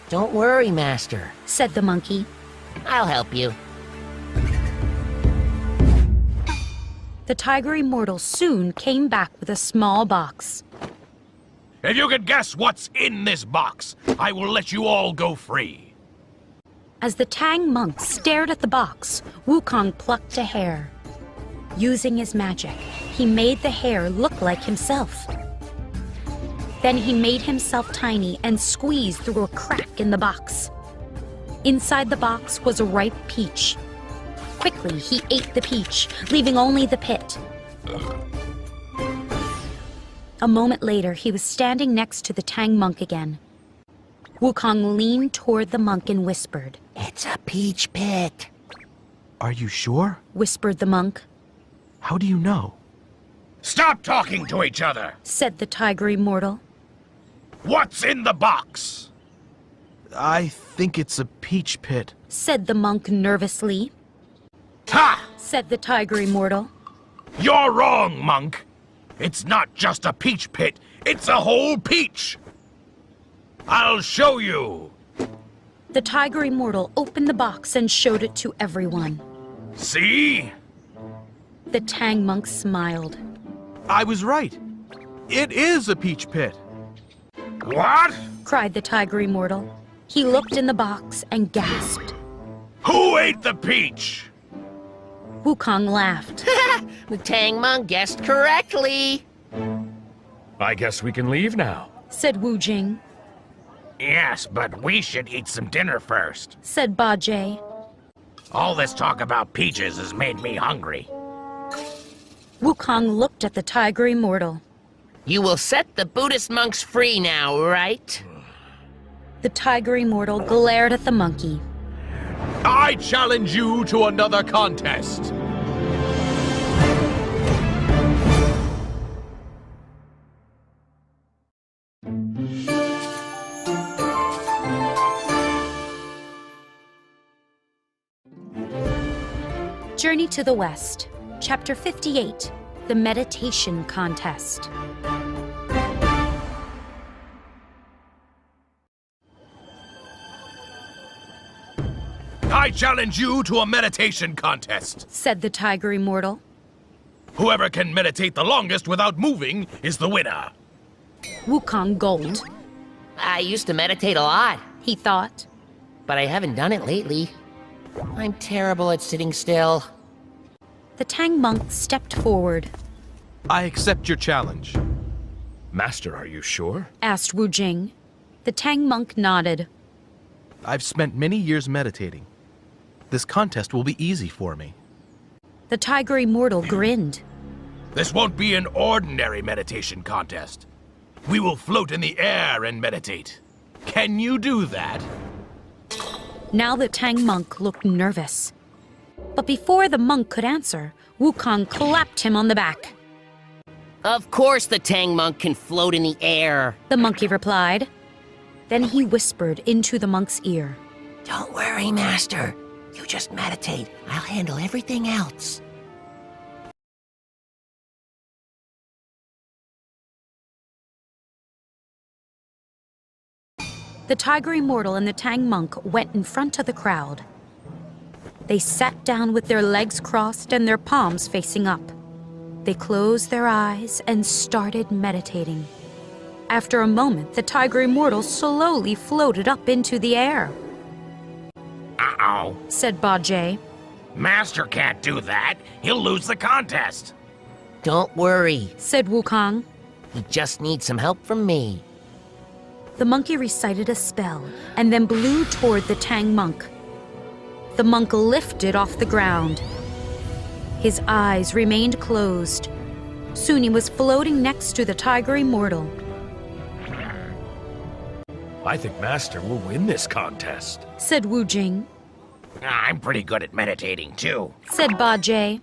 Speaker 4: Don't worry, Master,
Speaker 1: said the monkey.
Speaker 4: I'll help you.
Speaker 1: The Tiger Immortal soon came back with a small box.
Speaker 3: If you can guess what's in this box, I will let you all go free.
Speaker 1: As the Tang monk stared at the box, Wukong plucked a hair. Using his magic, he made the hair look like himself. Then he made himself tiny and squeezed through a crack in the box. Inside the box was a ripe peach. Quickly, he ate the peach, leaving only the pit. A moment later, he was standing next to the Tang monk again. Wukong leaned toward the monk and whispered.
Speaker 11: It's a peach pit.
Speaker 9: Are you sure?
Speaker 1: Whispered the monk.
Speaker 9: How do you know?
Speaker 3: Stop talking to each other!
Speaker 1: Said the tiger immortal.
Speaker 3: What's in the box?
Speaker 9: I think it's a peach pit.
Speaker 1: Said the monk nervously.
Speaker 3: Ha!
Speaker 1: Said the tiger immortal.
Speaker 3: You're wrong, monk. It's not just a peach pit, it's a whole peach. I'll show you.
Speaker 1: The tiger immortal opened the box and showed it to everyone.
Speaker 3: See?
Speaker 1: The Tang monk smiled.
Speaker 9: I was right. It is a peach pit.
Speaker 3: What?
Speaker 1: Cried the tiger immortal. He looked in the box and gasped.
Speaker 3: Who ate the peach?
Speaker 1: Wukong laughed.
Speaker 4: The Tang monk guessed correctly.
Speaker 5: I guess we can leave now.
Speaker 1: Said Wu Jing.
Speaker 3: Yes, but we should eat some dinner first.
Speaker 1: Said Ba Jie.
Speaker 3: All this talk about peaches has made me hungry.
Speaker 1: Wukong looked at the tiger immortal.
Speaker 4: You will set the Buddhist monks free now, right?
Speaker 1: The tiger immortal glared at the monkey.
Speaker 3: I challenge you to another contest.
Speaker 1: Journey to the West, Chapter 58, The Meditation Contest.
Speaker 3: I challenge you to a meditation contest.
Speaker 1: Said the tiger immortal.
Speaker 3: Whoever can meditate the longest without moving is the winner.
Speaker 1: Wukong gulped.
Speaker 4: I used to meditate a lot,
Speaker 1: He thought.
Speaker 4: but I haven't done it lately. I'm terrible at sitting still.
Speaker 1: The Tang monk stepped forward.
Speaker 9: I accept your challenge.
Speaker 5: Master, are you sure?
Speaker 1: Asked Wu Jing. The Tang monk nodded.
Speaker 9: I've spent many years meditating. This contest will be easy for me.
Speaker 1: The tiger immortal grinned.
Speaker 3: This won't be an ordinary meditation contest. We will float in the air and meditate. Can you do that?
Speaker 1: Now the Tang monk looked nervous. But before the monk could answer, Wukong clapped him on the back.
Speaker 4: Of course the Tang monk can float in the air.
Speaker 1: The monkey replied. Then he whispered into the monk's ear.
Speaker 11: Don't worry, Master. You just meditate. I'll handle everything else.
Speaker 1: The tiger immortal and the Tang monk went in front of the crowd. They sat down with their legs crossed and their palms facing up. They closed their eyes and started meditating. After a moment, the tiger immortal slowly floated up into the air.
Speaker 3: Uh-oh.
Speaker 1: Said Ba Jie.
Speaker 3: Master can't do that. He'll lose the contest.
Speaker 4: Don't worry.
Speaker 1: Said Wukong.
Speaker 4: He just needs some help from me.
Speaker 1: The monkey recited a spell and then blew toward the Tang monk. The monk lifted off the ground. His eyes remained closed. Soon he was floating next to the tiger immortal.
Speaker 5: I think Master will win this contest.
Speaker 1: Said Wu Jing.
Speaker 3: I'm pretty good at meditating, too.
Speaker 1: Said Ba Jie.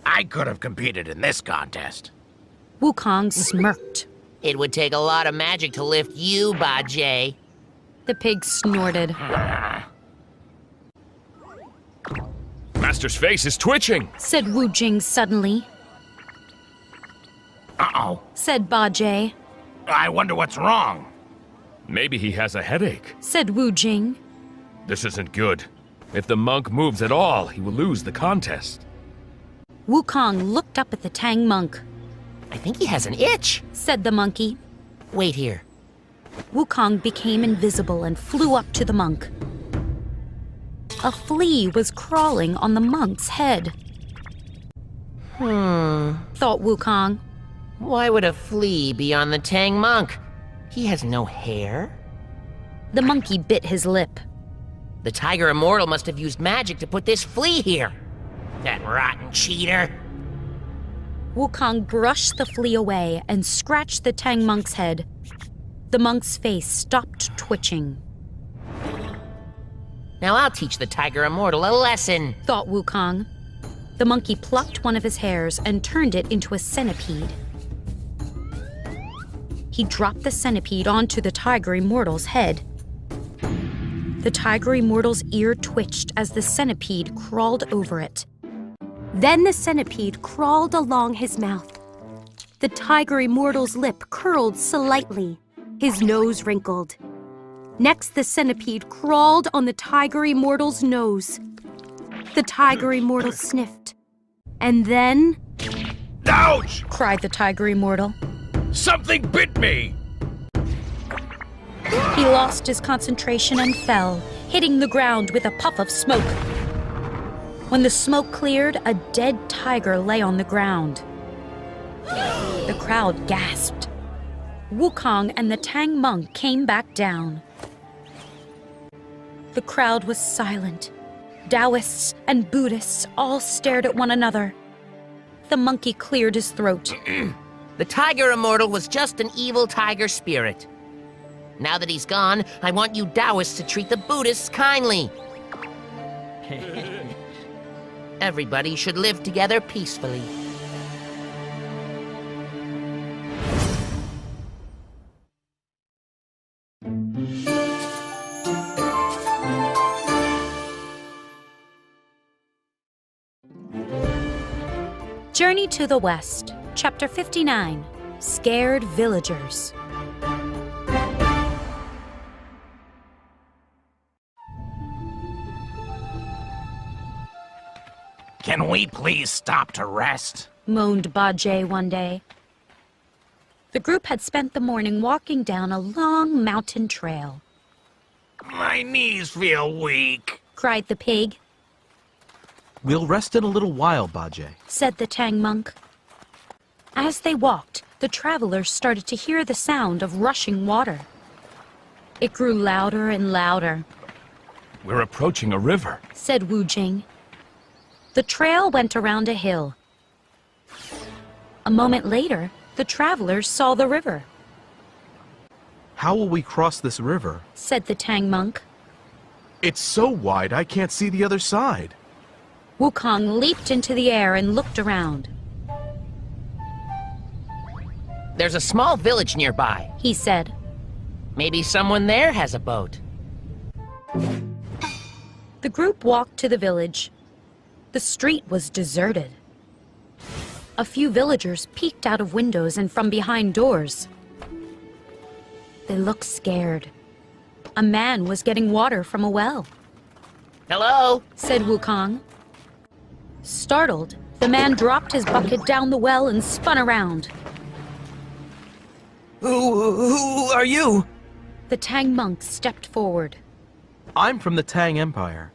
Speaker 3: I could have competed in this contest.
Speaker 1: Wukong smirked.
Speaker 4: It would take a lot of magic to lift you, Ba Jie.
Speaker 1: The pig snorted.
Speaker 5: Master's face is twitching.
Speaker 1: Said Wu Jing suddenly.
Speaker 3: Uh-oh.
Speaker 1: Said Ba Jie.
Speaker 3: I wonder what's wrong.
Speaker 5: Maybe he has a headache.
Speaker 1: Said Wu Jing.
Speaker 5: This isn't good. If the monk moves at all, he will lose the contest.
Speaker 1: Wukong looked up at the Tang monk.
Speaker 4: I think he has an itch.
Speaker 1: Said the monkey.
Speaker 4: Wait here.
Speaker 1: Wukong became invisible and flew up to the monk. A flea was crawling on the monk's head. Thought Wukong.
Speaker 4: Why would a flea be on the Tang monk? He has no hair.
Speaker 1: The monkey bit his lip.
Speaker 4: The tiger immortal must have used magic to put this flea here. That rotten cheater.
Speaker 1: Wukong brushed the flea away and scratched the Tang monk's head. The monk's face stopped twitching.
Speaker 4: Now I'll teach the Tiger Immortal a lesson,
Speaker 1: thought Wukong. The monkey plucked one of his hairs and turned it into a centipede. He dropped the centipede onto the Tiger Immortal's head. The Tiger Immortal's ear twitched as the centipede crawled over it. Then the centipede crawled along his mouth. The Tiger Immortal's lip curled slightly. His nose wrinkled. Next, the centipede crawled on the Tiger Immortal's nose. The Tiger Immortal sniffed. And then...
Speaker 3: Ouch!
Speaker 1: cried the Tiger Immortal.
Speaker 3: Something bit me!
Speaker 1: He lost his concentration and fell, hitting the ground with a puff of smoke. When the smoke cleared, a dead tiger lay on the ground. The crowd gasped. Wukong and the Tang monk came back down. The crowd was silent. Taoists and Buddhists all stared at one another. The monkey cleared his throat.
Speaker 4: The Tiger Immortal was just an evil tiger spirit. Now that he's gone, I want you Taoists to treat the Buddhists kindly. Everybody should live together peacefully.
Speaker 1: Journey to the West, Chapter 59, Scared Villagers.
Speaker 3: Can we please stop to rest?
Speaker 1: Moaned Bajie one day. The group had spent the morning walking down a long mountain trail.
Speaker 3: My knees feel weak,
Speaker 1: cried the pig.
Speaker 9: We'll rest in a little while, Bajie,
Speaker 1: said the Tang monk. As they walked, the travelers started to hear the sound of rushing water. It grew louder and louder.
Speaker 5: We're approaching a river,
Speaker 1: said Wu Jing. The trail went around a hill. A moment later, the travelers saw the river.
Speaker 9: How will we cross this river?
Speaker 1: Said the Tang monk.
Speaker 9: It's so wide I can't see the other side.
Speaker 1: Wukong leaped into the air and looked around.
Speaker 4: There's a small village nearby,
Speaker 1: he said.
Speaker 4: Maybe someone there has a boat.
Speaker 1: The group walked to the village. The street was deserted. A few villagers peeked out of windows and from behind doors. They looked scared. A man was getting water from a well.
Speaker 4: Hello,
Speaker 1: said Wukong. Startled, the man dropped his bucket down the well and spun around.
Speaker 13: Who are you?
Speaker 1: The Tang monk stepped forward.
Speaker 9: I'm from the Tang Empire.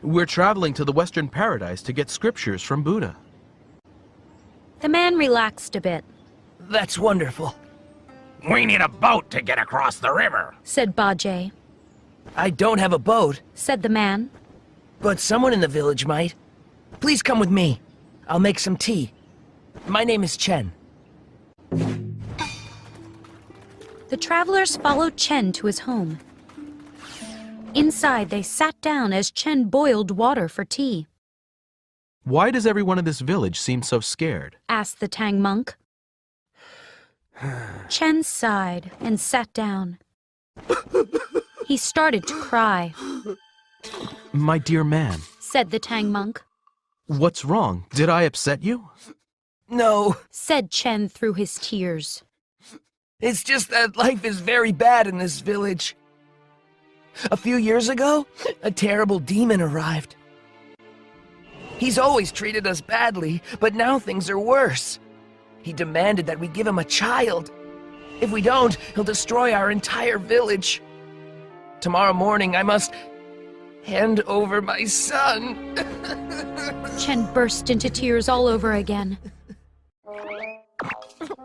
Speaker 9: We're traveling to the Western Paradise to get scriptures from Buddha.
Speaker 1: The man relaxed a bit.
Speaker 13: That's wonderful,
Speaker 3: We need a boat to get across the river,
Speaker 1: said Bajie.
Speaker 13: I don't have a boat,
Speaker 1: said the man.
Speaker 13: but someone in the village might. Please come with me. I'll make some tea. My name is Chen.
Speaker 1: The travelers followed Chen to his home. Inside, they sat down as Chen boiled water for tea.
Speaker 9: Why does everyone in this village seem so scared?
Speaker 1: Asked the Tang monk. Chen sighed and sat down. He started to cry.
Speaker 9: My dear man,
Speaker 1: said the Tang monk.
Speaker 9: What's wrong? Did I upset you?
Speaker 13: No,
Speaker 1: said Chen through his tears.
Speaker 13: it's just that life is very bad in this village. A few years ago, a terrible demon arrived. He's always treated us badly, but now things are worse. He demanded that we give him a child. If we don't, he'll destroy our entire village. Tomorrow morning, I must hand over my son.
Speaker 1: Chen burst into tears all over again.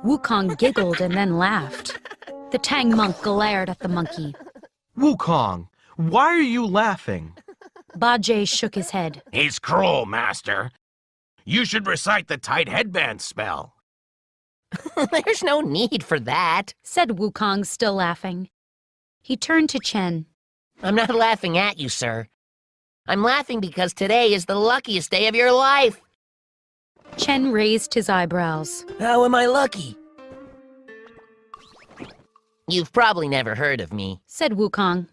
Speaker 1: Wukong giggled and then laughed. The Tang monk glared at the monkey.
Speaker 9: Wukong, why are you laughing?
Speaker 1: Bajie shook his head.
Speaker 3: He's cruel, Master. You should recite the tight headband spell.
Speaker 4: There's no need for that,
Speaker 1: said Wukong, still laughing. He turned to Chen.
Speaker 4: I'm not laughing at you, sir. I'm laughing because today is the luckiest day of your life.
Speaker 1: Chen raised his eyebrows.
Speaker 13: How am I lucky?
Speaker 4: You've probably never heard of me,
Speaker 1: said Wukong.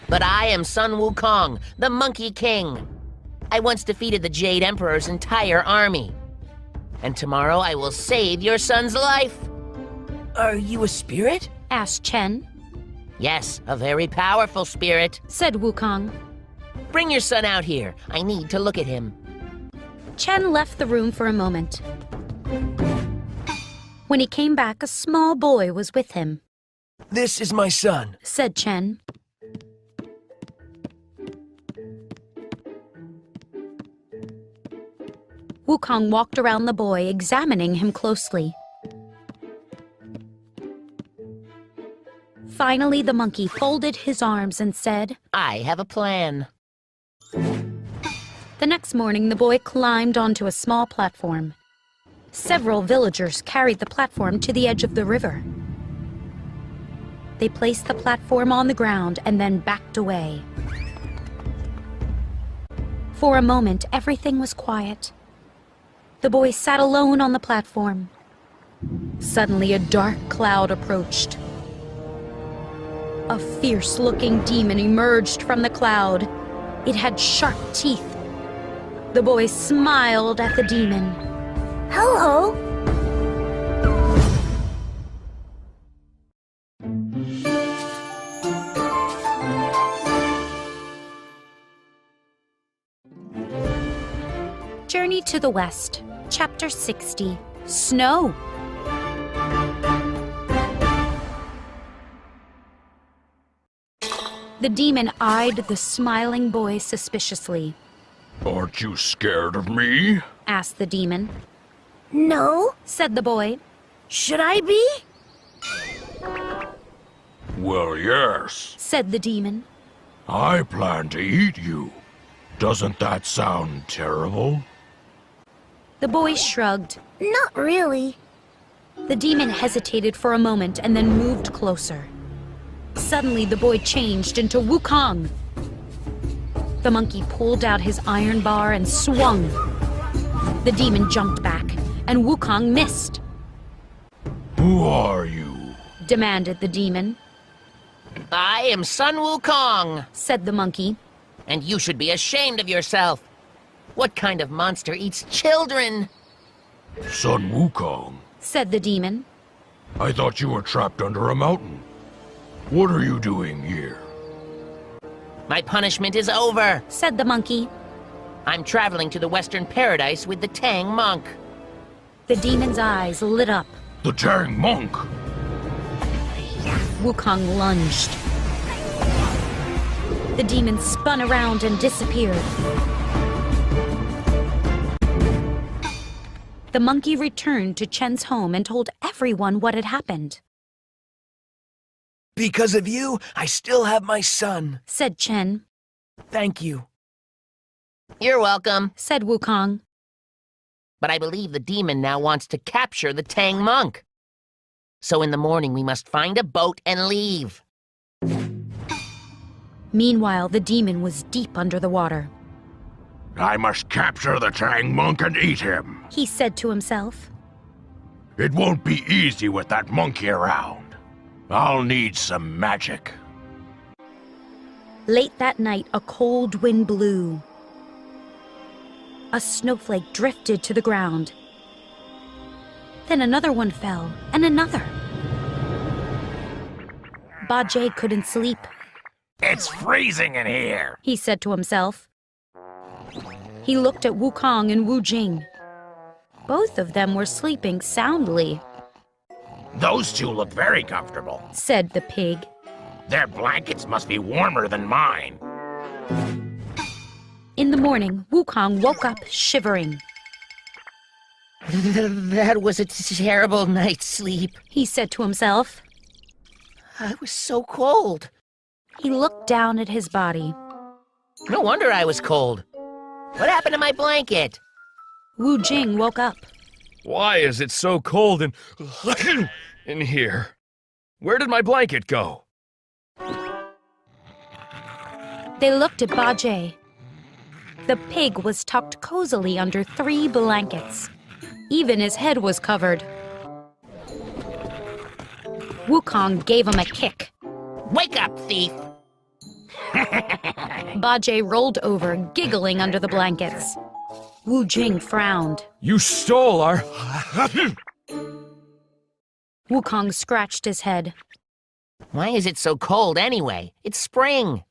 Speaker 4: But I am Sun Wukong, the Monkey King. I once defeated the Jade Emperor's entire army. And tomorrow I will save your son's life.
Speaker 13: Are you a spirit?
Speaker 1: Asked Chen.
Speaker 4: Yes, a very powerful spirit,
Speaker 1: said Wukong.
Speaker 4: Bring your son out here. I need to look at him.
Speaker 1: Chen left the room for a moment. When he came back, a small boy was with him.
Speaker 13: This is my son,
Speaker 1: said Chen. Wukong walked around the boy, examining him closely. Finally, the monkey folded his arms and said,
Speaker 4: I have a plan.
Speaker 1: The next morning, the boy climbed onto a small platform. Several villagers carried the platform to the edge of the river. They placed the platform on the ground and then backed away. For a moment, everything was quiet. The boy sat alone on the platform. Suddenly, a dark cloud approached. A fierce-looking demon emerged from the cloud. It had sharp teeth. The boy smiled at the demon.
Speaker 10: Hello.
Speaker 1: Journey to the West, Chapter 60, Snow. The demon eyed the smiling boy suspiciously.
Speaker 5: Aren't you scared of me?
Speaker 1: Asked the demon.
Speaker 10: No,
Speaker 1: said the boy.
Speaker 10: Should I be?
Speaker 5: Well, yes,
Speaker 1: said the demon.
Speaker 5: I plan to eat you. Doesn't that sound terrible?
Speaker 1: The boy shrugged.
Speaker 10: Not really.
Speaker 1: The demon hesitated for a moment and then moved closer. Suddenly, the boy changed into Wukong. The monkey pulled out his iron bar and swung. The demon jumped back, and Wukong missed.
Speaker 5: Who are you?
Speaker 1: Demanded the demon.
Speaker 4: I am Sun Wukong,
Speaker 1: said the monkey.
Speaker 4: And you should be ashamed of yourself. What kind of monster eats children?
Speaker 5: Sun Wukong,
Speaker 1: said the demon.
Speaker 5: I thought you were trapped under a mountain. What are you doing here?
Speaker 4: My punishment is over,
Speaker 1: said the monkey.
Speaker 4: I'm traveling to the Western Paradise with the Tang Monk.
Speaker 1: The demon's eyes lit up.
Speaker 5: The Tang Monk?
Speaker 1: Wukong lunged. The demon spun around and disappeared. The monkey returned to Chen's home and told everyone what had happened.
Speaker 13: Because of you, I still have my son,
Speaker 1: said Chen.
Speaker 13: Thank you.
Speaker 4: You're welcome,
Speaker 1: said Wukong.
Speaker 4: But I believe the demon now wants to capture the Tang Monk. So in the morning we must find a boat and leave.
Speaker 1: Meanwhile, the demon was deep under the water.
Speaker 3: I must capture the Tang Monk and eat him,
Speaker 1: he said to himself.
Speaker 3: It won't be easy with that monkey around. I'll need some magic.
Speaker 1: Late that night, a cold wind blew. A snowflake drifted to the ground. Then another one fell, and another. Bajie couldn't sleep.
Speaker 3: It's freezing in here,
Speaker 1: he said to himself. He looked at Wukong and Wu Jing. Both of them were sleeping soundly.
Speaker 3: Those two look very comfortable,
Speaker 1: said the pig.
Speaker 3: Their blankets must be warmer than mine.
Speaker 1: In the morning, Wukong woke up shivering.
Speaker 4: That was a terrible night's sleep,
Speaker 1: he said to himself.
Speaker 4: I was so cold.
Speaker 1: He looked down at his body.
Speaker 4: No wonder I was cold. What happened to my blanket?
Speaker 1: Wu Jing woke up.
Speaker 5: Why is it so cold in here? Where did my blanket go?
Speaker 1: They looked at Bajie. The pig was tucked cozily under 3 blankets. Even his head was covered. Wukong gave him a kick.
Speaker 4: Wake up, thief!
Speaker 1: Bajie rolled over, giggling under the blankets. Wu Jing frowned.
Speaker 5: You stole our...
Speaker 1: Wukong scratched his head.
Speaker 4: Why is it so cold anyway? It's spring.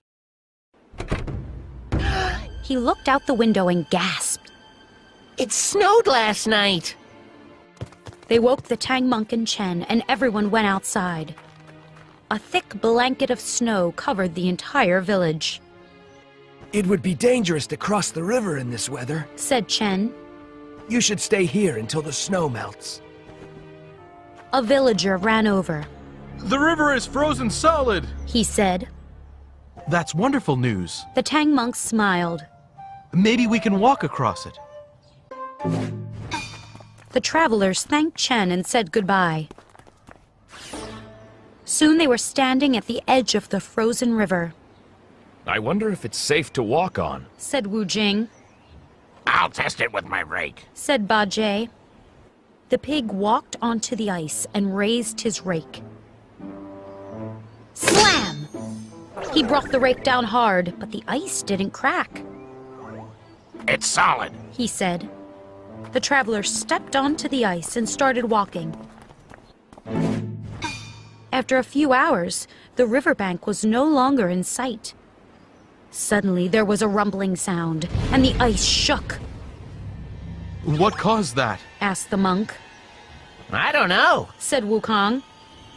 Speaker 1: He looked out the window and gasped.
Speaker 4: It snowed last night.
Speaker 1: They woke the Tang monk and Chen, and everyone went outside. A thick blanket of snow covered the entire village.
Speaker 13: It would be dangerous to cross the river in this weather,
Speaker 1: said Chen.
Speaker 13: You should stay here until the snow melts.
Speaker 1: A villager ran over.
Speaker 9: The river is frozen solid,
Speaker 1: he said.
Speaker 9: That's wonderful news.
Speaker 1: The Tang monk smiled.
Speaker 9: Maybe we can walk across it.
Speaker 1: The travelers thanked Chen and said goodbye. Soon they were standing at the edge of the frozen river.
Speaker 5: I wonder if it's safe to walk on,
Speaker 1: said Wu Jing.
Speaker 3: I'll test it with my rake,
Speaker 1: said Bajie. The pig walked onto the ice and raised his rake. Slam! He brought the rake down hard, but the ice didn't crack.
Speaker 3: It's solid,
Speaker 1: he said. The traveler stepped onto the ice and started walking. After a few hours, the riverbank was no longer in sight. Suddenly, there was a rumbling sound, and the ice shook.
Speaker 9: What caused that?
Speaker 1: Asked the monk.
Speaker 4: I don't know,
Speaker 1: said Wukong.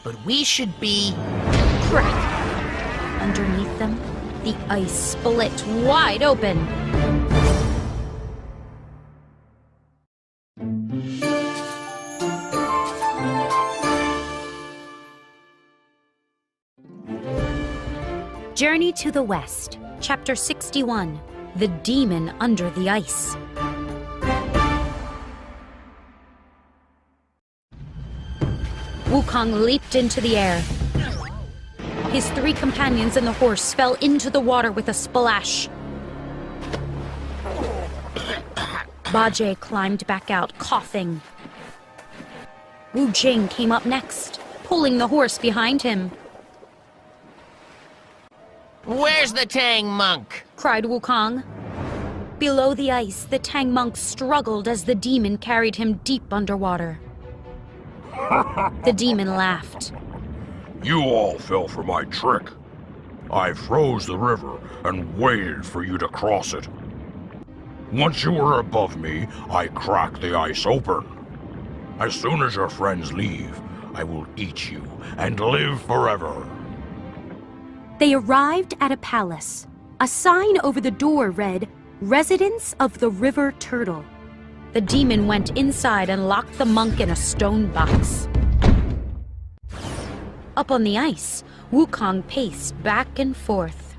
Speaker 4: But we should be...
Speaker 1: Crack! Underneath them, the ice split wide open. Journey to the West, Chapter 61, The Demon Under the Ice. Wukong leaped into the air. His 3 companions and the horse fell into the water with a splash. Bajie climbed back out, coughing. Wu Jing came up next, pulling the horse behind him.
Speaker 4: Where's the Tang monk?
Speaker 1: Cried Wukong. Below the ice, the Tang monk struggled as the demon carried him deep underwater. The demon laughed.
Speaker 8: You all fell for my trick. I froze the river and waited for you to cross it. Once you were above me, I cracked the ice open. As soon as your friends leave, I will eat you and live forever.
Speaker 1: They arrived at a palace. A sign over the door read, Residence of the River Turtle. The demon went inside and locked the monk in a stone box. Up on the ice, Wukong paced back and forth.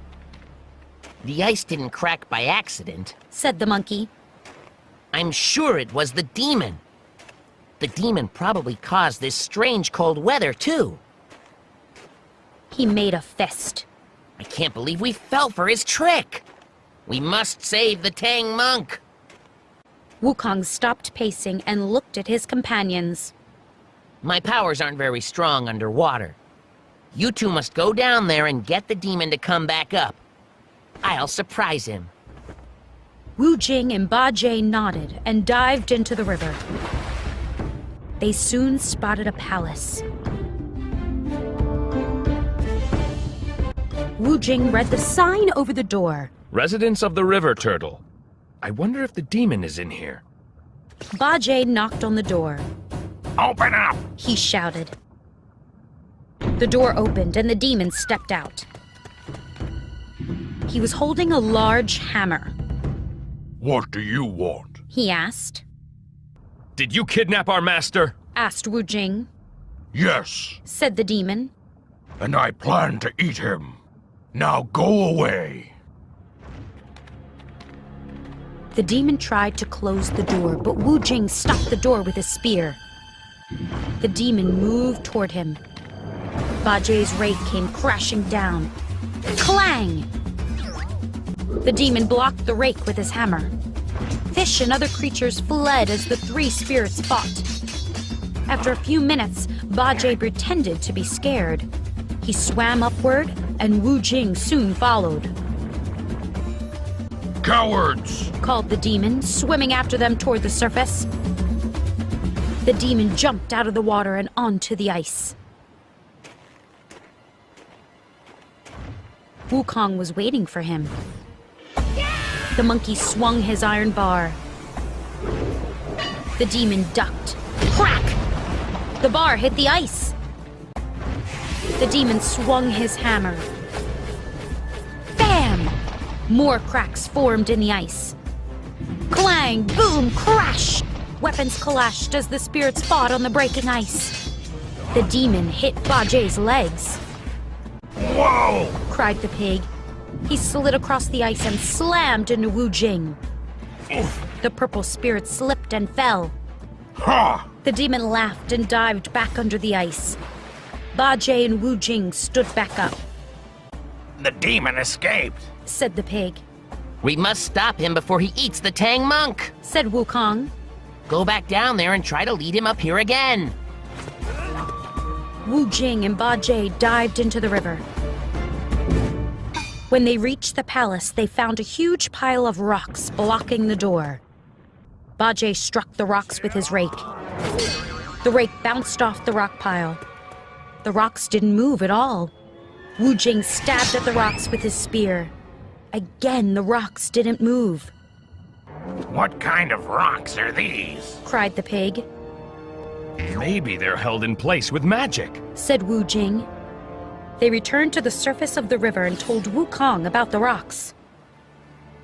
Speaker 4: The ice didn't crack by accident,
Speaker 1: said the monkey.
Speaker 4: I'm sure it was the demon. The demon probably caused this strange cold weather, too.
Speaker 1: He made a fist.
Speaker 4: I can't believe we fell for his trick. We must save the Tang monk.
Speaker 1: Wukong stopped pacing and looked at his companions.
Speaker 4: My powers aren't very strong underwater. You two must go down there and get the demon to come back up. I'll surprise him.
Speaker 1: Wu Jing and Bajie nodded and dived into the river. They soon spotted a palace. Wu Jing read the sign over the door.
Speaker 5: Residence of the River Turtle. I wonder if the demon is in here.
Speaker 1: Bajie knocked on the door.
Speaker 3: Open up!
Speaker 1: He shouted. The door opened and the demon stepped out. He was holding a large hammer.
Speaker 8: What do you want?
Speaker 1: He asked.
Speaker 5: Did you kidnap our master?
Speaker 1: Asked Wu Jing.
Speaker 8: Yes.
Speaker 1: Said the demon.
Speaker 8: And I plan to eat him. Now go away.
Speaker 1: The demon tried to close the door, but Wu Jing stopped the door with his spear. The demon moved toward him. Bajie's rake came crashing down. Clang! The demon blocked the rake with his hammer. Fish and other creatures fled as the three spirits fought. After a few minutes, Bajie pretended to be scared. He swam upward, and Wu Jing soon followed.
Speaker 3: Cowards!
Speaker 1: Called the demon, swimming after them toward the surface. The demon jumped out of the water and onto the ice. Wukong was waiting for him. The monkey swung his iron bar. The demon ducked. Crack! The bar hit the ice. The demon swung his hammer. Bam! More cracks formed in the ice. Clang! Boom! Crash! Weapons clashed as the spirits fought on the breaking ice. The demon hit Bajie's legs.
Speaker 3: Whoa!
Speaker 1: Cried the pig. He slid across the ice and slammed into Wu Jing. The purple spirit slipped and fell.
Speaker 3: Ha!
Speaker 1: The demon laughed and dived back under the ice. Bajie and Wu Jing stood back up.
Speaker 3: The demon escaped,
Speaker 1: said the pig.
Speaker 4: We must stop him before he eats the Tang monk,
Speaker 1: said Wukong.
Speaker 4: Go back down there and try to lead him up here again.
Speaker 1: Wu Jing and Bajie dived into the river. When they reached the palace, they found a huge pile of rocks blocking the door. Bajie struck the rocks with his rake. The rake bounced off the rock pile. The rocks didn't move at all. Wu Jing stabbed at the rocks with his spear. Again, the rocks didn't move.
Speaker 3: What kind of rocks are these?
Speaker 1: Cried the pig.
Speaker 5: Maybe they're held in place with magic,
Speaker 1: said Wu Jing. They returned to the surface of the river and told Wukong about the rocks.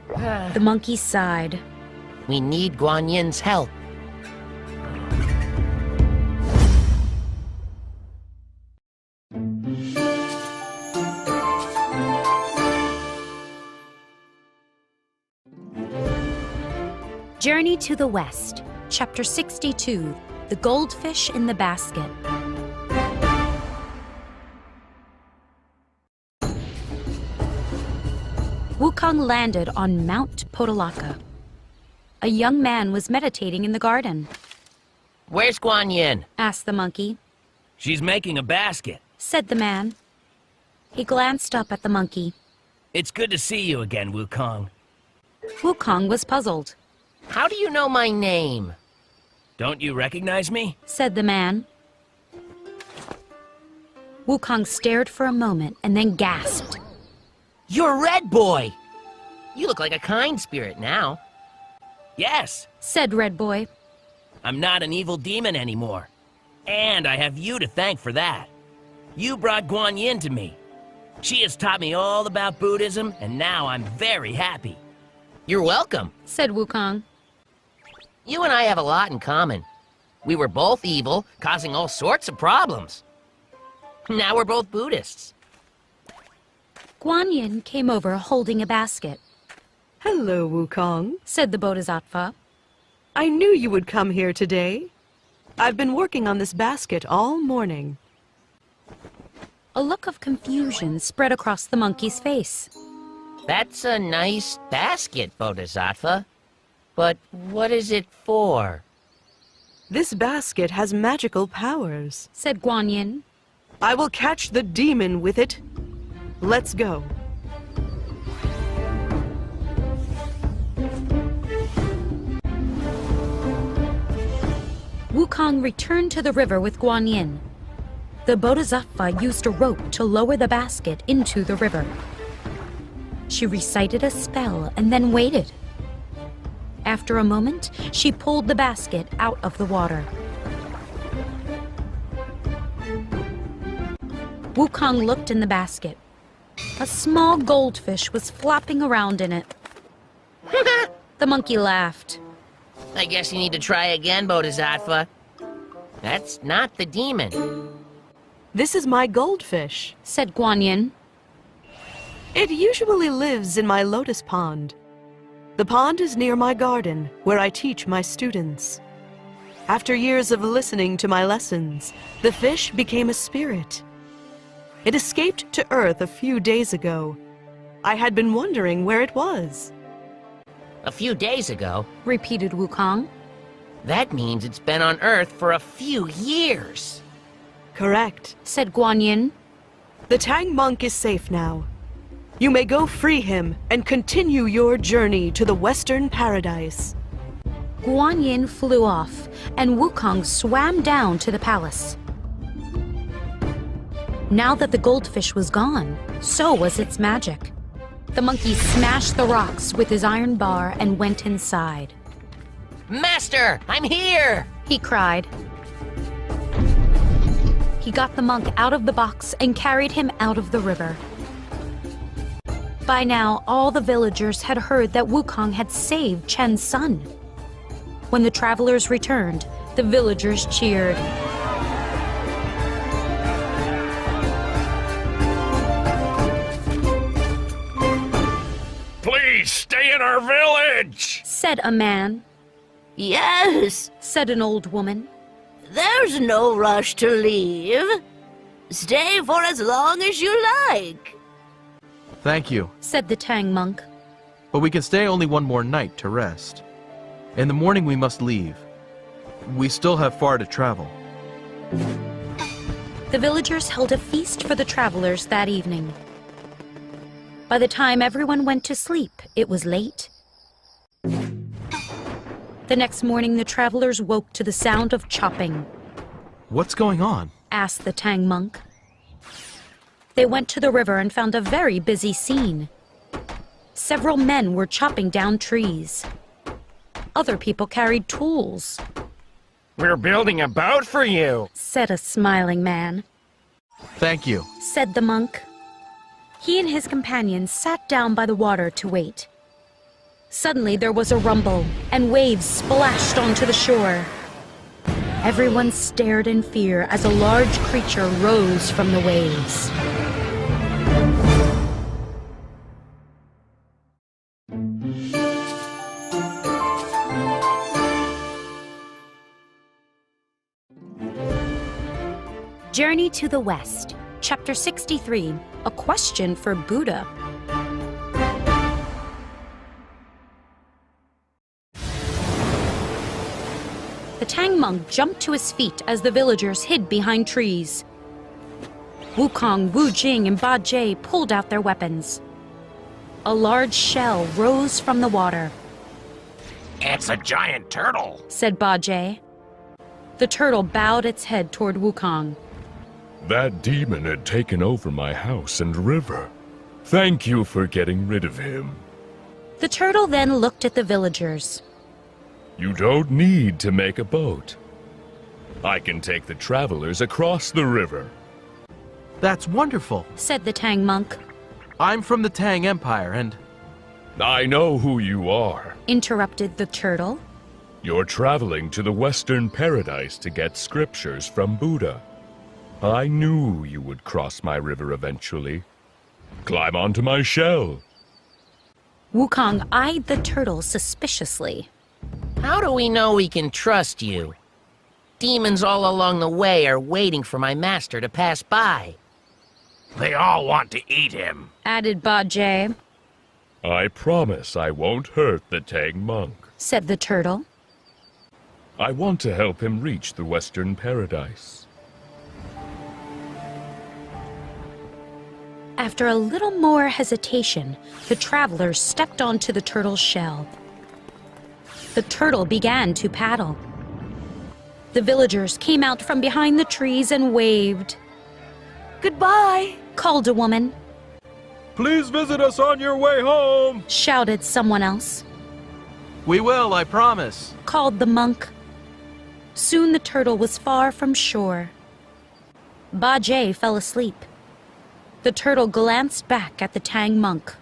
Speaker 1: The monkey sighed.
Speaker 4: We need Guan Yin's help.
Speaker 1: Journey to the West, Chapter 62, The Goldfish in the Basket. Wukong landed on Mount Podalaka. A young man was meditating in the garden.
Speaker 4: Where's Guan Yin?
Speaker 1: Asked the monkey.
Speaker 13: She's making a basket,
Speaker 1: said the man. He glanced up at the monkey.
Speaker 13: It's good to see you again, Wukong.
Speaker 1: Wukong was puzzled.
Speaker 4: How do you know my name?
Speaker 13: Don't you recognize me?
Speaker 1: Said the man. Wukong stared for a moment and then gasped.
Speaker 4: You're Red Boy! You look like a kind spirit now.
Speaker 13: Yes,
Speaker 1: said Red Boy.
Speaker 13: I'm not an evil demon anymore. And I have you to thank for that. You brought Guan Yin to me. She has taught me all about Buddhism, and now I'm very happy.
Speaker 4: You're welcome,
Speaker 1: said Wukong.
Speaker 4: You and I have a lot in common. We were both evil, causing all sorts of problems. Now we're both Buddhists.
Speaker 1: Guan Yin came over holding a basket.
Speaker 7: Hello, Wukong,
Speaker 1: said the Bodhisattva.
Speaker 7: I knew you would come here today. I've been working on this basket all morning.
Speaker 1: A look of confusion spread across the monkey's face.
Speaker 4: That's a nice basket, Bodhisattva. But what is it for?
Speaker 7: This basket has magical powers,
Speaker 1: said Guan Yin.
Speaker 7: I will catch the demon with it. Let's go.
Speaker 1: Wukong returned to the river with Guan Yin. The Bodhisattva used a rope to lower the basket into the river. She recited a spell and then waited. After a moment, she pulled the basket out of the water. Wukong looked in the basket. A small goldfish was flopping around in it. The monkey laughed.
Speaker 4: I guess you need to try again, Bodhisattva. That's not the demon.
Speaker 7: This is my goldfish,
Speaker 1: said Guan Yin.
Speaker 7: It usually lives in my lotus pond. The pond is near my garden, where I teach my students. After years of listening to my lessons, the fish became a spirit. It escaped to Earth a few days ago. I had been wondering where it was.
Speaker 4: A few days ago?
Speaker 1: Repeated Wukong.
Speaker 4: That means it's been on Earth for a few years.
Speaker 7: Correct,
Speaker 1: said Guan Yin.
Speaker 7: The Tang monk is safe now. You may go free him and continue your journey to the Western Paradise.
Speaker 1: Guan Yin flew off, and Wukong swam down to the palace. Now that the goldfish was gone, so was its magic. The monkey smashed the rocks with his iron bar and went inside.
Speaker 4: Master, I'm here!
Speaker 1: He cried. He got the monk out of the box and carried him out of the river. By now, all the villagers had heard that Wukong had saved Chen's son. When the travelers returned, the villagers cheered.
Speaker 5: Please stay in our village,
Speaker 1: said a man.
Speaker 10: Yes,
Speaker 1: said an old woman.
Speaker 10: There's no rush to leave. Stay for as long as you like.
Speaker 9: Thank you,
Speaker 1: said the Tang monk.
Speaker 9: but we can stay only one more night to rest. In the morning we must leave. We still have far to travel.
Speaker 1: The villagers held a feast for the travelers that evening. By the time everyone went to sleep, it was late. The next morning, the travelers woke to the sound of chopping.
Speaker 9: What's going on?
Speaker 1: Asked the Tang monk. They went to the river and found a very busy scene. Several men were chopping down trees. Other people carried tools.
Speaker 3: We're building a boat for you,
Speaker 1: said a smiling man.
Speaker 9: Thank you,
Speaker 1: said the monk. He and his companions sat down by the water to wait. Suddenly there was a rumble, and waves splashed onto the shore. Everyone stared in fear as a large creature rose from the waves. Journey to the West, Chapter 63, A Question for Buddha. The Tang monk jumped to his feet as the villagers hid behind trees. Wukong, Wu Jing, and Ba Jie pulled out their weapons. A large shell rose from the water.
Speaker 3: It's a giant turtle,
Speaker 1: said Ba Jie. The turtle bowed its head toward Wukong.
Speaker 5: That demon had taken over my house and river. Thank you for getting rid of him.
Speaker 1: The turtle then looked at the villagers.
Speaker 5: You don't need to make a boat. I can take the travelers across the river.
Speaker 9: That's wonderful,
Speaker 1: said the Tang monk.
Speaker 9: I'm from the Tang Empire and...
Speaker 5: I know who you are,
Speaker 1: interrupted the turtle.
Speaker 5: You're traveling to the Western Paradise to get scriptures from Buddha. I knew you would cross my river eventually. Climb onto my shell.
Speaker 1: Wukong eyed the turtle suspiciously.
Speaker 4: How do we know we can trust you? Demons all along the way are waiting for my master to pass by.
Speaker 3: They all want to eat him,
Speaker 1: added Ba Jie.
Speaker 5: I promise I won't hurt the Tang monk,
Speaker 1: said the turtle.
Speaker 5: I want to help him reach the Western Paradise.
Speaker 1: After a little more hesitation, the travelers stepped onto the turtle's shell. The turtle began to paddle. The villagers came out from behind the trees and waved.
Speaker 7: Goodbye,
Speaker 1: called a woman.
Speaker 2: Please visit us on your way home,
Speaker 1: shouted someone else.
Speaker 9: We will, I promise,
Speaker 1: called the monk. Soon the turtle was far from shore. Ba Jie fell asleep. The turtle glanced back at the Tang monk.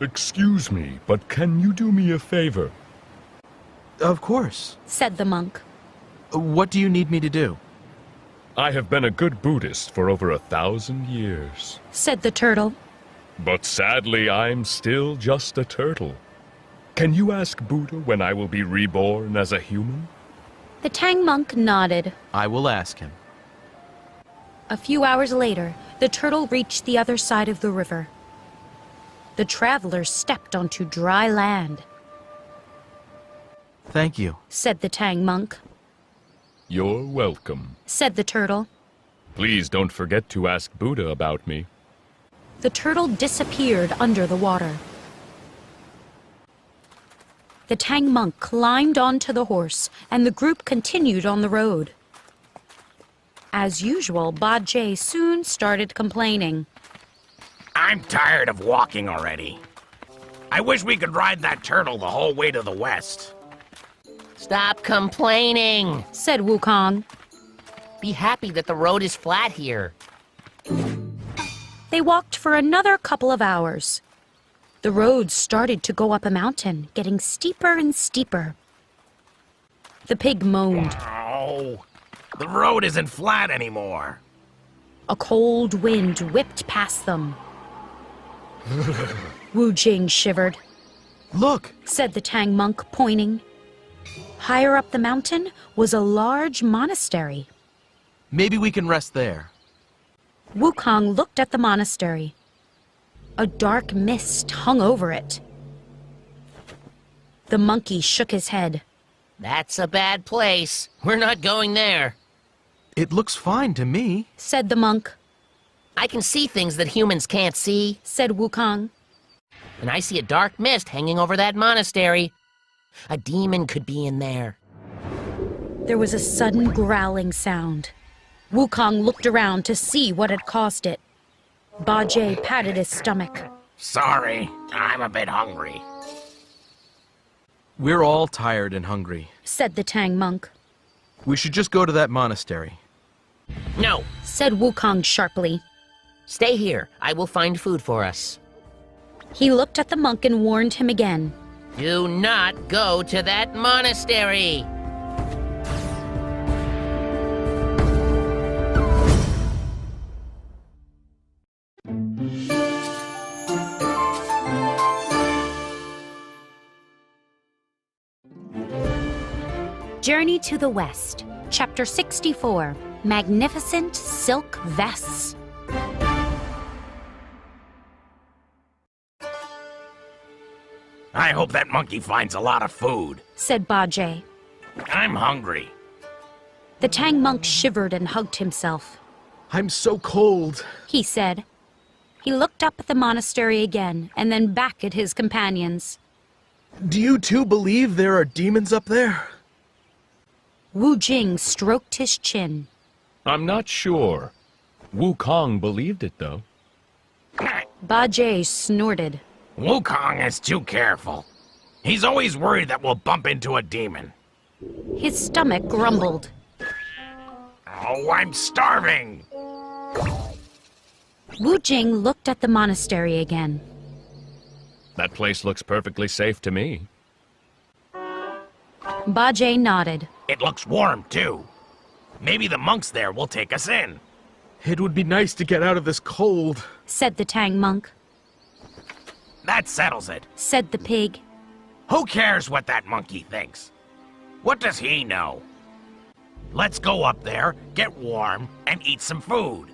Speaker 5: Excuse me, but can you do me a favor?
Speaker 9: Of course,
Speaker 1: said the monk.
Speaker 9: What do you need me to do?
Speaker 5: I have been a good Buddhist for over 1,000 years,
Speaker 1: said the turtle.
Speaker 5: but sadly I'm still just a turtle. Can you ask Buddha when I will be reborn as a human?
Speaker 1: The Tang monk nodded.
Speaker 9: I will ask him.
Speaker 1: A few hours later, the turtle reached the other side of the river. The travelers stepped onto dry land.
Speaker 9: Thank you,
Speaker 1: said the Tang monk.
Speaker 5: You're welcome,
Speaker 1: said the turtle.
Speaker 5: Please don't forget to ask Buddha about me.
Speaker 1: The turtle disappeared under the water. The Tang monk climbed onto the horse, and the group continued on the road. As usual, Ba-Jay soon started complaining.
Speaker 3: I'm tired of walking already. I wish we could ride that turtle the whole way to the west.
Speaker 4: Stop complaining,
Speaker 1: said Wukong.
Speaker 4: Be happy that the road is flat here.
Speaker 1: They walked for another couple of hours. The road started to go up a mountain, getting steeper and steeper. The pig moaned.
Speaker 3: Oh, the road isn't flat anymore.
Speaker 1: A cold wind whipped past them. Wu Jing shivered.
Speaker 9: Look,
Speaker 1: said the Tang monk, pointing. Higher up the mountain was a large monastery.
Speaker 9: maybe we can rest there.
Speaker 1: Wukong looked at the monastery. A dark mist hung over it. The monkey shook his head.
Speaker 4: That's a bad place. We're not going there,
Speaker 9: It looks fine to me,
Speaker 1: said the monk.
Speaker 4: I can see things that humans can't see,
Speaker 1: said Wukong.
Speaker 4: and I see a dark mist hanging over that monastery. A demon could be in there.
Speaker 1: There was a sudden growling sound. Wukong looked around to see what had caused it. Ba-Jay patted his stomach.
Speaker 3: Sorry, I'm a bit hungry.
Speaker 9: We're all tired and hungry,
Speaker 1: said the Tang monk.
Speaker 9: We should just go to that monastery.
Speaker 4: No,
Speaker 1: said Wukong sharply.
Speaker 4: Stay here. I will find food for us.
Speaker 1: He looked at the monk and warned him again.
Speaker 4: Do not go to that monastery.
Speaker 1: Journey to the West, Chapter 64, Magnificent Silk Vests.
Speaker 3: I hope that monkey finds a lot of food,
Speaker 1: said Ba-Jay.
Speaker 3: I'm hungry.
Speaker 1: The Tang monk shivered and hugged himself.
Speaker 9: I'm so cold,
Speaker 1: he said. He looked up at the monastery again, and then back at his companions.
Speaker 9: Do you two believe there are demons up there?
Speaker 1: Wu Jing stroked his chin.
Speaker 5: I'm not sure. Wukong believed it, though.
Speaker 1: Ba-Jay snorted.
Speaker 3: Wukong is too careful. He's always worried that we'll bump into a demon.
Speaker 1: His stomach grumbled.
Speaker 3: Oh, I'm starving.
Speaker 1: Wu Jing looked at the monastery again.
Speaker 5: That place looks perfectly safe to me.
Speaker 1: Ba-Jay nodded.
Speaker 3: It looks warm, too. Maybe the monks there will take us in.
Speaker 9: It would be nice to get out of this cold,
Speaker 1: said the Tang monk.
Speaker 3: That settles it,
Speaker 1: said the pig.
Speaker 3: Who cares what that monkey thinks? What does he know? Let's go up there, get warm, and eat some food.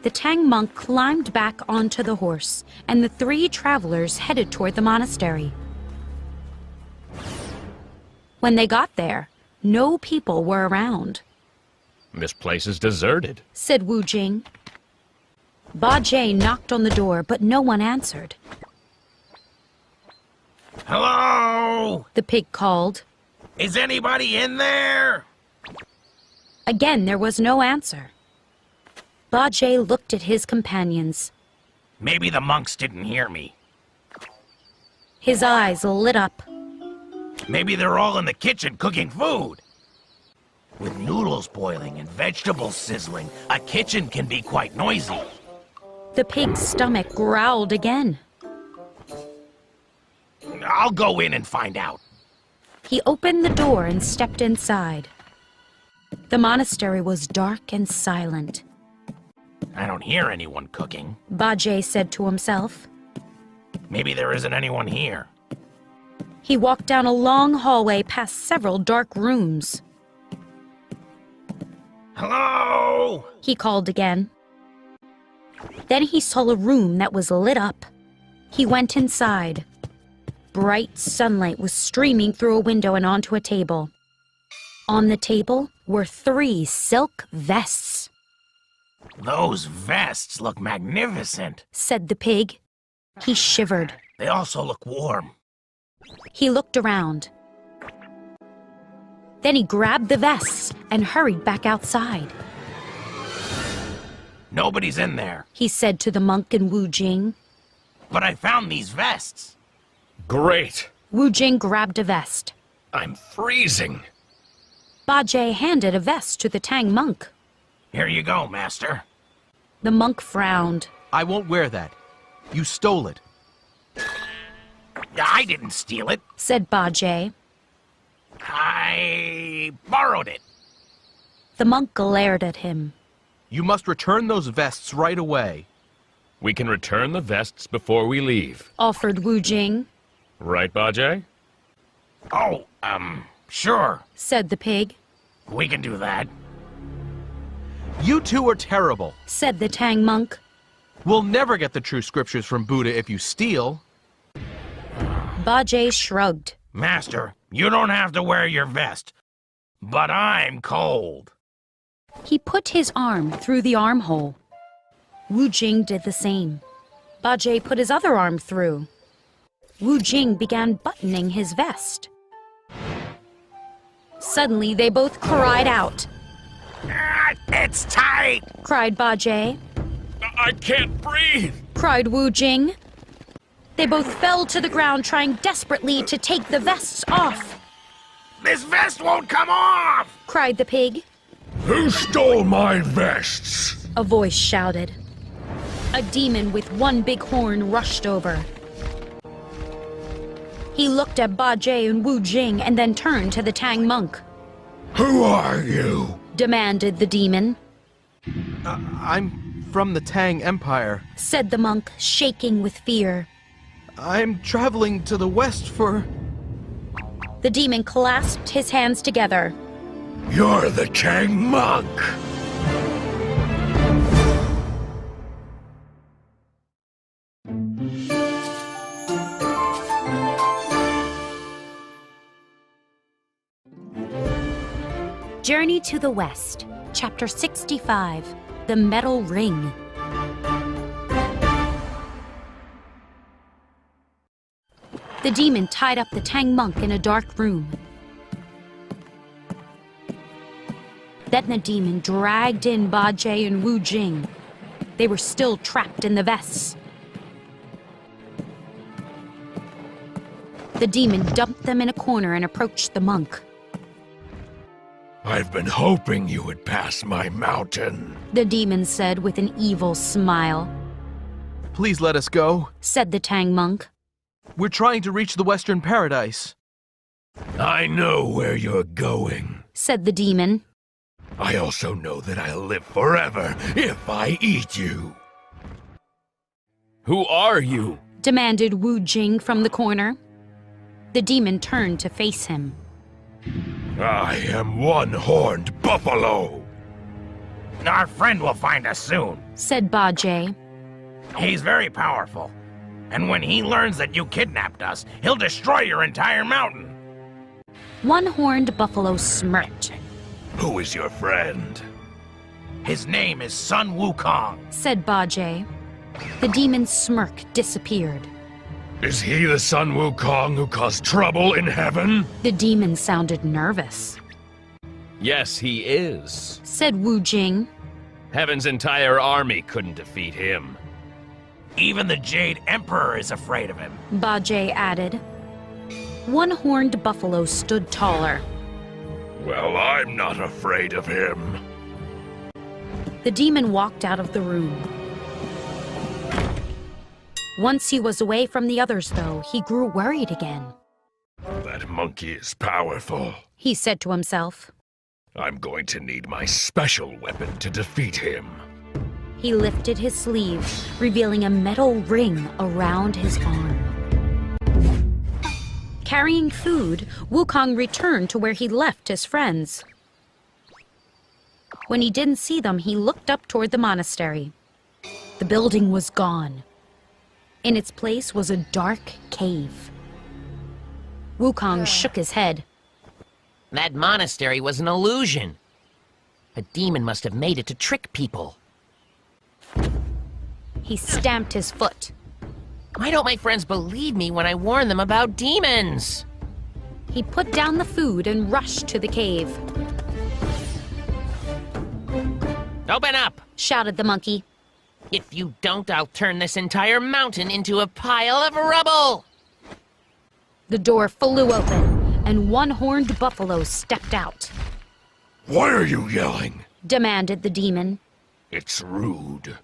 Speaker 1: The Tang monk climbed back onto the horse, and the three travelers headed toward the monastery. When they got there, no people were around,
Speaker 5: This place is deserted.
Speaker 1: said Wu Jing. Ba-Jay knocked on the door, but no one answered.
Speaker 3: Hello?
Speaker 1: The pig called.
Speaker 3: Is anybody in there?
Speaker 1: Again, there was no answer. Ba-Jay looked at his companions.
Speaker 3: Maybe the monks didn't hear me.
Speaker 1: His eyes lit up.
Speaker 3: Maybe they're all in the kitchen cooking food. With noodles boiling and vegetables sizzling, a kitchen can be quite noisy.
Speaker 1: The pig's stomach growled again.
Speaker 3: I'll go in and find out.
Speaker 1: He opened the door and stepped inside. The monastery was dark and silent.
Speaker 3: I don't hear anyone cooking.
Speaker 1: Ba-Jay said to himself.
Speaker 3: Maybe there isn't anyone here.
Speaker 1: He walked down a long hallway past several dark rooms.
Speaker 3: Hello?
Speaker 1: He called again. Then he saw a room that was lit up. He went inside. Bright sunlight was streaming through a window and onto a table. On the table were 3 silk vests,
Speaker 3: Those vests look magnificent.
Speaker 1: said the pig. He shivered.
Speaker 3: They also look warm.
Speaker 1: He looked around. Then he grabbed the vests and hurried back outside.
Speaker 3: Nobody's in there,
Speaker 1: He said to the monk and Wu Jing.
Speaker 3: but I found these vests.
Speaker 5: Great!
Speaker 1: Wu Jing grabbed a vest.
Speaker 5: I'm freezing.
Speaker 1: Ba Jie handed a vest to the Tang monk.
Speaker 3: Here you go, master.
Speaker 1: The monk frowned.
Speaker 9: I won't wear that. You stole it.
Speaker 3: I didn't steal it.
Speaker 1: Said Ba Jie.
Speaker 3: I borrowed it.
Speaker 1: The monk glared at him.
Speaker 9: You must return those vests right away.
Speaker 5: We can return the vests before we leave.
Speaker 1: Offered Wu Jing.
Speaker 5: Right, Bajie?
Speaker 3: Oh, sure.
Speaker 1: Said the pig.
Speaker 3: We can do that.
Speaker 9: You two are terrible.
Speaker 1: Said the Tang monk.
Speaker 9: We'll never get the true scriptures from Buddha if you steal.
Speaker 1: Ba Jie shrugged.
Speaker 3: Master, you don't have to wear your vest. But I'm cold.
Speaker 1: He put his arm through the armhole. Wu Jing did the same. Ba Jie put his other arm through. Wu Jing began buttoning his vest. Suddenly, they both cried out.
Speaker 3: It's tight!
Speaker 1: Cried Ba Jie.
Speaker 5: I can't breathe!
Speaker 1: Cried Wu Jing. They both fell to the ground, trying desperately to take the vests off.
Speaker 3: This vest won't come off!
Speaker 1: Cried the pig.
Speaker 5: Who stole my vests?
Speaker 1: A voice shouted. A demon with one big horn rushed over. He looked at Ba Jie and Wu Jing and then turned to the Tang monk.
Speaker 5: Who are you?
Speaker 1: Demanded the demon.
Speaker 9: I'm from the Tang Empire.
Speaker 1: Said the monk, shaking with fear.
Speaker 9: I'm traveling to the west for...
Speaker 1: The demon clasped his hands together.
Speaker 5: You're the Tang monk!
Speaker 1: Journey to the West, Chapter 65, The Metal Ring. The demon tied up the Tang monk in a dark room. Then the demon dragged in Ba Jie and Wu Jing. They were still trapped in the vests. The demon dumped them in a corner and approached the monk.
Speaker 5: I've been hoping you would pass my mountain.
Speaker 1: The demon said with an evil smile.
Speaker 9: Please let us go.
Speaker 1: Said the Tang monk.
Speaker 9: We're trying to reach the Western Paradise.
Speaker 5: I know where you're going.
Speaker 1: Said the demon.
Speaker 5: I also know that I'll live forever if I eat you. Who are you?
Speaker 1: Demanded Wu Jing from the corner. The demon turned to face him.
Speaker 5: I am One-Horned Buffalo.
Speaker 3: Our friend will find us soon.
Speaker 1: Said Ba Jie.
Speaker 3: He's very powerful. And when he learns that you kidnapped us, he'll destroy your entire mountain.
Speaker 1: One-Horned Buffalo smirked.
Speaker 5: Who is your friend?
Speaker 3: His name is Sun Wukong.
Speaker 1: Said Ba Jie. The demon's smirk disappeared.
Speaker 5: Is he the Sun Wukong who caused trouble in heaven?
Speaker 1: The demon sounded nervous.
Speaker 5: Yes, he is.
Speaker 1: Said Wu Jing.
Speaker 5: Heaven's entire army couldn't defeat him.
Speaker 3: Even the Jade Emperor is afraid of him.
Speaker 1: Ba Jie added. One-Horned Buffalo stood taller.
Speaker 5: Well, I'm not afraid of him.
Speaker 1: The demon walked out of the room. Once he was away from the others, though, he grew worried again.
Speaker 5: That monkey is powerful.
Speaker 1: He said to himself.
Speaker 5: I'm going to need my special weapon to defeat him.
Speaker 1: He lifted his sleeve, revealing a metal ring around his arm. Carrying food, Wukong returned to where he left his friends. When he didn't see them, he looked up toward the monastery. The building was gone. In its place was a dark cave. Wukong shook his head.
Speaker 4: That monastery was an illusion. A demon must have made it to trick people.
Speaker 1: He stamped his foot.
Speaker 4: Why don't my friends believe me when I warn them about demons?
Speaker 1: He put down the food and rushed to the cave.
Speaker 4: Open up!
Speaker 1: Shouted the monkey.
Speaker 4: If you don't, I'll turn this entire mountain into a pile of rubble!
Speaker 1: The door flew open, and one horned buffalo stepped out.
Speaker 5: Why are you yelling?
Speaker 1: Demanded the demon.
Speaker 5: It's rude.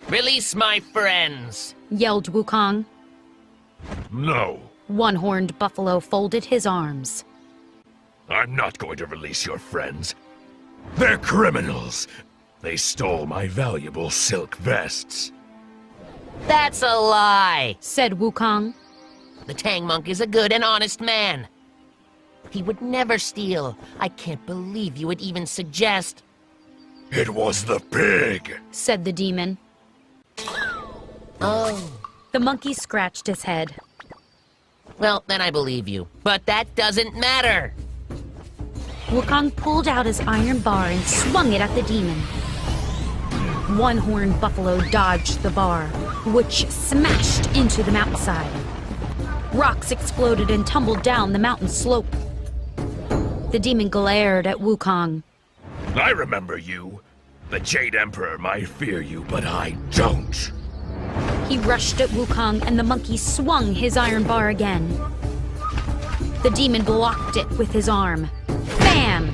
Speaker 4: Release my friends!
Speaker 1: Yelled Wukong.
Speaker 5: No,
Speaker 1: One horned buffalo folded his arms.
Speaker 5: I'm not going to release your friends. They're criminals. They stole my valuable silk vests.
Speaker 4: That's a lie,
Speaker 1: Said Wukong.
Speaker 4: The Tang Monk is a good and honest man. He would never steal. I can't believe you would even suggest.
Speaker 5: It was the pig.
Speaker 1: Said the demon.
Speaker 4: Oh.
Speaker 1: The monkey scratched his head.
Speaker 4: Well, then I believe you. But that doesn't matter.
Speaker 1: Wukong pulled out his iron bar and swung it at the demon. One horned buffalo dodged the bar, which smashed into the mountainside. Rocks exploded and tumbled down the mountain slope. The demon glared at Wukong.
Speaker 5: I remember you. The Jade Emperor might fear you, but I don't.
Speaker 1: He rushed at Wukong and the monkey swung his iron bar again. The demon blocked it with his arm. Bam!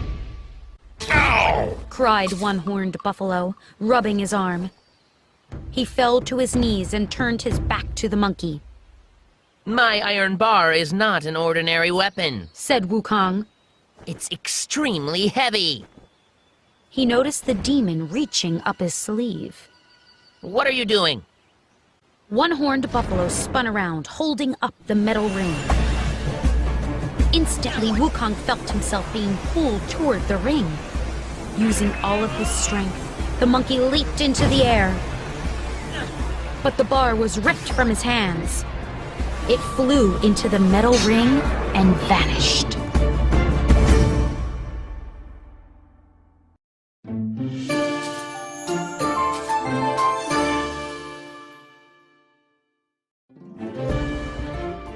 Speaker 5: Ow!
Speaker 1: Cried one horned buffalo, rubbing his arm. He fell to his knees and turned his back to the monkey.
Speaker 4: My iron bar is not an ordinary weapon,
Speaker 1: Said Wukong.
Speaker 4: It's extremely heavy.
Speaker 1: He noticed the demon reaching up his sleeve.
Speaker 4: What are you doing?
Speaker 1: One horned buffalo spun around, holding up the metal ring. Instantly, Wukong felt himself being pulled toward the ring. Using all of his strength, the monkey leaped into the air. But the bar was ripped from his hands. It flew into the metal ring and vanished.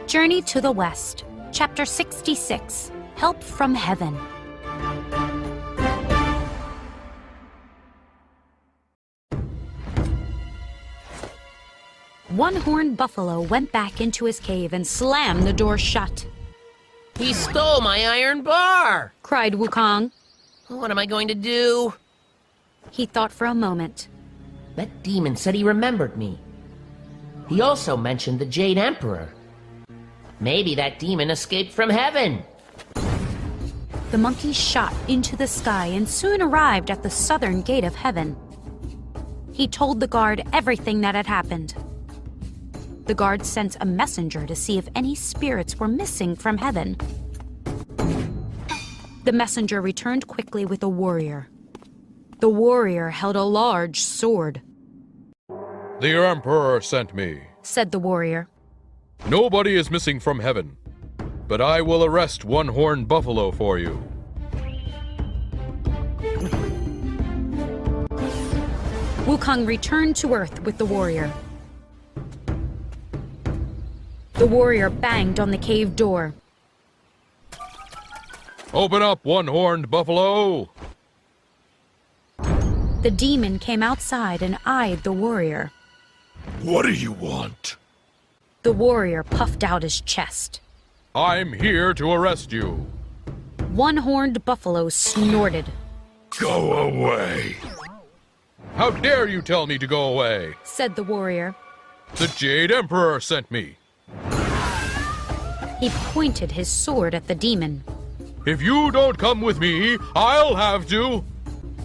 Speaker 1: Journey to the West, Chapter 66, Help from Heaven. One horned buffalo went back into his cave and slammed the door shut.
Speaker 4: He stole my iron bar!
Speaker 1: Cried Wukong.
Speaker 4: What am I going to do?
Speaker 1: He thought for a moment.
Speaker 4: That demon said he remembered me. He also mentioned the Jade Emperor. Maybe that demon escaped from heaven.
Speaker 1: The monkey shot into the sky and soon arrived at the southern gate of heaven. He told the guard everything that had happened. The guard sent a messenger to see if any spirits were missing from heaven. The messenger returned quickly with a warrior. The warrior held a large sword.
Speaker 2: The Emperor sent me,
Speaker 1: Said the warrior.
Speaker 2: Nobody is missing from heaven, but I will arrest one horned buffalo for you.
Speaker 1: Wukong returned to Earth with the warrior. The warrior banged on the cave door.
Speaker 2: Open up, one horned buffalo!
Speaker 1: The demon came outside and eyed the warrior.
Speaker 5: What do you want?
Speaker 1: The warrior puffed out his chest.
Speaker 2: I'm here to arrest you.
Speaker 1: One horned buffalo snorted.
Speaker 5: Go away.
Speaker 2: How dare you tell me to go away?
Speaker 1: Said the warrior.
Speaker 2: The Jade Emperor sent me.
Speaker 1: He pointed his sword at the demon.
Speaker 2: If you don't come with me, I'll have to.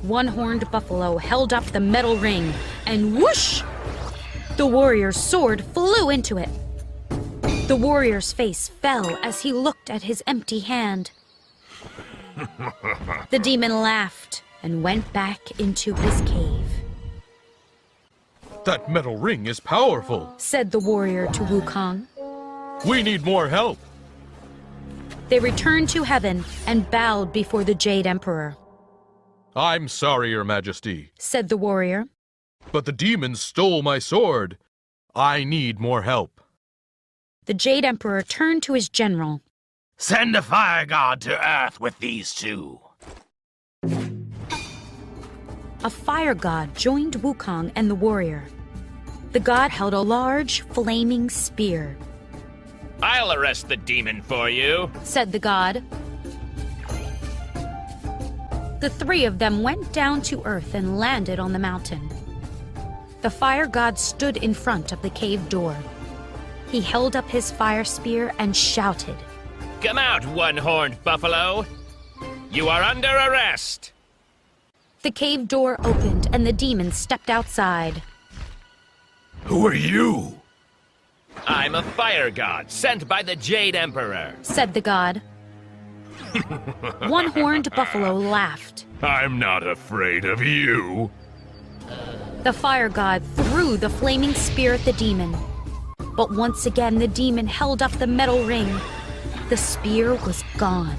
Speaker 1: One-horned buffalo held up the metal ring, and whoosh! The warrior's sword flew into it. The warrior's face fell as he looked at his empty hand. The demon laughed and went back into his cave.
Speaker 2: That metal ring is powerful,
Speaker 1: Said the warrior to Wukong.
Speaker 2: We need more help.
Speaker 1: They returned to heaven and bowed before the Jade Emperor.
Speaker 2: I'm sorry, Your Majesty,
Speaker 1: Said the warrior.
Speaker 2: but the demons stole my sword. I need more help.
Speaker 1: The Jade Emperor turned to his general.
Speaker 3: Send a fire god to Earth with these two.
Speaker 1: A fire god joined Wukong and the warrior. The god held a large, flaming spear.
Speaker 3: I'll arrest the demon for you.
Speaker 1: Said the god. The three of them went down to earth and landed on the mountain. The fire god stood in front of the cave door. He held up his fire spear and shouted.
Speaker 3: Come out, one-horned buffalo. You are under arrest.
Speaker 1: The cave door opened and the demon stepped outside.
Speaker 3: Who are you? I'm a fire god sent by the Jade Emperor.
Speaker 1: Said the god. One-horned buffalo laughed.
Speaker 5: I'm not afraid of you.
Speaker 1: The fire god threw the flaming spear at the demon. But once again, the demon held up the metal ring. The spear was gone.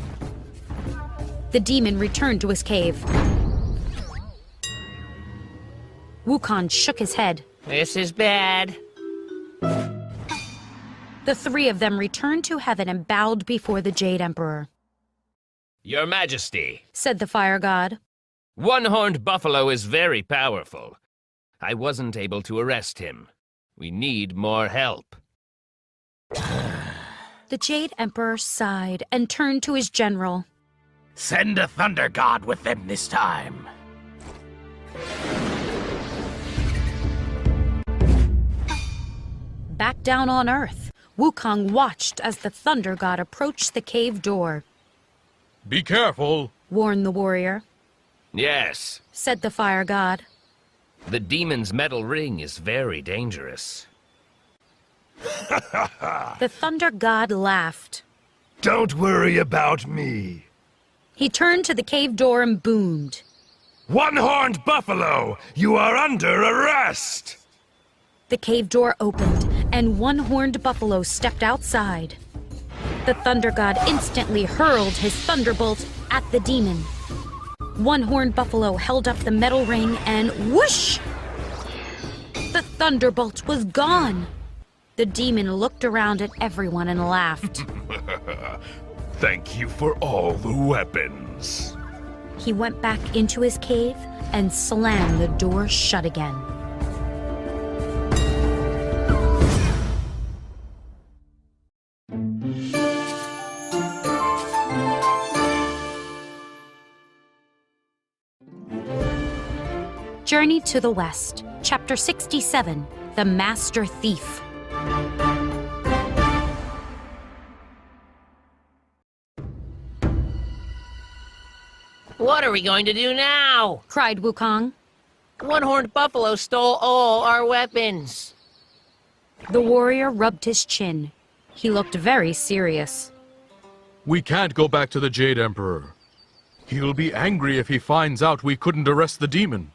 Speaker 1: The demon returned to his cave. Wukong shook his head.
Speaker 4: This is bad.
Speaker 1: The three of them returned to heaven and bowed before the Jade Emperor.
Speaker 3: Your Majesty,
Speaker 1: Said the fire god.
Speaker 3: one-horned buffalo is very powerful. I wasn't able to arrest him. We need more help.
Speaker 1: The Jade Emperor sighed and turned to his general.
Speaker 3: Send a thunder god with them this time.
Speaker 1: Back down on Earth, Wukong watched as the thunder god approached the cave door.
Speaker 2: Be careful.
Speaker 1: Warned the warrior.
Speaker 3: Yes,
Speaker 1: Said the fire god.
Speaker 3: the demon's metal ring is very dangerous.
Speaker 1: The thunder god laughed.
Speaker 3: Don't worry about me.
Speaker 1: He turned to the cave door and boomed.
Speaker 3: One-horned buffalo, you are under arrest!
Speaker 1: The cave door opened, and one-horned buffalo stepped outside. The thunder god instantly hurled his thunderbolt at the demon. One-horned buffalo held up the metal ring and whoosh! The thunderbolt was gone. The demon looked around at everyone and laughed.
Speaker 5: Thank you for all the weapons.
Speaker 1: He went back into his cave and slammed the door shut again. Journey to the West, Chapter 67, The Master Thief.
Speaker 4: What are we going to do now?
Speaker 1: Cried Wukong.
Speaker 4: One-horned buffalo stole all our weapons.
Speaker 1: The warrior rubbed his chin. He looked very serious.
Speaker 2: We can't go back to the Jade Emperor. He'll be angry if he finds out we couldn't arrest the demon.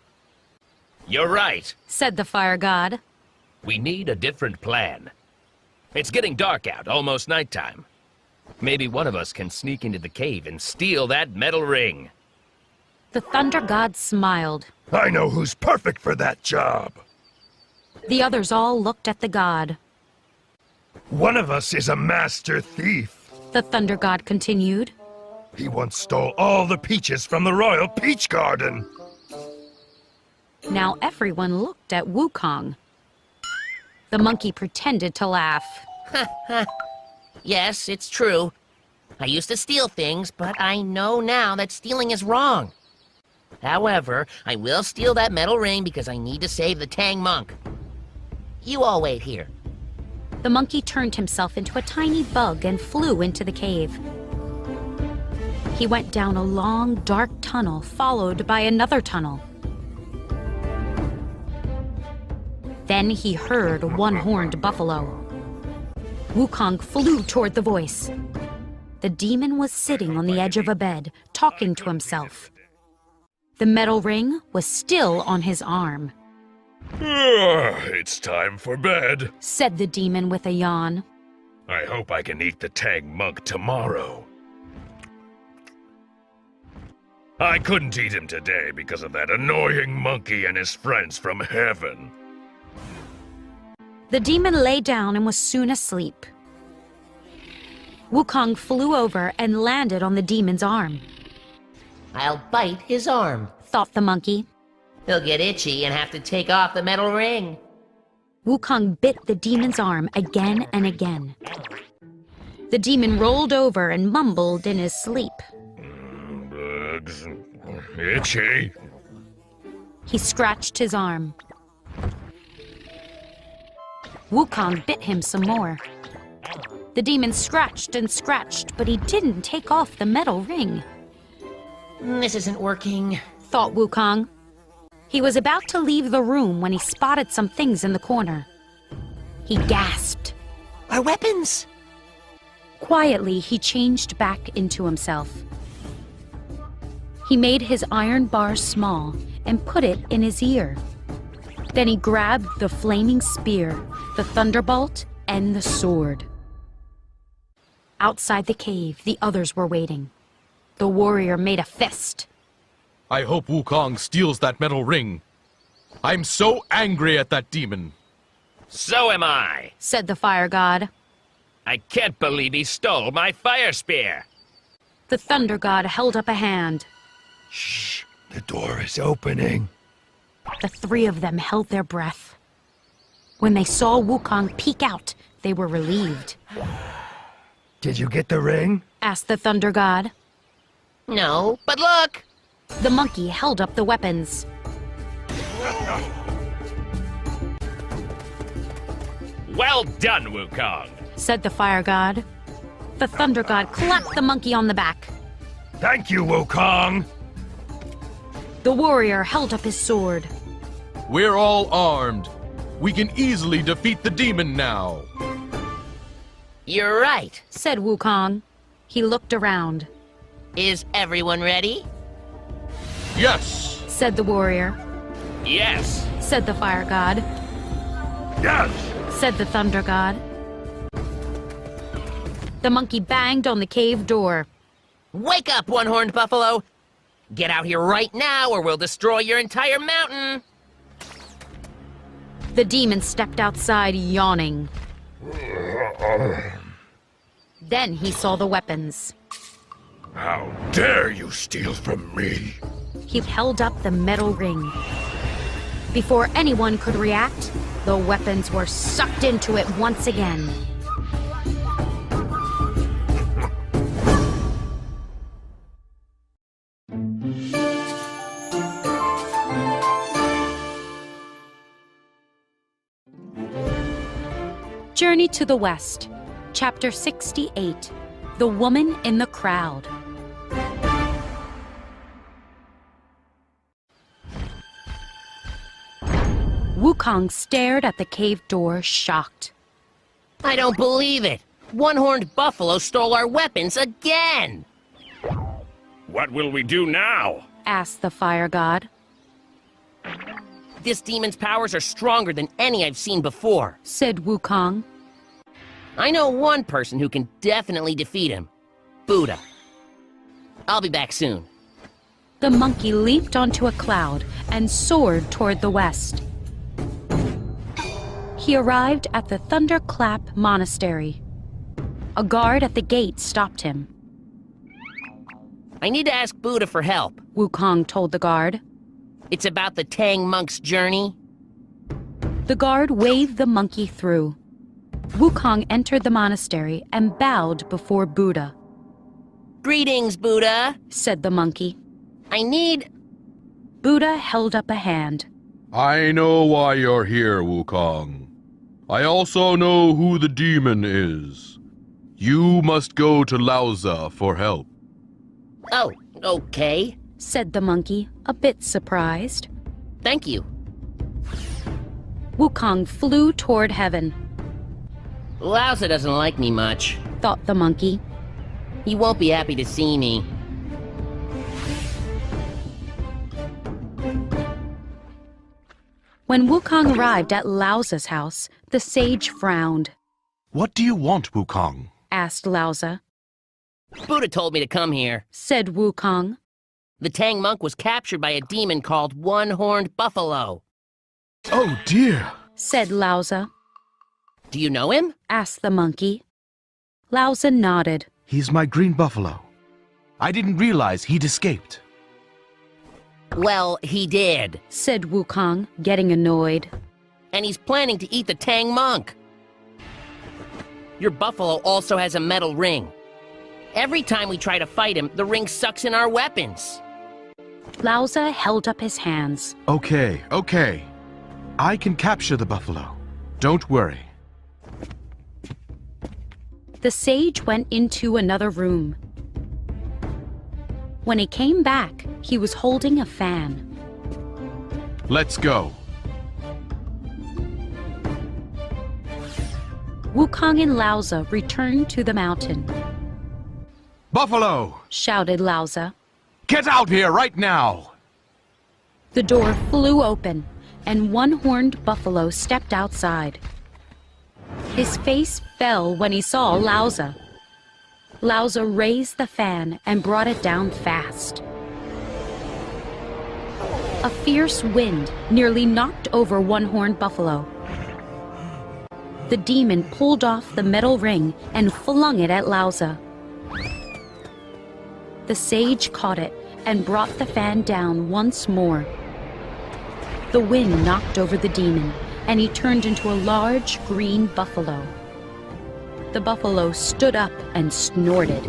Speaker 3: You're right.
Speaker 1: Said the fire god.
Speaker 3: We need a different plan. It's getting dark out, almost nighttime. Maybe one of us can sneak into the cave and steal that metal ring.
Speaker 1: The thunder god smiled.
Speaker 5: I know who's perfect for that job.
Speaker 1: The others all looked at the god.
Speaker 5: One of us is a master thief.
Speaker 1: The thunder god continued.
Speaker 5: He once stole all the peaches from the royal peach garden.
Speaker 1: Now everyone looked at Wukong. The monkey pretended to laugh.
Speaker 4: Yes, it's true. I used to steal things, but I know now that stealing is wrong. However, I will steal that metal ring because I need to save the Tang monk. You all wait here.
Speaker 1: The monkey turned himself into a tiny bug and flew into the cave. He went down a long, dark tunnel, followed by another tunnel. Then he heard a one-horned buffalo. Wukong flew toward the voice. The demon was sitting on the edge of a bed, talking to himself. The metal ring was still on his arm.
Speaker 5: It's time for bed,
Speaker 1: said the demon with a yawn.
Speaker 5: I hope I can eat the Tang Monk tomorrow. I couldn't eat him today because of that annoying monkey and his friends from heaven.
Speaker 1: The demon lay down and was soon asleep. Wukong flew over and landed on the demon's arm.
Speaker 4: I'll bite his arm,
Speaker 1: thought the monkey.
Speaker 4: He'll get itchy and have to take off the metal ring.
Speaker 1: Wukong bit the demon's arm again and again. The demon rolled over and mumbled in his sleep.
Speaker 5: Bugs. Itchy.
Speaker 1: He scratched his arm. Wukong bit him some more. The demon scratched and scratched, but he didn't take off the metal ring.
Speaker 4: This isn't working,
Speaker 1: thought Wukong. He was about to leave the room when he spotted some things in the corner. He gasped.
Speaker 4: Our weapons!
Speaker 1: Quietly, he changed back into himself. He made his iron bar small and put it in his ear. Then he grabbed the flaming spear, the thunderbolt, and the sword. Outside the cave, the others were waiting. The warrior made a fist.
Speaker 2: I hope Wukong steals that metal ring. I'm so angry at that demon.
Speaker 3: So am I,
Speaker 1: said the fire god.
Speaker 3: I can't believe he stole my fire spear.
Speaker 1: The thunder god held up a hand.
Speaker 5: Shh, the door is opening.
Speaker 1: The three of them held their breath. When they saw Wukong peek out, they were relieved.
Speaker 13: Did you get the ring?
Speaker 1: Asked the thunder god.
Speaker 4: No, but look!
Speaker 1: The monkey held up the weapons.
Speaker 3: Well done, Wukong,
Speaker 1: said the fire god. The thunder god clapped the monkey on the back.
Speaker 5: Thank you, Wukong.
Speaker 1: The warrior held up his sword.
Speaker 2: We're all armed. We can easily defeat the demon now.
Speaker 4: You're right,
Speaker 1: said Wukong. He looked around.
Speaker 4: Is everyone ready?
Speaker 2: Yes,
Speaker 1: said the warrior.
Speaker 3: Yes,
Speaker 1: said the fire god.
Speaker 5: Yes,
Speaker 1: said the thunder god. The monkey banged on the cave door.
Speaker 4: Wake up, one-horned buffalo! Get out here right now or we'll destroy your entire mountain!
Speaker 1: The demon stepped outside, yawning. Then he saw the weapons.
Speaker 5: How dare you steal from me?
Speaker 1: He held up the metal ring. Before anyone could react, the weapons were sucked into it once again. Journey to the West, Chapter 68, The Woman in the Crowd. Wukong stared at the cave door, shocked.
Speaker 4: I don't believe it! One-horned buffalo stole our weapons again!
Speaker 3: what will we do now?
Speaker 1: Asked the fire god.
Speaker 4: This demon's powers are stronger than any I've seen before,
Speaker 1: said Wukong.
Speaker 4: I know one person who can definitely defeat him. Buddha. I'll be back soon.
Speaker 1: The monkey leaped onto a cloud and soared toward the west. He arrived at the Thunderclap Monastery. A guard at the gate stopped him.
Speaker 4: I need to ask Buddha for help,
Speaker 1: Wukong told the guard.
Speaker 4: It's about the Tang monk's journey.
Speaker 1: The guard waved the monkey through. Wukong entered the monastery and bowed before Buddha.
Speaker 4: Greetings, Buddha,
Speaker 1: said the monkey.
Speaker 4: I need...
Speaker 1: Buddha held up a hand.
Speaker 2: I know why you're here, Wukong. I also know who the demon is. You must go to Lauza for help.
Speaker 4: Oh, okay.
Speaker 1: said the monkey, a bit surprised.
Speaker 4: Thank you.
Speaker 1: Wukong flew toward heaven,
Speaker 4: Lousa doesn't like me much.
Speaker 1: thought the monkey.
Speaker 4: He won't be happy to see me.
Speaker 1: When Wukong arrived at Lausa's house, the sage frowned.
Speaker 9: What do you want, Wukong?
Speaker 1: Asked Lausa.
Speaker 4: Buddha told me to come here.
Speaker 1: Said Wukong.
Speaker 4: The Tang monk was captured by a demon called One-Horned Buffalo.
Speaker 9: Oh dear,
Speaker 1: Said Lausa.
Speaker 4: Do you know him?
Speaker 1: Asked the monkey. Lausa nodded.
Speaker 9: he's my green buffalo. I didn't realize he'd escaped.
Speaker 4: Well, he did.
Speaker 1: Said Wukong, getting annoyed.
Speaker 4: And he's planning to eat the Tang monk. Your buffalo also has a metal ring. Every time we try to fight him, the ring sucks in our weapons.
Speaker 1: Lausa held up his hands.
Speaker 9: Okay. I can capture the buffalo. Don't worry.
Speaker 1: The sage went into another room. When he came back, he was holding a fan.
Speaker 9: Let's go.
Speaker 1: Wukong and Lausa returned to the mountain.
Speaker 9: Buffalo!
Speaker 1: Shouted Lausa.
Speaker 9: Get out here right now!
Speaker 1: The door flew open, and one-horned buffalo stepped outside. His face fell when he saw Lausa. Lausa raised the fan and brought it down fast. A fierce wind nearly knocked over one-horned buffalo. The demon pulled off the metal ring and flung it at Lausa. The sage caught it and brought the fan down once more. The wind knocked over the demon, and he turned into a large green buffalo. The buffalo stood up and snorted.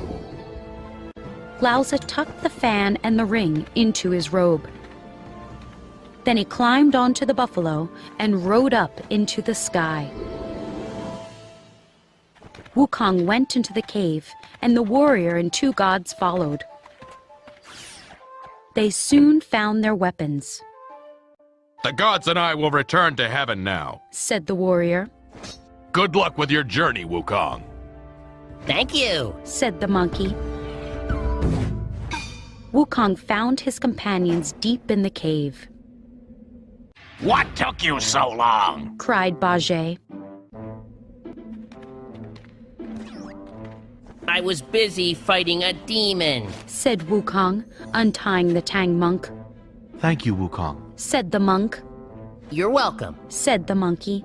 Speaker 1: Lausa tucked the fan and the ring into his robe. Then he climbed onto the buffalo and rode up into the sky. Wukong went into the cave, and the warrior and two gods followed. They soon found their weapons.
Speaker 2: The gods and I will return to heaven now,
Speaker 1: Said the warrior.
Speaker 2: Good luck with your journey, Wukong.
Speaker 4: Thank you.
Speaker 1: Said the monkey. Wukong found his companions deep in the cave.
Speaker 3: What took you so long?
Speaker 1: Cried Bajie.
Speaker 4: I was busy fighting a demon.
Speaker 1: Said Wukong, untying the Tang monk.
Speaker 9: Thank you, Wukong.
Speaker 1: Said the monk.
Speaker 4: You're welcome.
Speaker 1: Said the monkey.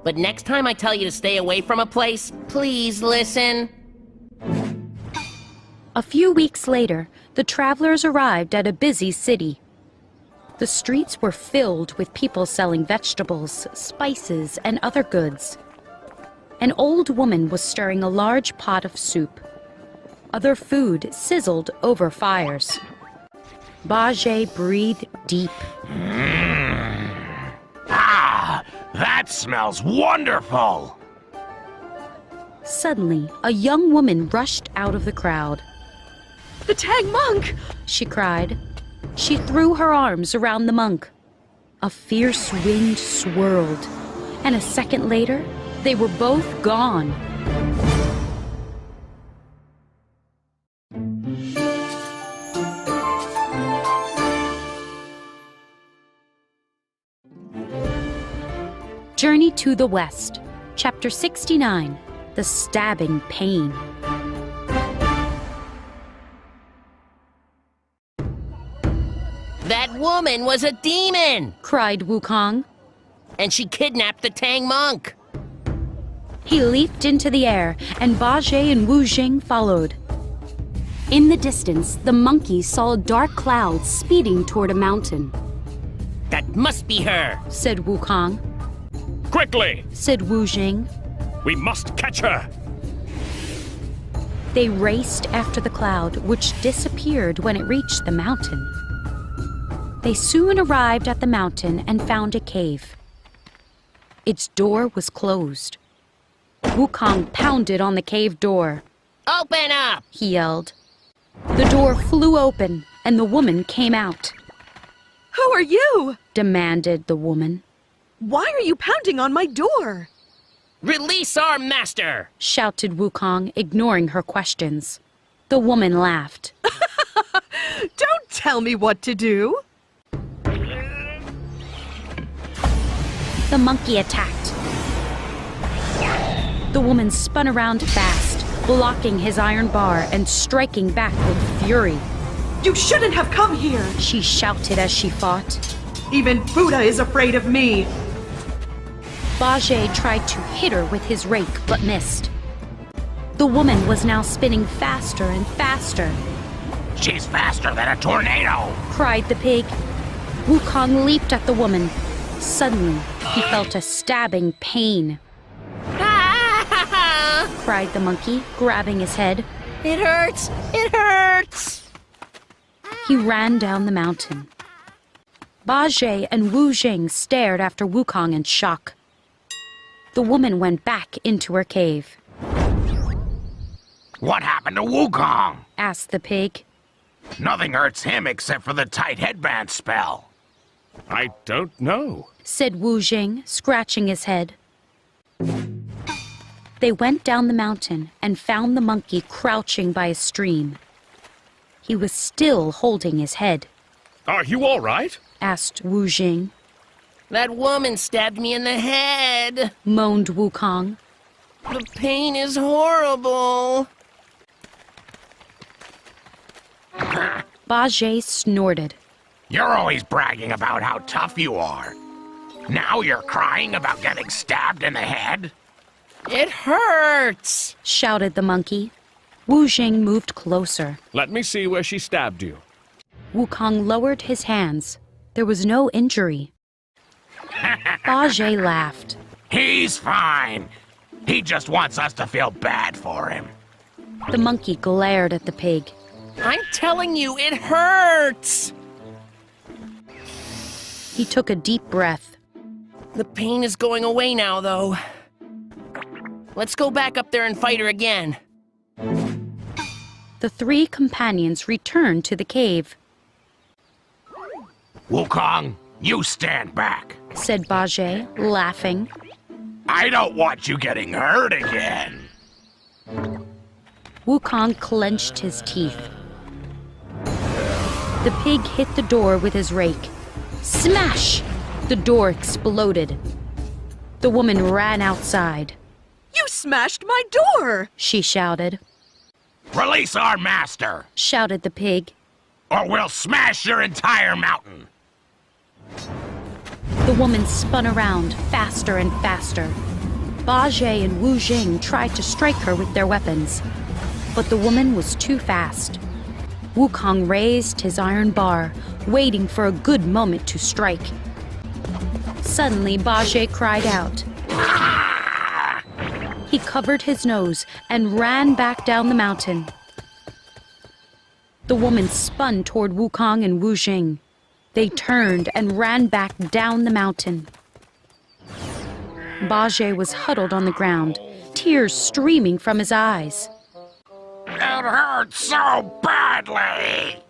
Speaker 4: But next time I tell you to stay away from a place, please listen.
Speaker 1: A few weeks later, the travelers arrived at a busy city. The streets were filled with people selling vegetables, spices, and other goods. An old woman was stirring a large pot of soup. Other food sizzled over fires. Bajie breathed deep.
Speaker 3: Ah, that smells wonderful!
Speaker 1: Suddenly, a young woman rushed out of the crowd.
Speaker 7: The Tang monk!
Speaker 1: She cried. She threw her arms around the monk. A fierce wind swirled, and a second later, they were both gone. Journey to the West, Chapter 69, The Stabbing Pain.
Speaker 4: That woman was a demon!
Speaker 1: Cried Wukong.
Speaker 4: And she kidnapped the Tang monk!
Speaker 1: He leaped into the air, and Bajie and Wu Jing followed. In the distance, the monkeys saw a dark cloud speeding toward a mountain.
Speaker 4: That must be her!
Speaker 1: Said Wukong.
Speaker 5: Quickly!
Speaker 1: Said Wu Jing.
Speaker 5: We must catch her!
Speaker 1: They raced after the cloud, which disappeared when it reached the mountain. They soon arrived at the mountain and found a cave. Its door was closed. Wukong pounded on the cave door.
Speaker 4: Open up!
Speaker 1: He yelled. The door flew open, and the woman came out.
Speaker 7: Who are you?
Speaker 1: Demanded the woman.
Speaker 7: Why are you pounding on my door?
Speaker 4: Release our master!
Speaker 1: Shouted Wukong, ignoring her questions. The woman laughed.
Speaker 7: Don't tell me what to do.
Speaker 1: The monkey attacked. The woman spun around fast, blocking his iron bar and striking back with fury.
Speaker 7: You shouldn't have come here.
Speaker 1: She shouted as she fought.
Speaker 7: Even Buddha is afraid of me.
Speaker 1: Bajie tried to hit her with his rake, but missed. The woman was now spinning faster and faster.
Speaker 3: She's faster than a tornado!
Speaker 1: Cried the pig. Wukong leaped at the woman. Suddenly, he felt a stabbing pain. Cried the monkey, grabbing his head.
Speaker 4: It hurts! It hurts!
Speaker 1: He ran down the mountain. Bajie and Wu Jing stared after Wukong in shock. The woman went back into her cave.
Speaker 3: What happened to Wukong?
Speaker 1: Asked the pig.
Speaker 3: Nothing hurts him except for the tight headband spell.
Speaker 5: I don't know,
Speaker 1: said Wu Jing, scratching his head. They went down the mountain and found the monkey crouching by a stream. He was still holding his head.
Speaker 5: Are you all right?
Speaker 1: Asked Wu Jing.
Speaker 4: That woman stabbed me in the head!
Speaker 1: Moaned Wukong.
Speaker 4: The pain is horrible!
Speaker 1: Bajie snorted.
Speaker 3: You're always bragging about how tough you are. Now you're crying about getting stabbed in the head?
Speaker 4: It hurts!
Speaker 1: Shouted the monkey. Wu Jing moved closer.
Speaker 5: Let me see where she stabbed you.
Speaker 1: Wukong lowered his hands. There was no injury. Bajie laughed.
Speaker 3: He's fine. He just wants us to feel bad for him.
Speaker 1: The monkey glared at the pig.
Speaker 4: I'm telling you, it hurts!
Speaker 1: He took a deep breath.
Speaker 4: The pain is going away now, though. Let's go back up there and fight her again.
Speaker 1: The three companions returned to the cave.
Speaker 3: Wukong, you stand back,
Speaker 1: said Bajie, laughing.
Speaker 3: I don't want you getting hurt again.
Speaker 1: Wukong clenched his teeth. The pig hit the door with his rake. Smash! The door exploded. The woman ran outside.
Speaker 7: You smashed my door!
Speaker 1: She shouted.
Speaker 3: Release our master!
Speaker 1: Shouted the pig.
Speaker 3: Or we'll smash your entire mountain!
Speaker 1: The woman spun around faster and faster. Bajie and Wu Jing tried to strike her with their weapons, but the woman was too fast. Wukong raised his iron bar, waiting for a good moment to strike. Suddenly, Bajie cried out. He covered his nose and ran back down the mountain. The woman spun toward Wukong and Wu Jing. They turned and ran back down the mountain. Bajie was huddled on the ground, tears streaming from his eyes.
Speaker 3: It hurts so badly!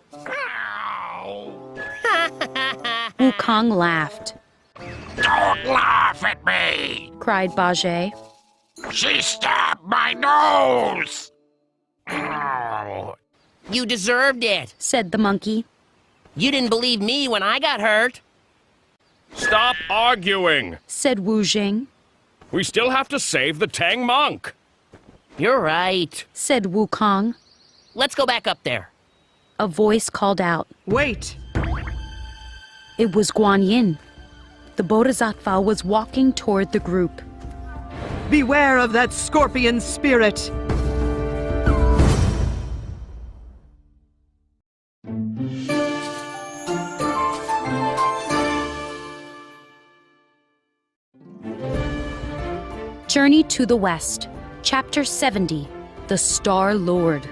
Speaker 1: Wukong laughed.
Speaker 3: Don't laugh at me!
Speaker 1: Cried Bajie.
Speaker 3: She stabbed my nose!
Speaker 4: You deserved it,
Speaker 1: said the monkey.
Speaker 4: You didn't believe me when I got hurt.
Speaker 5: Stop arguing,
Speaker 1: said Wu Jing.
Speaker 5: We still have to save the Tang monk.
Speaker 4: You're right,
Speaker 1: said Wukong.
Speaker 4: Let's go back up there.
Speaker 1: A voice called out.
Speaker 7: Wait!
Speaker 1: It was Guan Yin. The Bodhisattva was walking toward the group.
Speaker 7: Beware of that scorpion spirit!
Speaker 1: Journey to the West, Chapter 70, The Star Lord.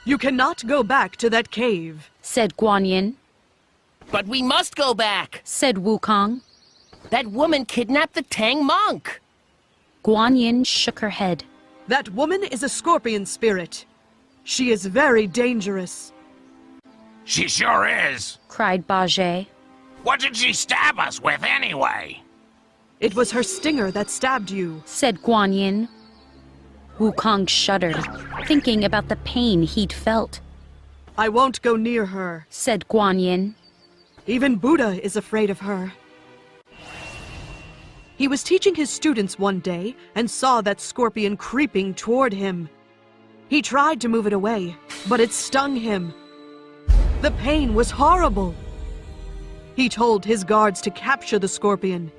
Speaker 7: You cannot go back to that cave,
Speaker 1: said Guan Yin.
Speaker 4: But we must go back,
Speaker 1: said Wukong.
Speaker 4: That woman kidnapped the Tang monk.
Speaker 1: Guan Yin shook her head.
Speaker 7: That woman is a scorpion spirit. She is very dangerous.
Speaker 3: She sure is.
Speaker 1: Cried Bajie.
Speaker 3: What did she stab us with anyway?
Speaker 7: It was her stinger that stabbed you,
Speaker 1: said Guan Yin. Wukong shuddered, thinking about the pain he'd felt.
Speaker 7: I won't go near her,
Speaker 1: said Guan Yin.
Speaker 7: Even Buddha is afraid of her. He was teaching his students one day and saw that scorpion creeping toward him. He tried to move it away, but it stung him. The pain was horrible. He told his guards to capture the scorpion,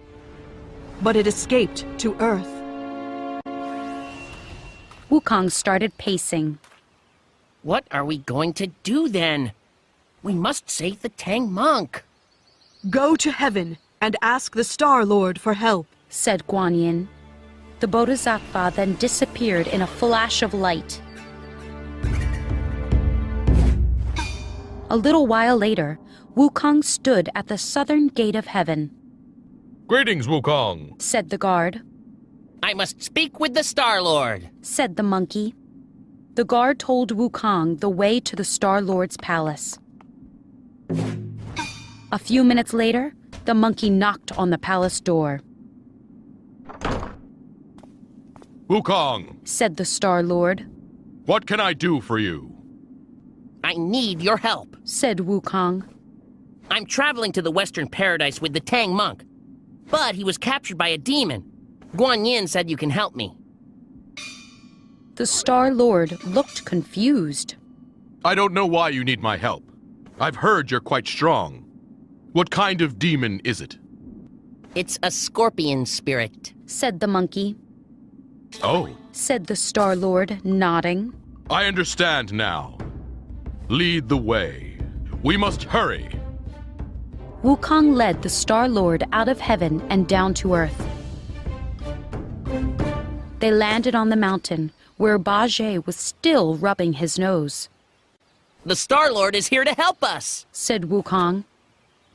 Speaker 7: but it escaped to Earth.
Speaker 1: Wukong started pacing.
Speaker 4: What are we going to do then? We must save the Tang monk.
Speaker 7: Go to heaven and ask the Star Lord for help,
Speaker 1: said Guan Yin. The Bodhisattva then disappeared in a flash of light. A little while later, Wukong stood at the southern gate of heaven.
Speaker 2: Greetings, Wukong,
Speaker 1: said the guard.
Speaker 4: I must speak with the Star Lord,
Speaker 1: said the monkey. The guard told Wukong the way to the Star Lord's palace. A few minutes later, the monkey knocked on the palace door.
Speaker 2: Wukong,
Speaker 1: said the Star Lord.
Speaker 2: What can I do for you?
Speaker 4: I need your help,
Speaker 1: said Wukong.
Speaker 4: I'm traveling to the Western Paradise with the Tang monk, but he was captured by a demon. Guan Yin said you can help me.
Speaker 1: The Star Lord looked confused.
Speaker 2: I don't know why you need my help. I've heard you're quite strong. What kind of demon is it?
Speaker 4: It's a scorpion spirit,
Speaker 1: said the monkey.
Speaker 2: Oh,
Speaker 1: said the Star Lord, nodding.
Speaker 2: I understand now. Lead the way. We must hurry.
Speaker 1: Wukong led the Star Lord out of heaven and down to Earth. They landed on the mountain, where Bajie was still rubbing his nose.
Speaker 4: The Star Lord is here to help us,
Speaker 1: said Wukong.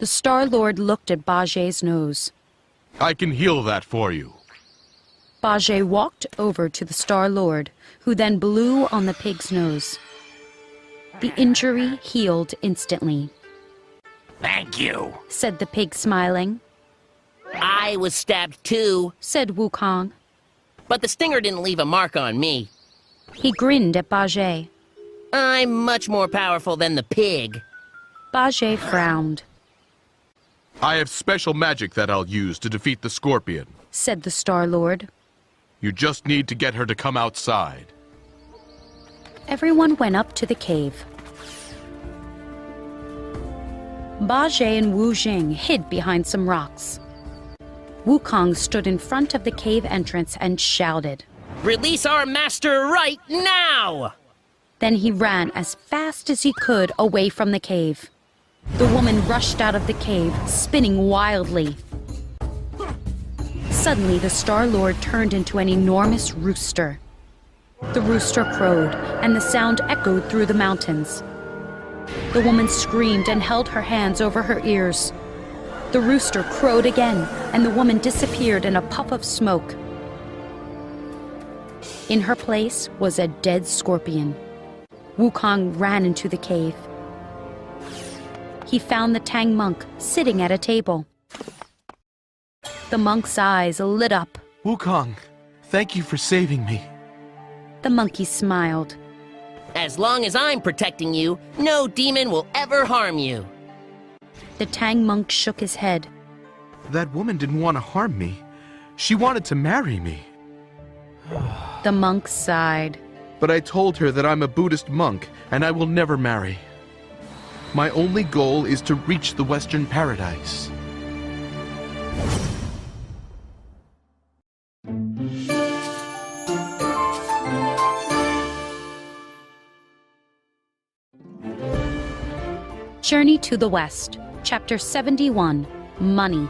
Speaker 1: The Star Lord looked at Bajie's nose.
Speaker 2: I can heal that for you.
Speaker 1: Bajie walked over to the Star Lord, who then blew on the pig's nose. The injury healed instantly.
Speaker 3: Thank you,
Speaker 1: said the pig, smiling.
Speaker 4: I was stabbed too,
Speaker 1: said Wukong.
Speaker 4: But the stinger didn't leave a mark on me.
Speaker 1: He grinned at Bajie.
Speaker 4: I'm much more powerful than the pig.
Speaker 1: Bajie frowned.
Speaker 2: I have special magic that I'll use to defeat the scorpion,
Speaker 1: said the Star Lord.
Speaker 2: You just need to get her to come outside.
Speaker 1: Everyone went up to the cave. Bajie and Wu Jing hid behind some rocks. Wukong stood in front of the cave entrance and shouted,
Speaker 4: Release our master right now!
Speaker 1: Then he ran as fast as he could away from the cave. The woman rushed out of the cave, spinning wildly. Suddenly, the Star Lord turned into an enormous rooster. The rooster crowed, and the sound echoed through the mountains. The woman screamed and held her hands over her ears. The rooster crowed again, and the woman disappeared in a puff of smoke. In her place was a dead scorpion. Wukong ran into the cave. He found the Tang monk sitting at a table. The monk's eyes lit up.
Speaker 9: Wukong, thank you for saving me.
Speaker 1: The monkey smiled.
Speaker 4: As long as I'm protecting you, no demon will ever harm you.
Speaker 1: The Tang monk shook his head.
Speaker 9: That woman didn't want to harm me. She wanted to marry me.
Speaker 1: The monk sighed.
Speaker 9: But I told her that I'm a Buddhist monk and I will never marry. My only goal is to reach the Western Paradise.
Speaker 1: Journey to the West, Chapter 71, Money.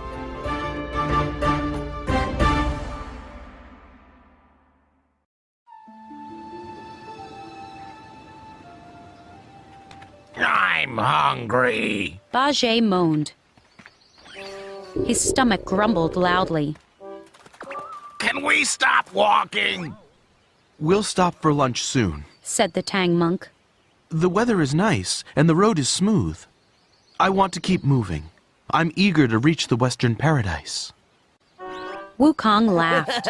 Speaker 3: I'm hungry.
Speaker 1: Bajie moaned. His stomach grumbled loudly.
Speaker 3: Can we stop walking?
Speaker 9: We'll stop for lunch soon.
Speaker 1: said the Tang monk.
Speaker 9: The weather is nice, and the road is smooth. I want to keep moving. I'm eager to reach the Western Paradise.
Speaker 1: Wukong laughed.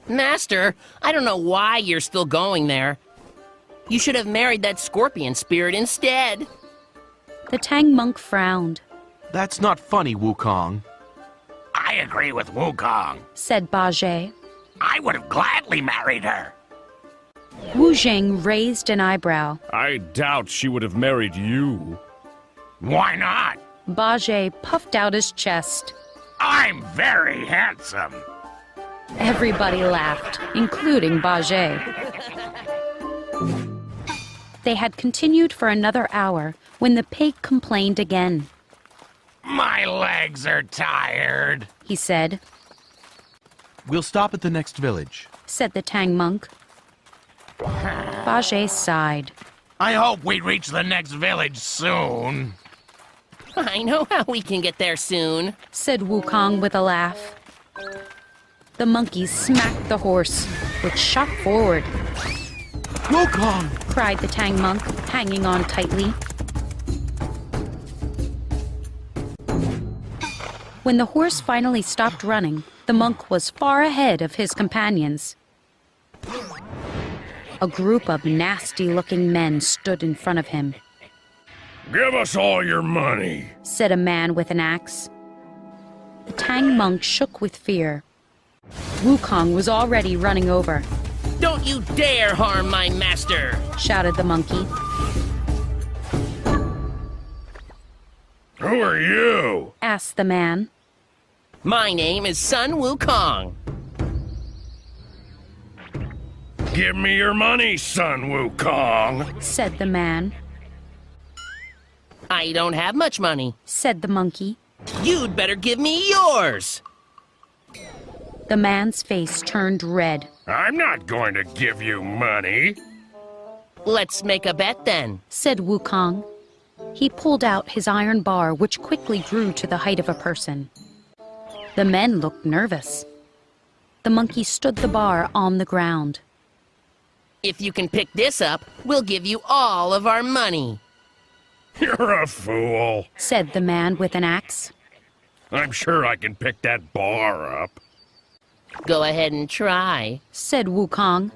Speaker 4: Master, I don't know why you're still going there. You should have married that scorpion spirit instead.
Speaker 1: The Tang monk frowned,
Speaker 9: That's not funny, Wukong.
Speaker 3: I agree with Wukong.
Speaker 1: said Ba Zhe.
Speaker 3: I would have gladly married her.
Speaker 1: Wu Jing raised an eyebrow.
Speaker 5: I doubt she would have married you.
Speaker 3: Why not?
Speaker 1: Ba Zhe puffed out his chest.
Speaker 3: I'm very handsome.
Speaker 1: Everybody laughed, including Ba Zhe. They had continued for another hour when the pig complained again.
Speaker 3: My legs are tired,
Speaker 1: He said,
Speaker 9: We'll stop at the next village.
Speaker 1: said the Tang monk. Ba Zhe sighed.
Speaker 3: I hope we reach the next village soon.
Speaker 4: I know how we can get there soon.
Speaker 1: Said Wukong with a laugh. The monkey smacked the horse, which shot forward.
Speaker 9: Wukong!
Speaker 1: Cried the Tang monk, hanging on tightly. When the horse finally stopped running, the monk was far ahead of his companions. A group of nasty-looking men stood in front of him,
Speaker 5: Give us all your money.
Speaker 1: said a man with an axe. The Tang monk shook with fear. Wukong was already running over,
Speaker 4: Don't you dare harm my master!
Speaker 1: shouted the monkey.
Speaker 5: Who are you?
Speaker 1: Asked the man.
Speaker 4: My name is Sun Wukong.
Speaker 5: Give me your money, Sun Wukong.
Speaker 1: Said the man.
Speaker 4: I don't have much money.
Speaker 1: Said the monkey.
Speaker 4: You'd better give me yours.
Speaker 1: The man's face turned red.
Speaker 5: I'm not going to give you money.
Speaker 4: Let's make a bet then.
Speaker 1: Said Wukong. He pulled out his iron bar, which quickly grew to the height of a person. The men looked nervous. The monkey stood the bar on the ground.
Speaker 4: If you can pick this up, we'll give you all of our money.
Speaker 5: You're a fool.
Speaker 1: Said the man with an axe.
Speaker 5: I'm sure I can pick that bar up.
Speaker 4: Go ahead and try.
Speaker 1: Said Wukong.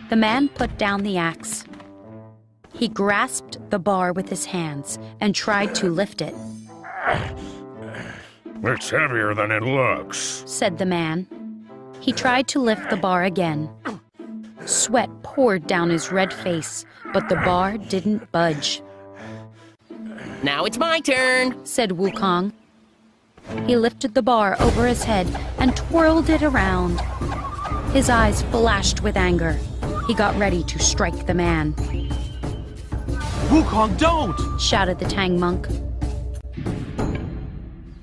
Speaker 1: The man put down the axe. He grasped the bar with his hands and tried to lift it.
Speaker 5: It's heavier than it looks.
Speaker 1: Said the man. He tried to lift the bar again. Sweat poured down his red face, but the bar didn't budge.
Speaker 4: Now it's my turn.
Speaker 1: Said Wukong. He lifted the bar over his head and twirled it around. His eyes flashed with anger. He got ready to strike the man.
Speaker 9: Wukong, don't!
Speaker 1: Shouted the Tang monk.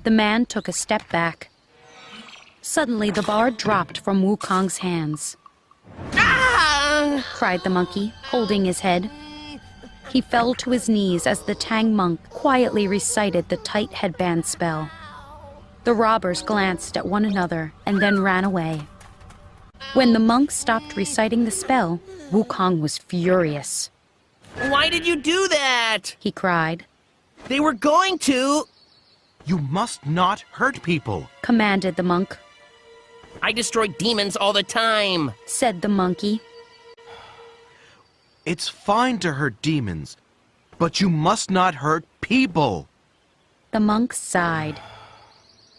Speaker 1: The man took a step back. Suddenly, the bar dropped from Wukong's hands.
Speaker 4: Ah!
Speaker 1: Cried the monkey, holding his head. He fell to his knees as the Tang monk quietly recited the tight headband spell. The robbers glanced at one another and then ran away. When the monk stopped reciting the spell, Wukong was furious.
Speaker 4: Why did you do that?
Speaker 1: He cried,
Speaker 4: They were going to.
Speaker 9: You must not hurt people.
Speaker 1: commanded the monk.
Speaker 4: I destroy demons all the time.
Speaker 1: Said the monkey.
Speaker 9: It's fine to hurt demons, but you must not hurt people.
Speaker 1: The monk sighed.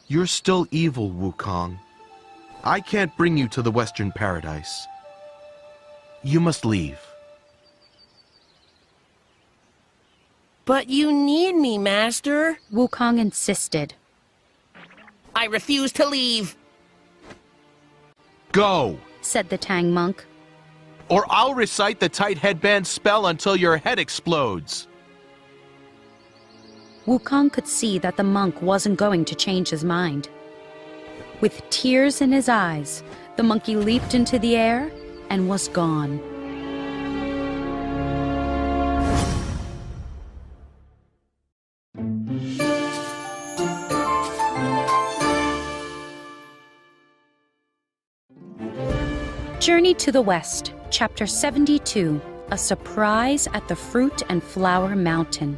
Speaker 9: You're still evil, Wukong. I can't bring you to the Western Paradise. You must leave.
Speaker 4: But you need me, Master.
Speaker 1: Wukong insisted.
Speaker 4: I refuse to leave.
Speaker 9: Go,
Speaker 1: Said the Tang monk.
Speaker 9: or I'll recite the tight headband spell until your head explodes.
Speaker 1: Wukong could see that the monk wasn't going to change his mind. With tears in his eyes, the monkey leaped into the air and was gone. Journey to the West, Chapter 72, A Surprise at the Fruit and Flower Mountain.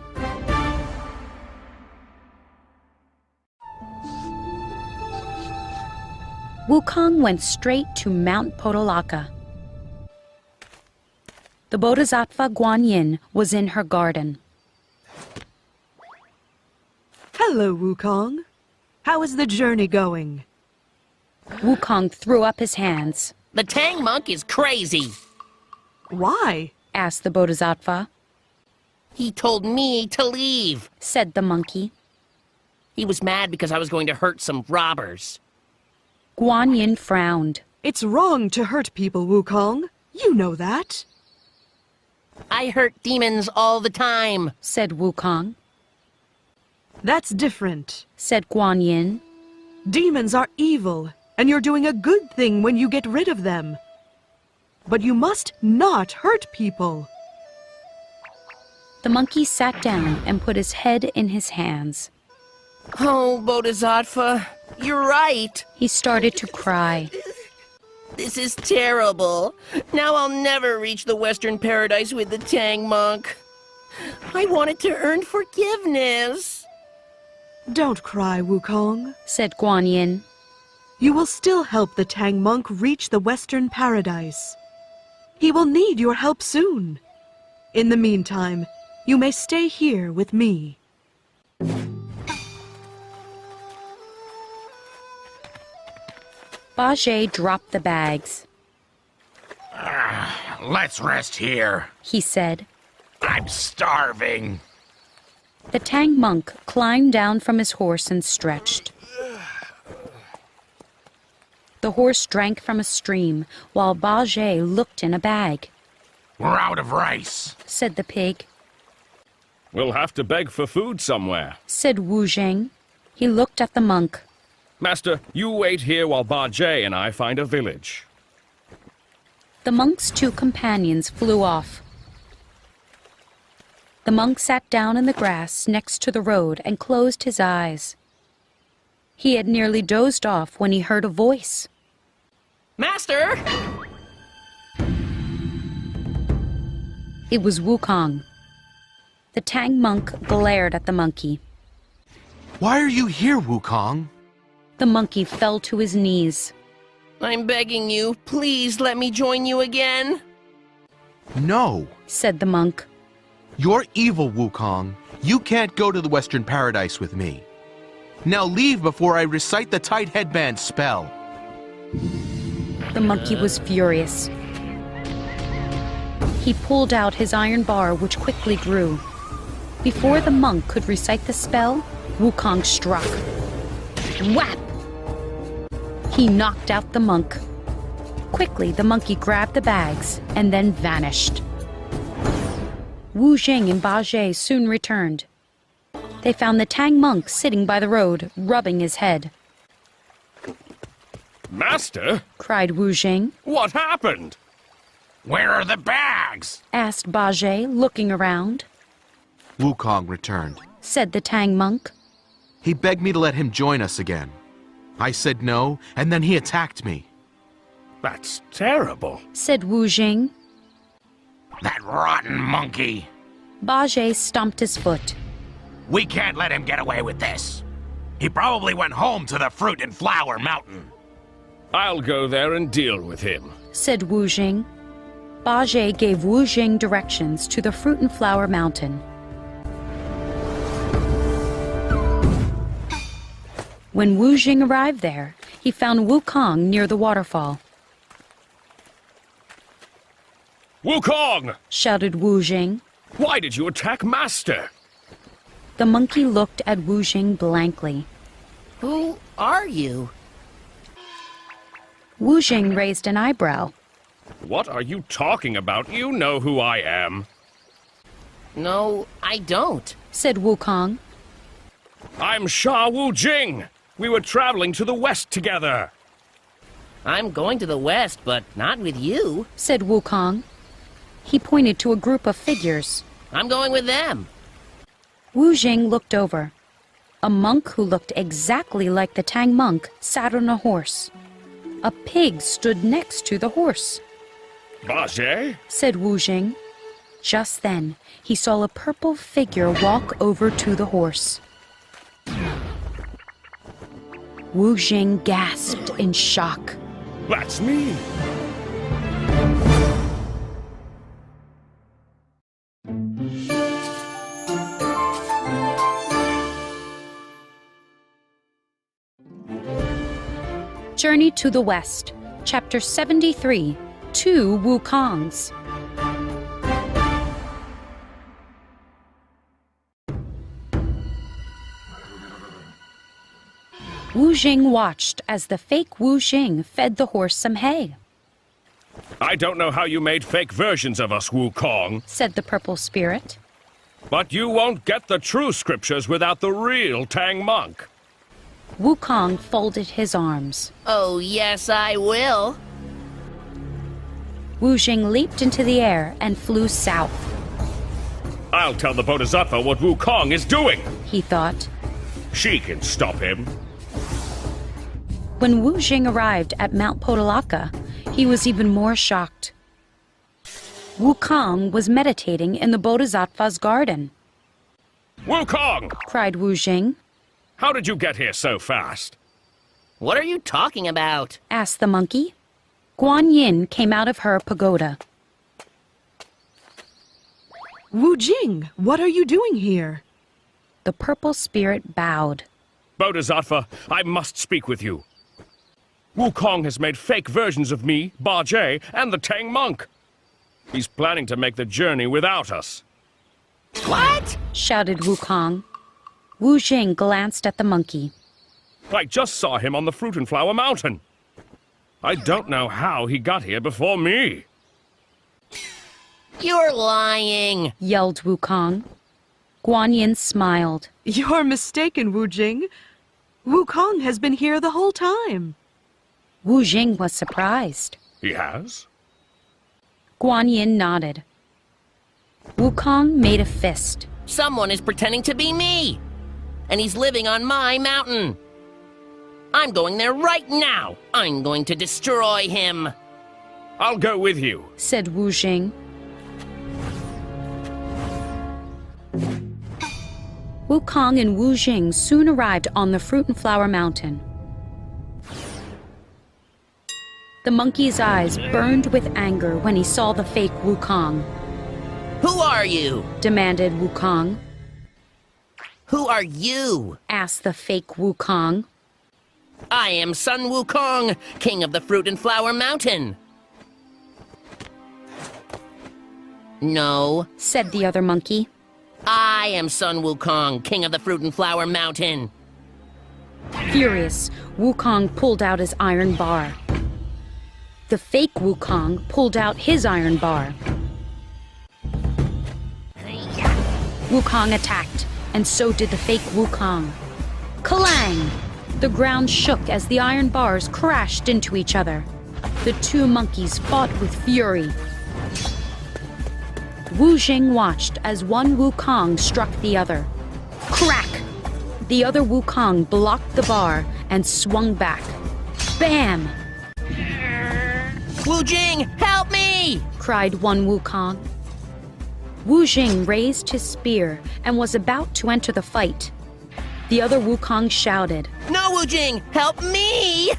Speaker 1: Wukong went straight to Mount Potolaka. The Bodhisattva Guanyin was in her garden.
Speaker 7: Hello, Wukong. How is the journey going?
Speaker 1: Wukong threw up his hands.
Speaker 4: The Tang monk is crazy.
Speaker 7: Why?
Speaker 1: Asked the Bodhisattva.
Speaker 4: He told me to leave,
Speaker 1: said the monkey.
Speaker 4: He was mad because I was going to hurt some robbers.
Speaker 1: Guanyin frowned.
Speaker 7: It's wrong to hurt people, Wukong. You know that.
Speaker 4: I hurt demons all the time,
Speaker 1: said Wukong.
Speaker 7: That's different,
Speaker 1: said Guanyin.
Speaker 7: Demons are evil, and you're doing a good thing when you get rid of them. But you must not hurt people.
Speaker 1: The monkey sat down and put his head in his hands.
Speaker 4: Oh, Bodhisattva, you're right.
Speaker 1: He started to cry.
Speaker 4: This is terrible. Now I'll never reach the Western Paradise with the Tang monk. I wanted to earn forgiveness.
Speaker 7: Don't cry, Wukong,
Speaker 1: said Guanyin.
Speaker 7: You will still help the Tang monk reach the Western Paradise. He will need your help soon. In the meantime, you may stay here with me.
Speaker 1: Bajie dropped the bags.
Speaker 3: Let's rest here,
Speaker 1: he said.
Speaker 3: I'm starving.
Speaker 1: The Tang monk climbed down from his horse and stretched. The horse drank from a stream, while Bajie looked in a bag.
Speaker 3: We're out of rice,
Speaker 1: said the pig.
Speaker 5: We'll have to beg for food somewhere,
Speaker 1: said Wu Jing. He looked at the monk.
Speaker 5: Master, you wait here while Bajie and I find a village.
Speaker 1: The monk's two companions flew off. The monk sat down in the grass next to the road and closed his eyes. He had nearly dozed off when he heard a voice.
Speaker 4: Master!
Speaker 1: It was Wukong. The Tang monk glared at the monkey.
Speaker 9: Why are you here, Wukong?
Speaker 1: The monkey fell to his knees.
Speaker 4: I'm begging you, please let me join you again.
Speaker 9: No,
Speaker 1: said the monk.
Speaker 9: You're evil, Wukong. You can't go to the Western Paradise with me. Now leave before I recite the tight headband spell.
Speaker 1: The monkey was furious. He pulled out his iron bar, which quickly grew. Before the monk could recite the spell, Wukong struck. Whap! He knocked out the monk. Quickly, the monkey grabbed the bags and then vanished. Wu Jing and Bajie soon returned. They found the Tang monk sitting by the road, rubbing his head.
Speaker 5: Master?
Speaker 1: Cried Wu Jing.
Speaker 5: What happened?
Speaker 3: Where are the bags?
Speaker 1: Asked Bajie, looking around.
Speaker 9: Wukong returned,
Speaker 1: said the Tang monk.
Speaker 9: He begged me to let him join us again. I said no, and then he attacked me.
Speaker 5: That's terrible,
Speaker 1: said Wu Jing.
Speaker 3: That rotten monkey.
Speaker 1: Bajie stomped his foot.
Speaker 3: We can't let him get away with this. He probably went home to the Fruit and Flower Mountain.
Speaker 5: I'll go there and deal with him,
Speaker 1: said Wu Jing. Bajie gave Wu Jing directions to the Fruit and Flower Mountain. When Wu Jing arrived there, he found Wukong near the waterfall.
Speaker 5: Wukong!
Speaker 1: Shouted Wu Jing.
Speaker 5: Why did you attack Master?
Speaker 1: The monkey looked at Wu Jing blankly.
Speaker 4: Who are you?
Speaker 1: Wu Jing raised an eyebrow.
Speaker 5: What are you talking about? You know who I am.
Speaker 4: No, I don't,
Speaker 1: said Wukong.
Speaker 5: I'm Sha Wu Jing. We were traveling to the west together.
Speaker 4: I'm going to the west, but not with you,
Speaker 1: said Wukong. He pointed to a group of figures.
Speaker 4: I'm going with them.
Speaker 1: Wu Jing looked over. A monk who looked exactly like the Tang monk sat on a horse. A pig stood next to the horse.
Speaker 5: Bajie?
Speaker 1: Said Wu Jing. Just then, he saw a purple figure walk over to the horse. Wu Jing gasped in shock.
Speaker 5: That's me!
Speaker 1: Journey to the West, Chapter 73, Two Wukongs. Wu Jing watched as the fake Wu Jing fed the horse some hay.
Speaker 5: I don't know how you made fake versions of us, Wukong,
Speaker 1: said the purple spirit.
Speaker 5: but you won't get the true scriptures without the real Tang monk.
Speaker 1: Wukong folded his arms.
Speaker 4: Oh, yes, I will.
Speaker 1: Wu Jing leaped into the air and flew south.
Speaker 5: I'll tell the Bodhisattva what Wukong is doing.
Speaker 1: He thought.
Speaker 5: She can stop him.
Speaker 1: When Wu Jing arrived at Mount Potalaka, he was even more shocked. Wukong was meditating in the Bodhisattva's garden.
Speaker 5: Wukong!
Speaker 1: Cried Wu Jing.
Speaker 5: How did you get here so fast?
Speaker 4: What are you talking about?
Speaker 1: Asked the monkey. Guan Yin came out of her pagoda.
Speaker 7: Wu Jing, what are you doing here?
Speaker 1: The purple spirit bowed.
Speaker 5: Bodhisattva, I must speak with you. Wukong has made fake versions of me, Bajie, and the Tang monk. He's planning to make the journey without us.
Speaker 4: What?
Speaker 1: Shouted Wukong. Wu Jing glanced at the monkey.
Speaker 5: I just saw him on the Fruit and Flower Mountain. I don't know how he got here before me.
Speaker 4: You're lying,
Speaker 1: yelled Wukong. Guan Yin smiled.
Speaker 7: You're mistaken, Wu Jing. Wukong has been here the whole time.
Speaker 1: Wu Jing was surprised.
Speaker 5: He has?
Speaker 1: Guan Yin nodded. Wukong made a fist.
Speaker 4: Someone is pretending to be me, and he's living on my mountain. I'm going there right now. I'm going to destroy him.
Speaker 5: I'll go with you,
Speaker 1: said Wu Jing. Wukong and Wu Jing soon arrived on the Fruit and Flower Mountain. The monkey's eyes burned with anger when he saw the fake Wukong.
Speaker 4: Who are you?
Speaker 1: Demanded Wukong.
Speaker 4: Who are you?
Speaker 1: Asked the fake Wukong.
Speaker 4: I am Sun Wukong, king of the Fruit and Flower Mountain. No,
Speaker 1: said the other monkey.
Speaker 4: I am Sun Wukong, king of the Fruit and Flower Mountain.
Speaker 1: Furious, Wukong pulled out his iron bar. The fake Wukong pulled out his iron bar. Wukong attacked, and so did the fake Wukong. Clang! The ground shook as the iron bars crashed into each other. The two monkeys fought with fury. Wu Jing watched as one Wukong struck the other. Crack! The other Wukong blocked the bar and swung back. Bam!
Speaker 4: Wu Jing, help me!
Speaker 1: Cried one Wukong. Wu Jing raised his spear and was about to enter the fight. The other Wukong shouted,
Speaker 4: No, Wu Jing, help me!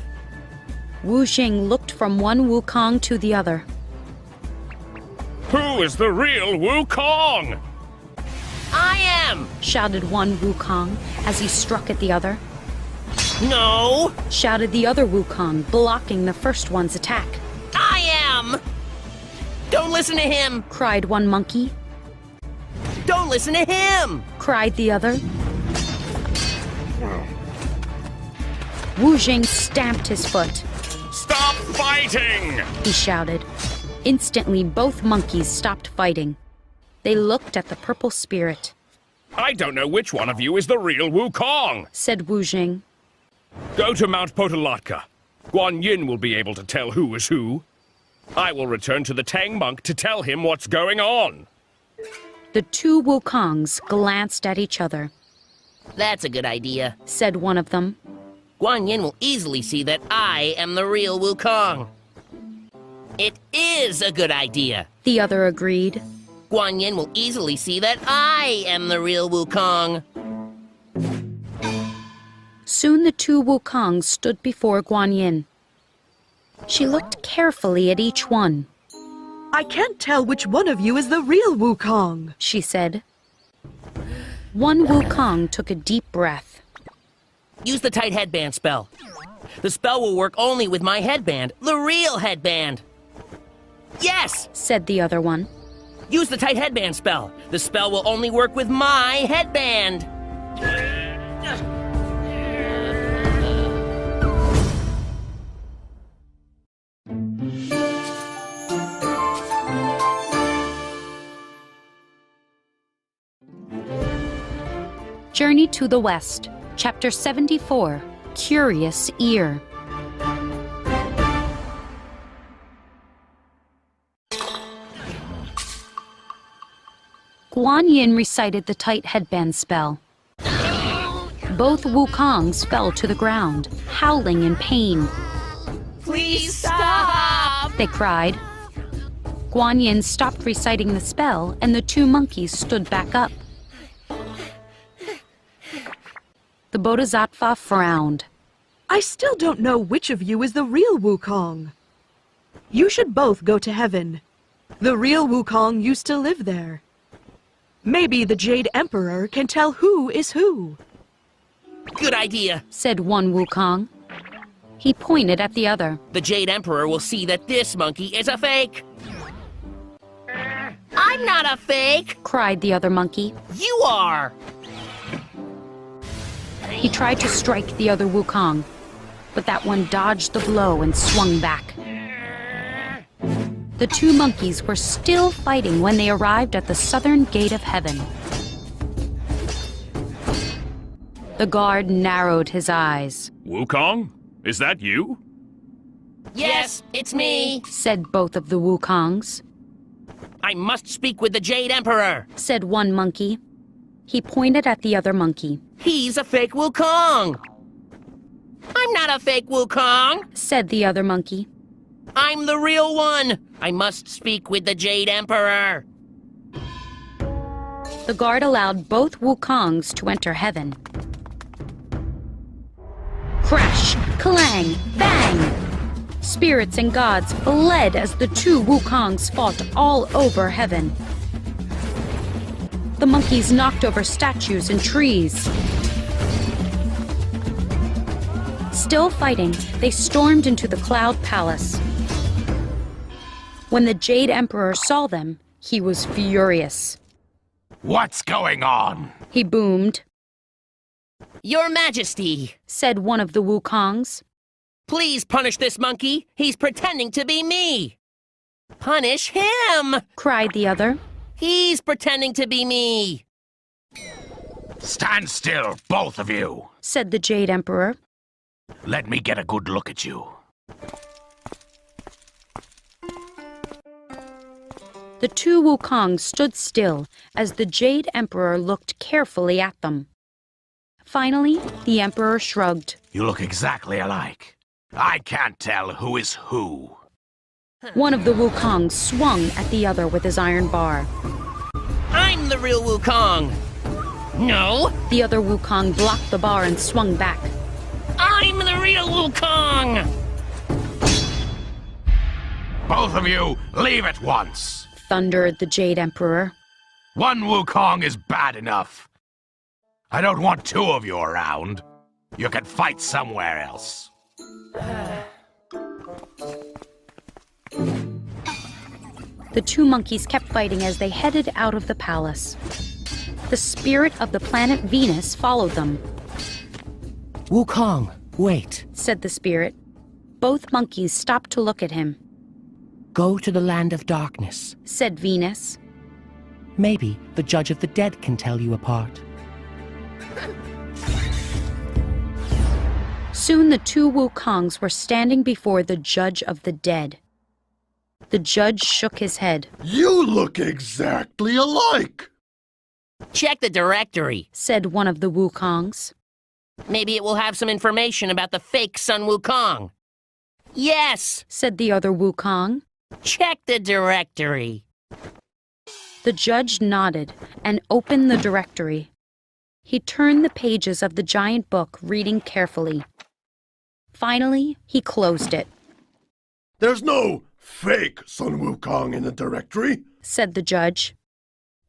Speaker 1: Wu Jing looked from one Wukong to the other.
Speaker 5: Who is the real Wukong?
Speaker 4: I am!
Speaker 1: Shouted one Wukong as he struck at the other.
Speaker 4: No!
Speaker 1: Shouted the other Wukong, blocking the first one's attack.
Speaker 4: I am! Don't listen to him!
Speaker 1: Cried one monkey.
Speaker 4: Don't listen to him!
Speaker 1: Cried the other. Wu Jing stamped his foot.
Speaker 5: Stop fighting!
Speaker 1: He shouted. Instantly, both monkeys stopped fighting. They looked at the purple spirit.
Speaker 5: I don't know which one of you is the real Wukong,
Speaker 1: said Wu Jing.
Speaker 5: Go to Mount Potalatka. Guan Yin will be able to tell who is who. I will return to the Tang monk to tell him what's going on.
Speaker 1: The two Wukongs glanced at each other.
Speaker 4: That's a good idea,
Speaker 1: said one of them.
Speaker 4: Guan Yin will easily see that I am the real Wukong. It is a good idea.
Speaker 1: The other agreed.
Speaker 4: Guan Yin will easily see that I am the real Wukong.
Speaker 1: Soon the two Wukongs stood before Guan Yin. She looked carefully at each one.
Speaker 7: I can't tell which one of you is the real Wukong,
Speaker 1: she said. One Wukong took a deep breath.
Speaker 4: Use the tight headband spell. The spell will work only with my headband, the real headband. Yes,
Speaker 1: said the other one.
Speaker 4: Use the tight headband spell. The spell will only work with my headband.
Speaker 1: Journey to the West, Chapter 74, Curious Ear. Guan Yin recited the tight headband spell. Both Wukongs fell to the ground, howling in pain.
Speaker 4: Please stop!
Speaker 1: They cried. Guan Yin stopped reciting the spell, and the two monkeys stood back up. The Bodhisattva frowned.
Speaker 7: I still don't know which of you is the real Wukong. You should both go to heaven. The real Wukong used to live there. Maybe the Jade Emperor can tell who is who.
Speaker 4: Good idea,
Speaker 1: said one Wukong. He pointed at the other.
Speaker 4: The Jade Emperor will see that this monkey is a fake. I'm not a fake,
Speaker 1: cried the other monkey.
Speaker 4: You are.
Speaker 1: He tried to strike the other Wukong, but that one dodged the blow and swung back. The two monkeys were still fighting when they arrived at the southern gate of heaven. The guard narrowed his eyes.
Speaker 5: Wukong, is that you?
Speaker 4: Yes, it's me,
Speaker 1: said both of the Wukongs.
Speaker 4: I must speak with the Jade Emperor,
Speaker 1: said one monkey. He pointed at the other monkey.
Speaker 4: He's a fake Wukong. I'm not a fake Wukong,
Speaker 1: said the other monkey.
Speaker 4: I'm the real one. I must speak with the Jade Emperor.
Speaker 1: The guard allowed both Wukongs to enter heaven. Crash, clang, bang! Spirits and gods fled as the two Wukongs fought all over heaven. The monkeys knocked over statues and trees. Still fighting, they stormed into the Cloud Palace. When the Jade Emperor saw them, he was furious.
Speaker 3: What's going on?
Speaker 1: He boomed.
Speaker 4: Your Majesty,
Speaker 1: said one of the Wukongs.
Speaker 4: Please punish this monkey. He's pretending to be me. Punish him,
Speaker 1: cried the other.
Speaker 4: He's pretending to be me.
Speaker 3: Stand still, both of you,
Speaker 1: said the Jade Emperor.
Speaker 3: Let me get a good look at you.
Speaker 1: The two Wukongs stood still as the Jade Emperor looked carefully at them. Finally, the Emperor shrugged.
Speaker 3: You look exactly alike. I can't tell who is who.
Speaker 1: One of the Wukongs swung at the other with his iron bar.
Speaker 4: I'm the real Wukong. No.
Speaker 1: The other Wukong blocked the bar and swung back.
Speaker 4: I'm the real Wukong.
Speaker 3: Both of you, leave at once,
Speaker 1: thundered the Jade Emperor.
Speaker 3: One Wukong is bad enough. I don't want two of you around. You can fight somewhere else.
Speaker 1: The two monkeys kept fighting as they headed out of the palace. The spirit of the planet Venus followed them.
Speaker 4: Wukong, wait,
Speaker 1: said the spirit. Both monkeys stopped to look at him.
Speaker 4: Go to the land of darkness,
Speaker 1: said Venus.
Speaker 4: Maybe the judge of the dead can tell you apart.
Speaker 1: Soon the two Wukongs were standing before the judge of the dead. The judge shook his head.
Speaker 8: You look exactly alike.
Speaker 4: Check the directory,
Speaker 1: said one of the Wukongs.
Speaker 4: Maybe it will have some information about the fake Sun Wukong. Yes!
Speaker 1: said the other Wukong.
Speaker 4: Check the directory.
Speaker 1: The judge nodded and opened the directory. He turned the pages of the giant book, reading carefully. Finally, he closed it.
Speaker 14: There's no fake Sun Wukong in the directory,
Speaker 1: said the judge.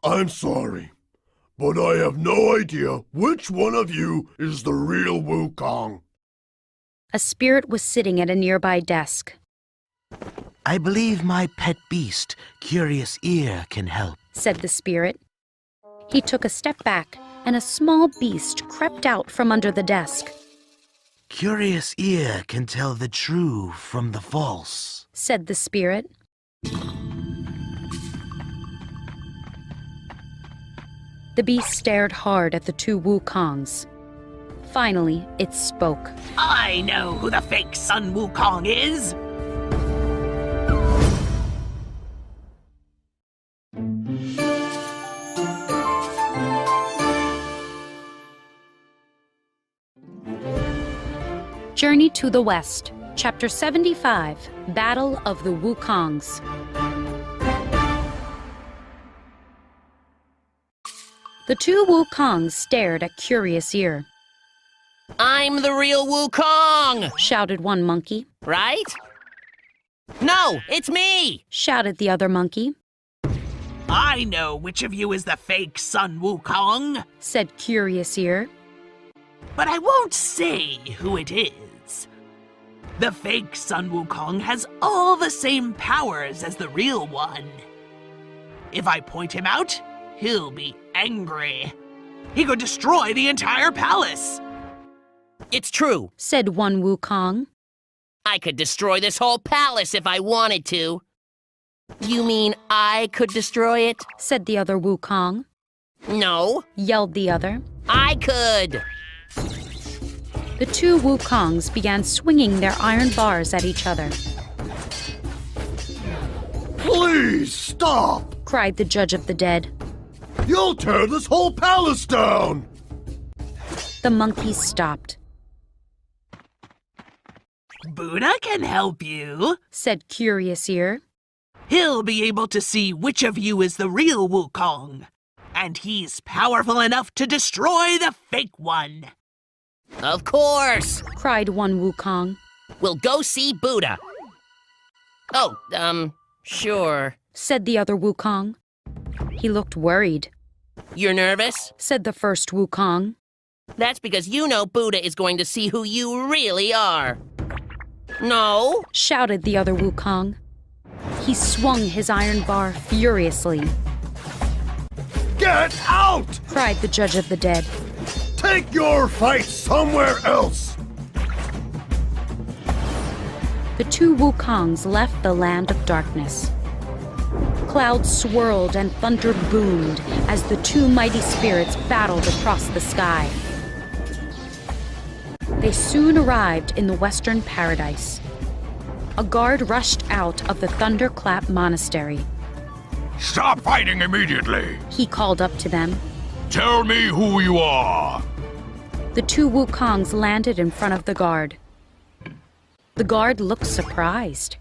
Speaker 14: I'm sorry, but I have no idea which one of you is the real Wukong.
Speaker 1: A spirit was sitting at a nearby desk.
Speaker 15: I believe my pet beast, Curious Ear, can help,
Speaker 1: said the spirit. He took a step back, and a small beast crept out from under the desk.
Speaker 15: Curious Ear can tell the true from the false,
Speaker 1: said the spirit. The beast stared hard at the two Wukongs. Finally, it spoke.
Speaker 11: I know who the fake Sun Wukong is!
Speaker 1: Journey to the West, Chapter 75, Battle of the Wukongs. The two Wukongs stared at Curious Ear.
Speaker 4: I'm the real Wukong!
Speaker 1: Shouted one monkey.
Speaker 4: Right? No, it's me!
Speaker 1: Shouted the other monkey.
Speaker 11: I know which of you is the fake Sun Wukong,
Speaker 1: said Curious Ear.
Speaker 11: but I won't say who it is. The fake Sun Wukong has all the same powers as the real one. If I point him out, he'll be angry. He could destroy the entire palace.
Speaker 4: It's true,
Speaker 1: said one Wukong.
Speaker 4: I could destroy this whole palace if I wanted to. You mean I could destroy it?
Speaker 1: Said the other Wukong.
Speaker 4: No,
Speaker 1: yelled the other.
Speaker 4: I could.
Speaker 1: The two Wukongs began swinging their iron bars at each other.
Speaker 14: Please stop!
Speaker 1: Cried the Judge of the Dead.
Speaker 14: You'll tear this whole palace down!
Speaker 1: The monkeys stopped.
Speaker 11: Buddha can help you,
Speaker 1: said Curious Ear.
Speaker 11: He'll be able to see which of you is the real Wukong. And he's powerful enough to destroy the fake one.
Speaker 4: Of course,
Speaker 1: cried one Wukong.
Speaker 4: We'll go see Buddha. Oh, sure,
Speaker 1: said the other Wukong. He looked worried.
Speaker 4: You're nervous?
Speaker 1: Said the first Wukong.
Speaker 4: That's because you know Buddha is going to see who you really are. No,
Speaker 1: shouted the other Wukong. He swung his iron bar furiously.
Speaker 14: Get out!
Speaker 1: Cried the Judge of the Dead.
Speaker 14: Take your fight somewhere else!
Speaker 1: The two Wukongs left the land of darkness. Clouds swirled and thunder boomed as the two mighty spirits battled across the sky. They soon arrived in the Western Paradise. A guard rushed out of the Thunderclap Monastery.
Speaker 8: Stop fighting immediately!
Speaker 1: He called up to them.
Speaker 8: Tell me who you are!
Speaker 1: The two Wukongs landed in front of the guard. The guard looked surprised.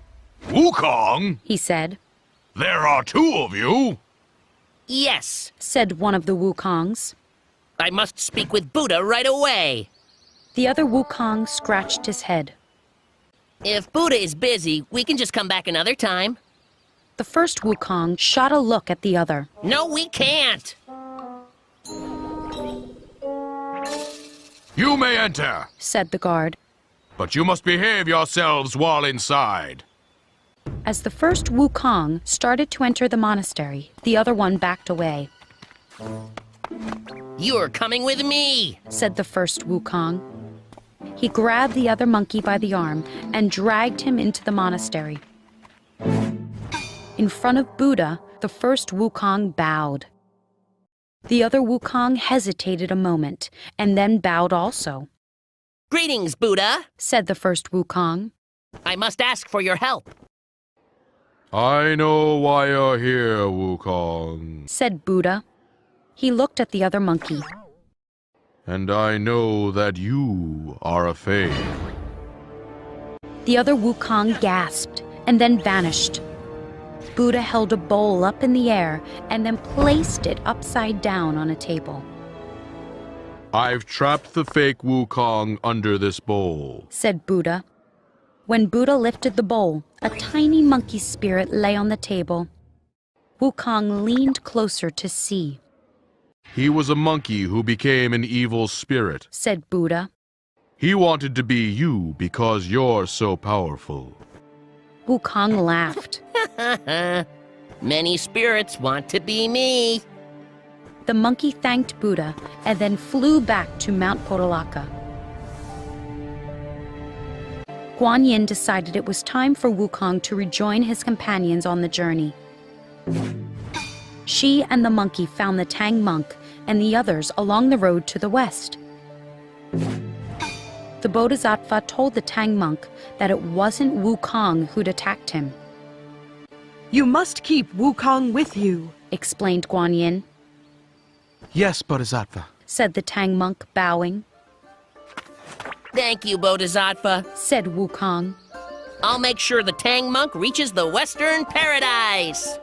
Speaker 8: Wukong?
Speaker 1: He said.
Speaker 8: There are two of you?
Speaker 4: Yes,
Speaker 1: said one of the Wukongs.
Speaker 4: I must speak with Buddha right away.
Speaker 1: The other Wukong scratched his head.
Speaker 4: If Buddha is busy, we can just come back another time.
Speaker 1: The first Wukong shot a look at the other.
Speaker 4: No, we can't.
Speaker 8: You may enter,
Speaker 1: said the guard.
Speaker 8: but you must behave yourselves while inside.
Speaker 1: As the first Wukong started to enter the monastery, the other one backed away.
Speaker 4: You're coming with me,
Speaker 1: said the first Wukong. He grabbed the other monkey by the arm and dragged him into the monastery. In front of Buddha, the first Wukong bowed. The other Wukong hesitated a moment and then bowed also.
Speaker 4: Greetings, Buddha,
Speaker 1: said the first Wukong.
Speaker 4: I must ask for your help.
Speaker 2: I know why you're here, Wukong,
Speaker 1: said Buddha. He looked at the other monkey.
Speaker 2: And I know that you are a Fae.
Speaker 1: The other Wukong gasped and then vanished. Buddha held a bowl up in the air and then placed it upside down on a table.
Speaker 2: I've trapped the fake Wukong under this bowl,
Speaker 1: said Buddha. When Buddha lifted the bowl, a tiny monkey spirit lay on the table. Wukong leaned closer to see.
Speaker 2: He was a monkey who became an evil spirit,
Speaker 1: said Buddha.
Speaker 2: He wanted to be you because you're so powerful.
Speaker 1: Wukong laughed.
Speaker 4: Many spirits want to be me.
Speaker 1: The monkey thanked Buddha and then flew back to Mount Portulaca. Guan Yin decided it was time for Wukong to rejoin his companions on the journey. She and the monkey found the Tang monk and the others along the road to the west. The Bodhisattva told the Tang monk that it wasn't Wukong who'd attacked him.
Speaker 7: You must keep Wukong with you,
Speaker 1: explained Guan Yin.
Speaker 9: Yes, Bodhisattva,
Speaker 1: said the Tang monk, bowing.
Speaker 4: Thank you, Bodhisattva,
Speaker 1: said Wukong.
Speaker 4: I'll make sure the Tang monk reaches the Western Paradise.